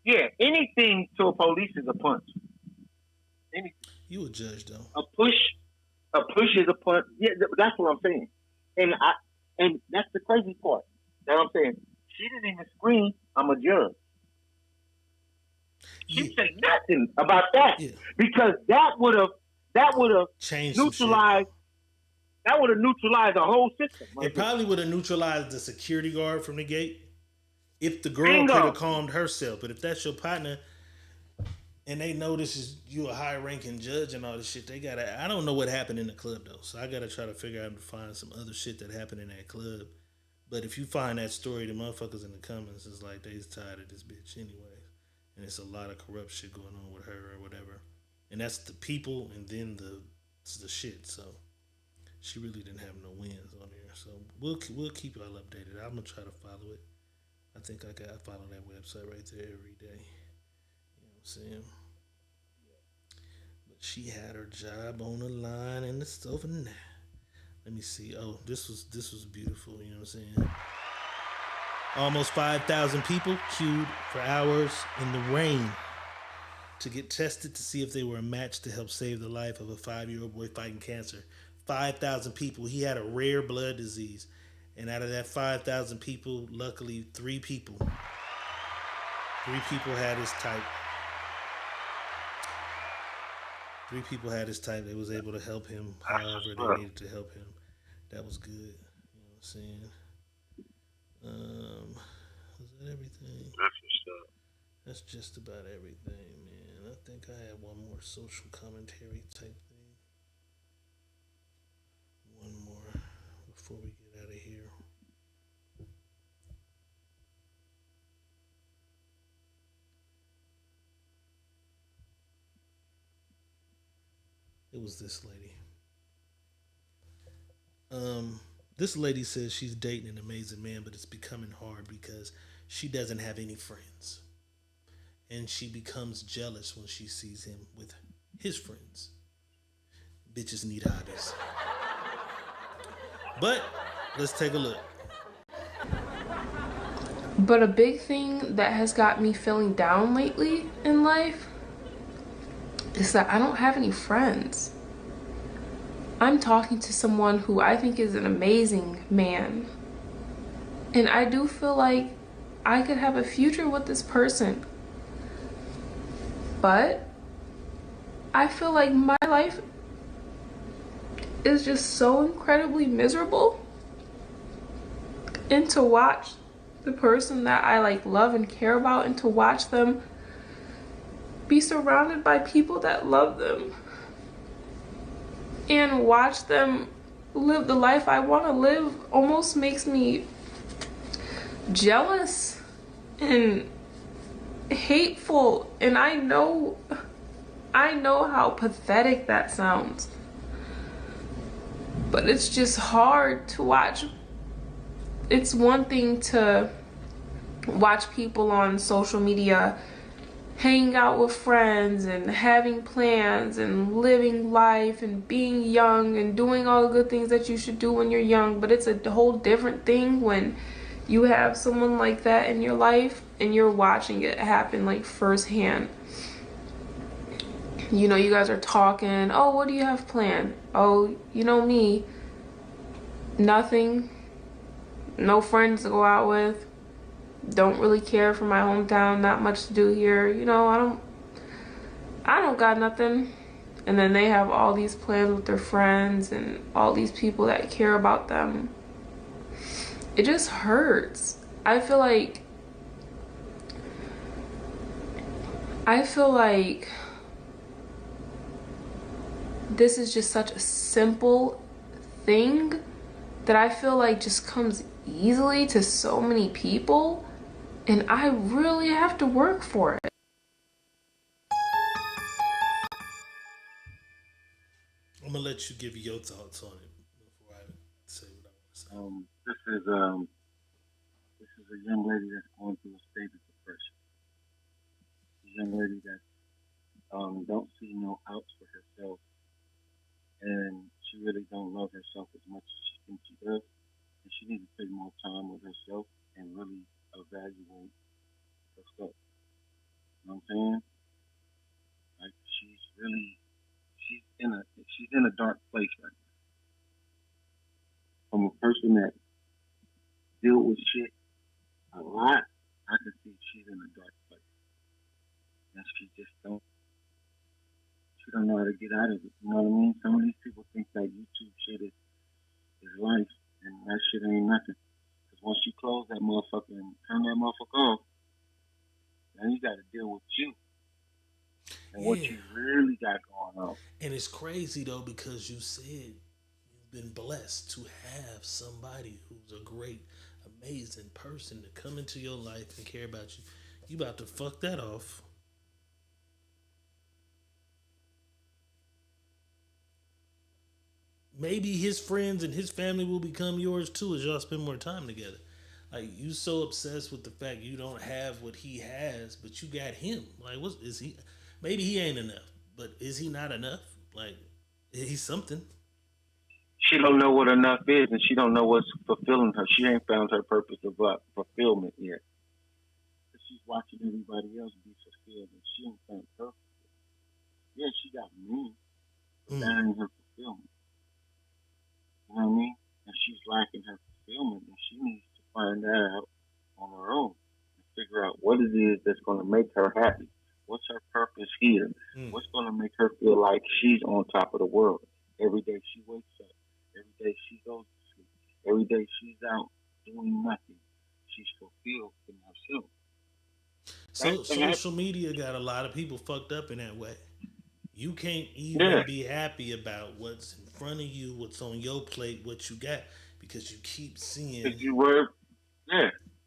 Yeah. Anything to a police is a punch. Anything. You a judge though. A push is a punch. Yeah, that's what I'm saying. And that's the crazy part. That I'm saying. She didn't even scream, I'm a judge. She said nothing about that because that would have changed neutralized. That would have neutralized the whole system. It probably would have neutralized the security guard from the gate if the girl Bingo. could have calmed herself. But if that's your partner and they know this is you a high ranking judge and all this shit, they gotta. I don't know what happened in the club though, so I gotta try to figure out and find some other shit that happened in that club. But if you find that story, the motherfuckers in the comments is like they's tired of this bitch anyway, and it's a lot of corrupt shit going on with her or whatever. And that's the people, and then the shit. So she really didn't have no wins on here. So we'll keep y'all updated. I'm gonna try to follow it. I think I follow that website right there every day. You know what I'm saying? But she had her job on the line and it's over now. Let me see. Oh, this was beautiful. You know what I'm saying? Almost 5,000 people queued for hours in the rain to get tested to see if they were a match to help save the life of a 5-year-old boy fighting cancer. 5,000 people. He had a rare blood disease. And out of that 5,000 people, luckily 3 people had his type. 3 people had his type. They was able to help him however they needed to help him. That was good. You know what I'm saying? Was that everything? That's just about everything, man. I think I had one more social commentary type thing. One more before we get out of here. It was this lady. This lady says she's dating an amazing man, but it's becoming hard because she doesn't have any friends. And she becomes jealous when she sees him with his friends. Bitches need hobbies. But let's take a look. But a big thing that has got me feeling down lately in life is that I don't have any friends. I'm talking to someone who I think is an amazing man. And I do feel like I could have a future with this person. But I feel like my life is just so incredibly miserable. And to watch the person that I like love and care about, and to watch them be surrounded by people that love them and watch them live the life I want to live almost makes me jealous and hateful. And I know how pathetic that sounds, but it's just hard to watch. It's one thing to watch people on social media hanging out with friends and having plans and living life and being young and doing all the good things that you should do when you're young. But it's a whole different thing when you have someone like that in your life and you're watching it happen like firsthand. You know, you guys are talking, oh, what do you have planned? Oh, you know me, nothing, no friends to go out with, don't really care for my hometown, not much to do here, you know, I don't got nothing. And then they have all these plans with their friends and all these people that care about them. It just hurts. I feel like this is just such a simple thing that I feel like just comes easily to so many people, and I really have to work for it. I'm gonna let you give your thoughts on it before I say what I want to say. This is a young lady that's going through a state of depression. A young lady that don't see no outs for herself, and she really don't love herself as much as she thinks she does. And she needs to take more time with herself and really evaluate herself. You know what I'm saying? Like she's in a dark place right now. From a person that deal with shit a lot, I can see she's in a dark place. And she don't know how to get out of it. You know what I mean? Some of these people think that YouTube shit is life, and that shit ain't nothing. Because once you close that motherfucker and turn that motherfucker off, now you got to deal with you and what you really got going on. And it's crazy though, because you said you've been blessed to have somebody who's a great, amazing person to come into your life and care about you. You about to fuck that off. Maybe his friends and his family will become yours too as y'all spend more time together. Like, you so obsessed with the fact you don't have what he has, but you got him. Like, what is he? Maybe he ain't enough, but is he not enough? Like, he's something. She don't know what enough is, and she don't know what's fulfilling her. She ain't found her purpose of fulfillment yet. She's watching everybody else be fulfilled, and she ain't found purpose. Yeah, she got me, but that ain't her fulfillment. You know what I mean? And she's lacking her fulfillment, and she needs to find that out on her own and figure out what it is that's going to make her happy. What's her purpose here? What's going to make her feel like she's on top of the world? Every day she wakes up. Every day she goes to sleep. Every day she's out doing nothing. She's fulfilled in herself. So social media got a lot of people fucked up in that way. You can't even be happy about what's in front of you, what's on your plate, what you got, because you keep seeing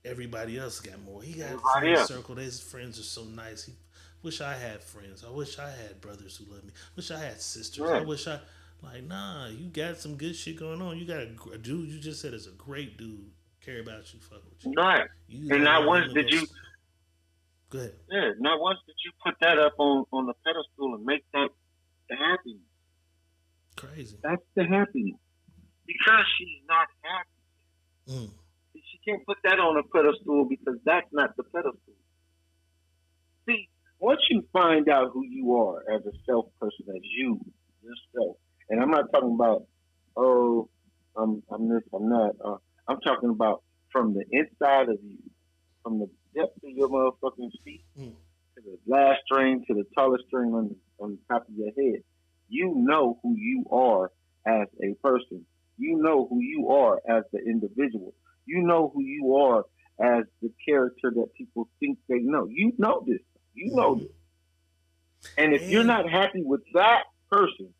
everybody else got more. He got a friend circle. His friends are so nice. Wish I had friends. I wish I had brothers who love me. Wish I had sisters. I wish I nah. You got some good shit going on. You got a dude you just said is a great dude. Care about you, fuck with you. Right. And not once did you. Go ahead. Yeah, not once did you put that up on the pedestal and make that the happiness. Crazy. That's the happiness. Because she's not happy. She can't put that on a pedestal because that's not the pedestal. See, once you find out who you are as a self person, as you, yourself, and I'm not talking about, I'm this, I'm that. I'm talking about from the inside of you, from the depth of your motherfucking feet to the last string, to the tallest string on the top of your head. You know who you are as a person. You know who you are as the individual. You know who you are as the character that people think they know. You know this. You know this. And if you're not happy with that person,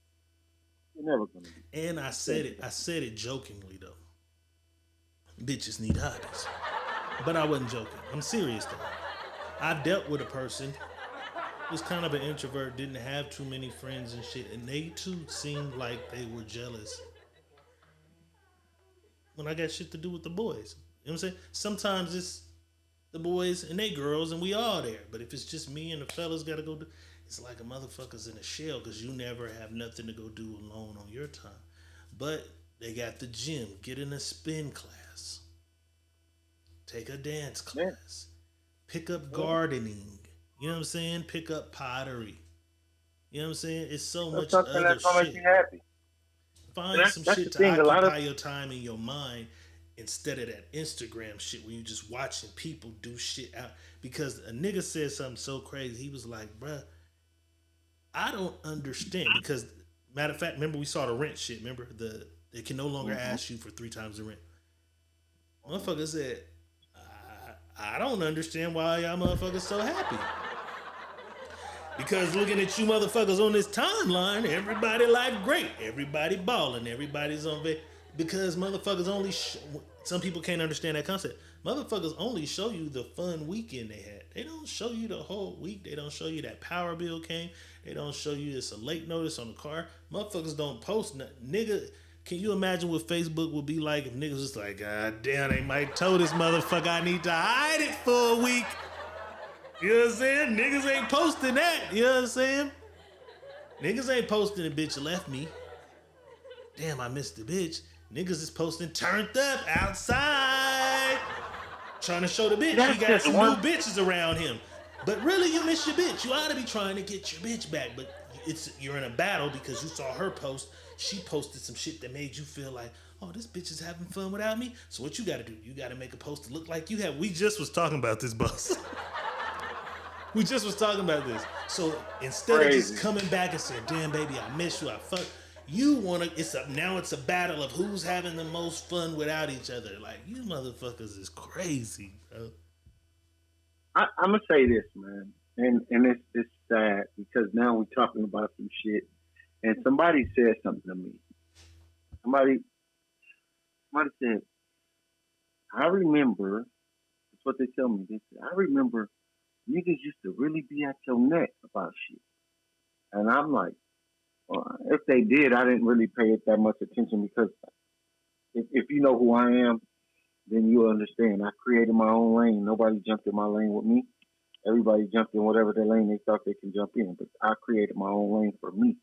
you're never gonna be. And I said it jokingly though. Bitches need hobbies. But I wasn't joking. I'm serious though. I dealt with a person who was kind of an introvert, didn't have too many friends and shit, and they too seemed like they were jealous when I got shit to do with the boys. You know what I'm saying? Sometimes it's the boys and they girls and we all there. But if it's just me and the fellas gotta go do, it's like a motherfucker's in a shell because you never have nothing to go do alone on your time. But they got the gym, get in a spin class, take a dance class, pick up gardening, you know what I'm saying? Pick up pottery. You know what I'm saying? It's so much other shit. Find some shit to occupy your time in your mind instead of that Instagram shit where you just watching people do shit out. Because a nigga said something so crazy. He was like, bruh, I don't understand. Because, matter of fact, remember we saw the rent shit. Remember? They can no longer ask you for 3 times the rent. Motherfucker said, I don't understand why y'all motherfuckers so happy. Because looking at you motherfuckers on this timeline, everybody life great. Everybody balling. Everybody's on vacation. Because motherfuckers only... some people can't understand that concept. Motherfuckers only show you the fun weekend they had. They don't show you the whole week. They don't show you that power bill came. They don't show you it's a late notice on the car. Motherfuckers don't post nothing. Nigga, can you imagine what Facebook would be like if niggas was like, God damn, they might told this motherfucker I need to hide it for a week. You know what I'm saying? Niggas ain't posting that. You know what I'm saying? Niggas ain't posting the bitch left me. Damn, I missed the bitch. Niggas is posting turned up outside. Trying to show the bitch. He got some new bitches around him. But really, you miss your bitch. You ought to be trying to get your bitch back. But you're in a battle because you saw her post. She posted some shit that made you feel like, oh, this bitch is having fun without me. So what you got to do? You got to make a post to look like you have. We just was talking about this, boss. We just was talking about this. So instead of just coming back and saying, damn, baby, I miss you, I fuck, You wanna? Now it's a battle of who's having the most fun without each other. Like you motherfuckers is crazy, bro. I'm gonna say this, man, and it's sad because now we're talking about some shit, and somebody said something to me. Somebody said, I remember. That's what they tell me. They said, I remember niggas used to really be at your neck about shit, and I'm like, well, if they did, I didn't really pay it that much attention because if you know who I am, then you'll understand. I created my own lane. Nobody jumped in my lane with me. Everybody jumped in whatever their lane they thought they can jump in. But I created my own lane for me.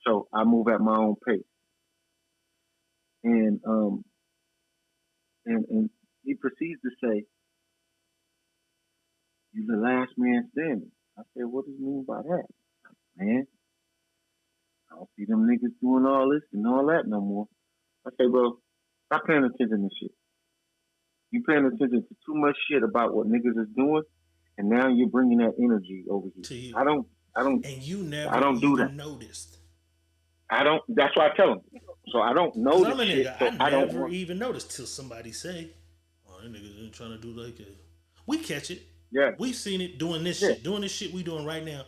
So I move at my own pace. And he proceeds to say, "You're the last man standing." I said, "What do you mean by that?" Man, I don't see them niggas doing all this and all that no more. I say, "Bro, stop paying attention to shit. You paying attention to too much shit about what niggas is doing, and now you're bringing that energy over here. To you. I don't. And you never I don't do even that. noticed. I don't. That's why I tell them. So I don't know I'm a this shit. nigga. So I don't never want. even noticed till somebody say, "Oh, that niggas ain't trying to do like it." We catch it. Yeah. We've seen it doing this shit. Doing this shit we doing right now.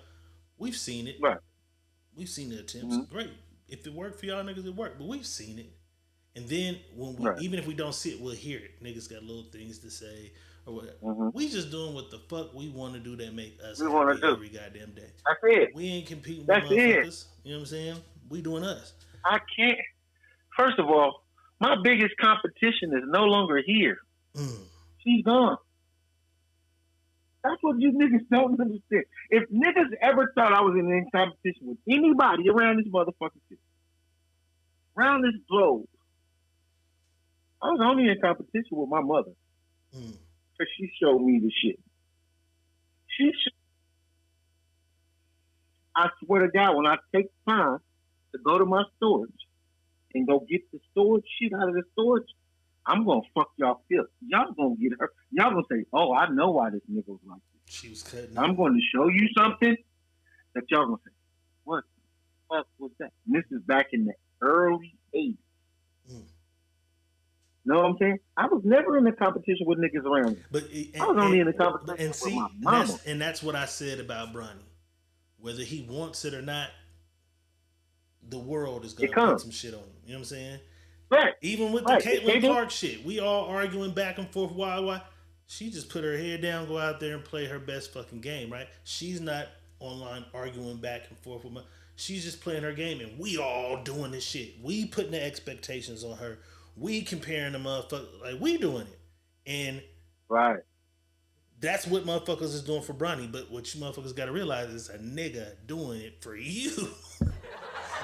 We've seen it. Right. We've seen the attempts. Great. If it worked for y'all niggas, it worked. But we've seen it. And then when we, even if we don't see it, we'll hear it. Niggas got little things to say or whatever. We just doing what the fuck we want to do that make us happy every goddamn day. That's it. We ain't competing That's with motherfuckers. it. You know what I'm saying? We doing us. I can't. First of all, my biggest competition is no longer here. She's gone. That's what you niggas don't understand. If niggas ever thought I was in any competition with anybody around this motherfucking city, around this globe, I was only in competition with my mother. Because she showed me the shit. I swear to God, when I take time to go to my storage and go get the storage shit out of the storage, I'm going to fuck y'all feel. Y'all going to get her. Y'all going to say, oh, I know why this nigga was like this. She was cutting I'm going to show you something that y'all going to say, what the fuck was that? And this is back in the early 80s. Know what I'm saying? I was never in a competition with niggas around me. But I was only in a competition with my mama. And that's what I said about Bronny. Whether he wants it or not, the world is going to put some shit on him. You know what I'm saying? Right. Even with the Caitlin Clark shit, we all arguing back and forth. Why? She just put her head down, go out there and play her best fucking game, right? She's not online arguing back and forth with she's just playing her game, and we all doing this shit. We putting the expectations on her. We comparing the motherfuckers, like we doing it. And right. That's what motherfuckers is doing for Bronny. But what you motherfuckers got to realize is a nigga doing it for you.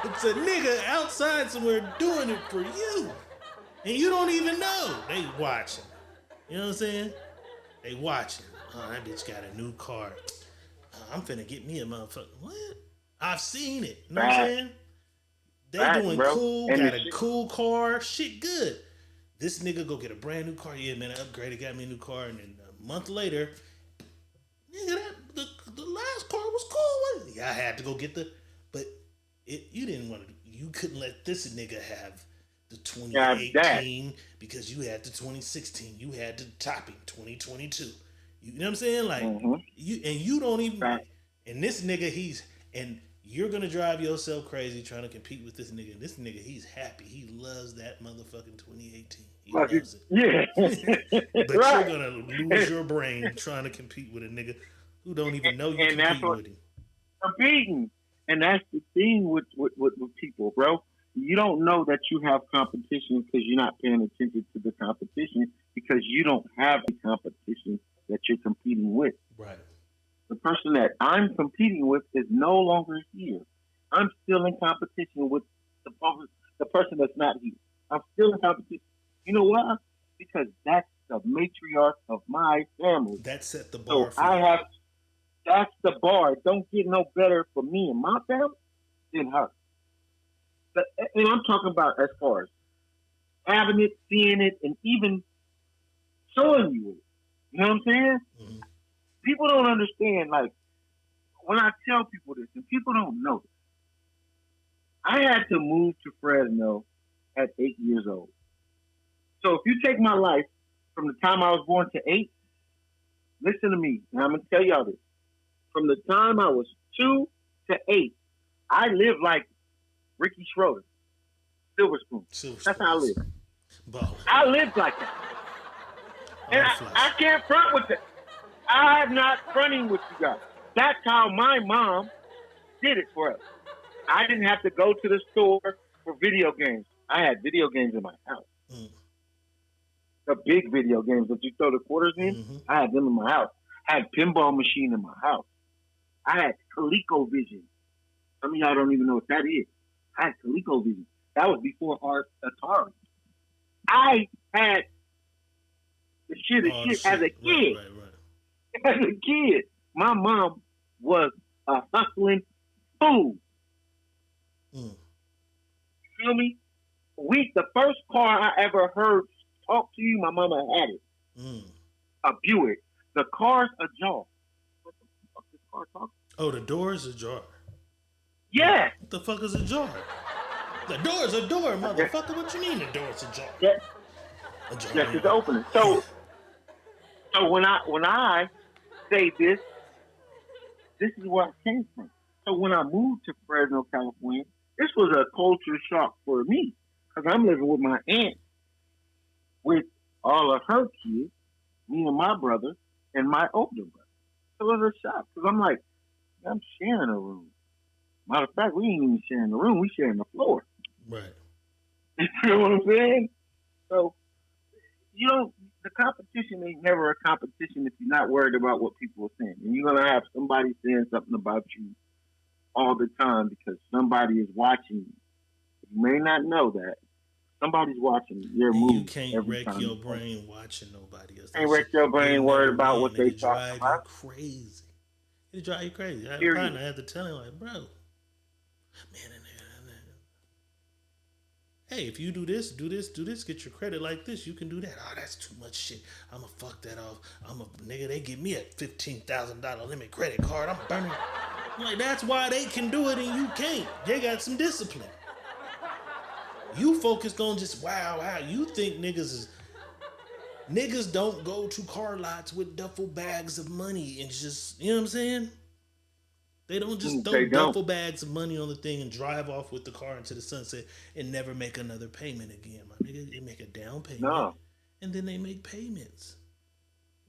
It's a nigga outside somewhere doing it for you. And you don't even know. They watching. You know what I'm saying? They watching. Oh, that bitch got a new car. I'm finna get me a motherfucker. What? I've seen it. You know what I'm saying? They doing cool, got a cool car, shit good. This nigga go get a brand new car. Yeah, man, I upgraded, got me a new car, and then a month later, nigga, the last car was cool. Yeah, I had to go get but you didn't want to. You couldn't let this nigga have the 2018 because you had the 2016. You had the topping 2022. You know what I'm saying? Like you don't even. And this nigga, you're gonna drive yourself crazy trying to compete with this nigga. This nigga, he's happy. He loves that motherfucking 2018. He loves it. Yeah. But you're gonna lose your brain trying to compete with a nigga who don't even know you competing with him. Competing. And that's the thing with people, bro. You don't know that you have competition because you're not paying attention to the competition because you don't have the competition that you're competing with. Right. The person that I'm competing with is no longer here. I'm still in competition with the person that's not here. I'm still in competition. You know why? Because that's the matriarch of my family. That set the bar for you. That's the bar. It don't get no better for me and my family than her. And I'm talking about as far as having it, seeing it, and even showing you it. You know what I'm saying? Mm-hmm. People don't understand, like, when I tell people this, and people don't know this, I had to move to Fresno at 8 years old. So if you take my life from the time I was born to 8, listen to me, and I'm going to tell y'all this. From the time I was 2 to 8, I lived like Ricky Schroeder, Silver Spoon. That's how I lived. I lived like that. And I can't front with it. I'm not fronting with you guys. That's how my mom did it for us. I didn't have to go to the store for video games. I had video games in my house. The big video games that you throw the quarters in, I had them in my house. I had pinball machine in my house. I had ColecoVision. Some of y'all don't even know what that is. I had ColecoVision. That was before Atari. I had the shit as a kid. As a kid, my mom was a hustling fool. Feel me? The first car I ever heard talk to you, my mama had it. A Buick. The car's ajar. What the fuck is car talking? Oh, the door's ajar. Yeah. What the fuck is a jar? The door's a door, motherfucker. What you mean the door's ajar? Yeah. Ajar. Yes, it's opening. So when I say this is where I came from. So when I moved to Fresno, California, this was a culture shock for me because I'm living with my aunt, with all of her kids, me and my brother, and my older brother. So it was a shock because I'm like, I'm sharing a room. Matter of fact, we ain't even sharing the room; we sharing the floor. Right. You know what I'm saying? So the competition ain't never a competition if you're not worried about what people are saying. And you're going to have somebody saying something about you all the time because somebody is watching you. You may not know that. Somebody's watching your move. You can't wreck your brain watching nobody else. Can't wreck your brain worried about what they talking about. Crazy. It drive you crazy. I had to tell him, like, bro, man, hey, if you do this, get your credit like this, you can do that. Oh, that's too much shit. I'ma fuck that off. Nigga, they give me a $15,000 limit credit card. I'm burning. I'm like, that's why they can do it and you can't. They got some discipline. You focused on just wow. You think niggas don't go to car lots with duffel bags of money and just, you know what I'm saying? They don't just throw duffel bags of money on the thing and drive off with the car into the sunset and never make another payment again. My nigga, they make a down payment and then they make payments.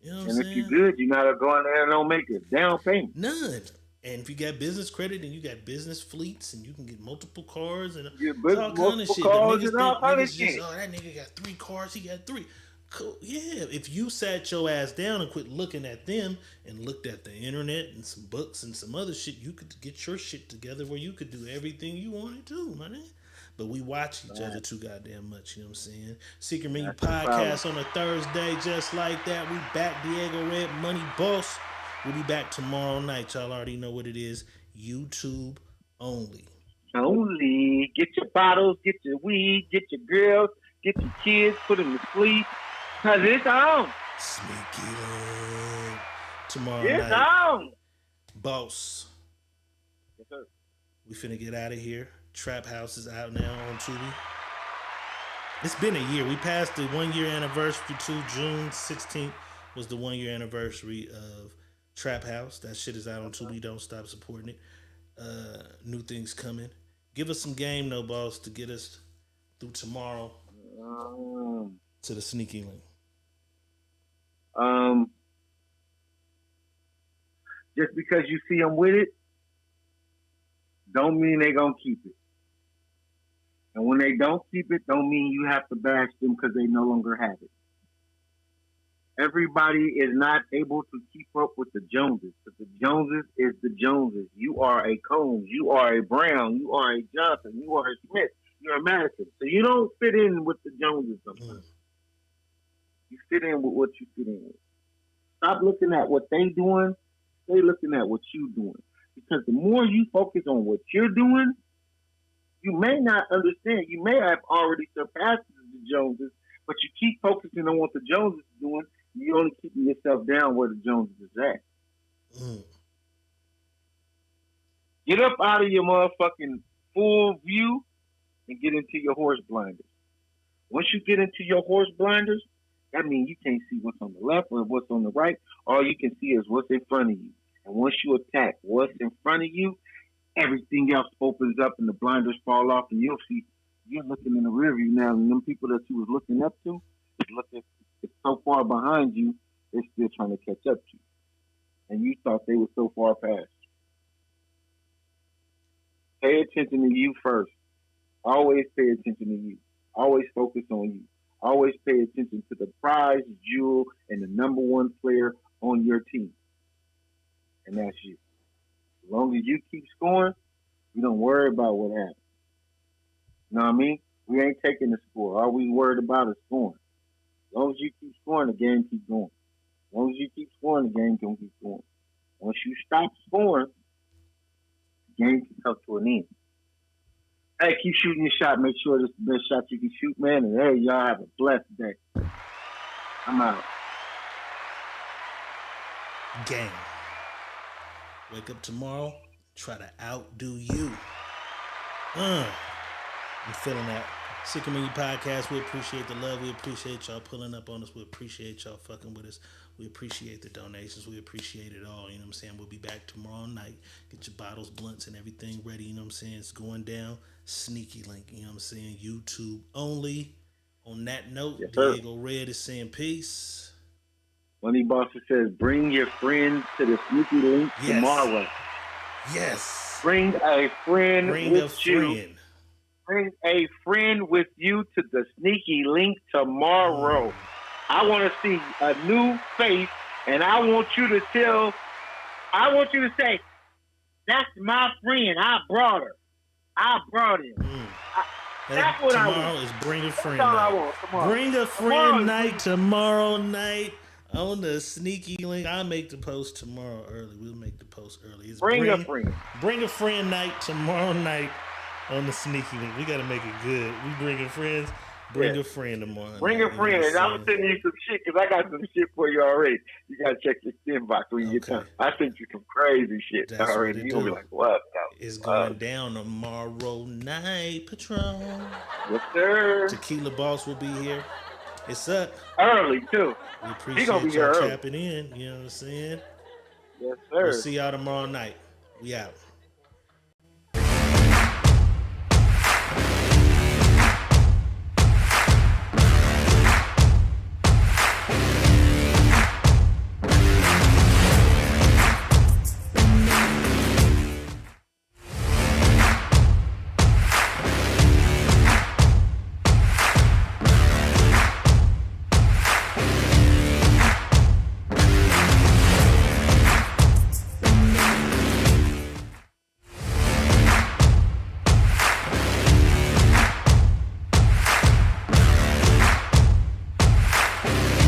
You know what I'm saying? And if you're good, you gotta go in there and don't make a down payment. None. And if you got business credit and you got business fleets and you can get multiple cars and all kind of shit. Niggas that nigga got 3 cars, he got 3. Cool. Yeah, if you sat your ass down and quit looking at them and looked at the internet and some books and some other shit, you could get your shit together where you could do everything you wanted to, man. But we watch each other too goddamn much, you know what I'm saying? Secret Menu Podcast on a Thursday, just like that. We back, Diego Red, Money Boss. We'll be back tomorrow night. Y'all already know what it is. YouTube only. Only. Get your bottles, get your weed, get your girls, get your kids, put them to sleep. Cause it's on. Sneak it in. Tomorrow it's night. On. Boss. Yes, sir. We finna get out of here. Trap House is out now on Tubi. It's been a year. We passed the 1 year anniversary to June 16th was the 1 year anniversary of Trap House. That shit is out on Tubi. Don't stop supporting it. New things coming. Give us some game, though, boss, to get us through tomorrow to the sneaky link. Just because you see them with it, don't mean they gonna keep it. And when they don't keep it, don't mean you have to bash them because they no longer have it. Everybody is not able to keep up with the Joneses. But the Joneses is the Joneses. You are a Combs. You are a Brown. You are a Johnson. You are a Smith. You're a Madison. So you don't fit in with the Joneses sometimes. You fit in with what you fit in with. Stop looking at what they doing. Stay looking at what you doing. Because the more you focus on what you're doing, you may not understand. You may have already surpassed the Joneses, but you keep focusing on what the Joneses are doing. You're only keeping yourself down where the Joneses is at. Get up out of your motherfucking full view and get into your horse blinders. Once you get into your horse blinders, that means you can't see what's on the left or what's on the right. All you can see is what's in front of you. And once you attack what's in front of you, everything else opens up and the blinders fall off, and you'll see you're looking in the rear view now, and them people that you was looking up to, it's so far behind you, they're still trying to catch up to you. And you thought they were so far past. Pay attention to you first. Always pay attention to you. Always focus on you. Always pay attention to the prize, jewel, and the number one player on your team. And that's you. As long as you keep scoring, we don't worry about what happens. You know what I mean? We ain't taking the score. All we worried about is scoring. As long as you keep scoring, the game keep going. As long as you keep scoring, the game can keep going. Once you stop scoring, the game can come to an end. Hey, keep shooting your shot. Make sure it's the best shot you can shoot, man. And hey, y'all have a blessed day. I'm out. Game. Wake up tomorrow, try to outdo you. I'm feeling that. Sick of Me Podcast. We appreciate the love. We appreciate y'all pulling up on us. We appreciate y'all fucking with us. We appreciate the donations. We appreciate it all. You know what I'm saying? We'll be back tomorrow night. Get your bottles, blunts, and everything ready. You know what I'm saying? It's going down. Sneaky link. You know what I'm saying? YouTube only. On that note, yes, Diego Red is saying peace. Money Boss says, bring your friends to the Sneaky Link tomorrow. Yes. Bring a friend with you. Bring a friend with you to the Sneaky Link tomorrow. I want to see a new face, and I want you to say, that's my friend. I brought her. I brought him. That's what I want. Tomorrow is Bring a Friend That's all night. I want. Tomorrow. Bring a Friend night tomorrow night on the Sneaky Link. I'll make the post tomorrow early. We'll make the post early. It's Bring a Friend. Bring a Friend night tomorrow night on the Sneaky Link. We got to make it good. We bringing friends. Bring a friend tomorrow. Bring a friend. And I'm sending you some shit because I got some shit for you already. You got to check your inbox when you get time. I sent you some crazy shit already. You're going to be like, what? It's going down tomorrow night, Patron. Yes, sir. Tequila Boss will be here. It's up. Early, too. We appreciate y'all tapping in. You know what I'm saying? Yes, sir. We'll see y'all tomorrow night. We out.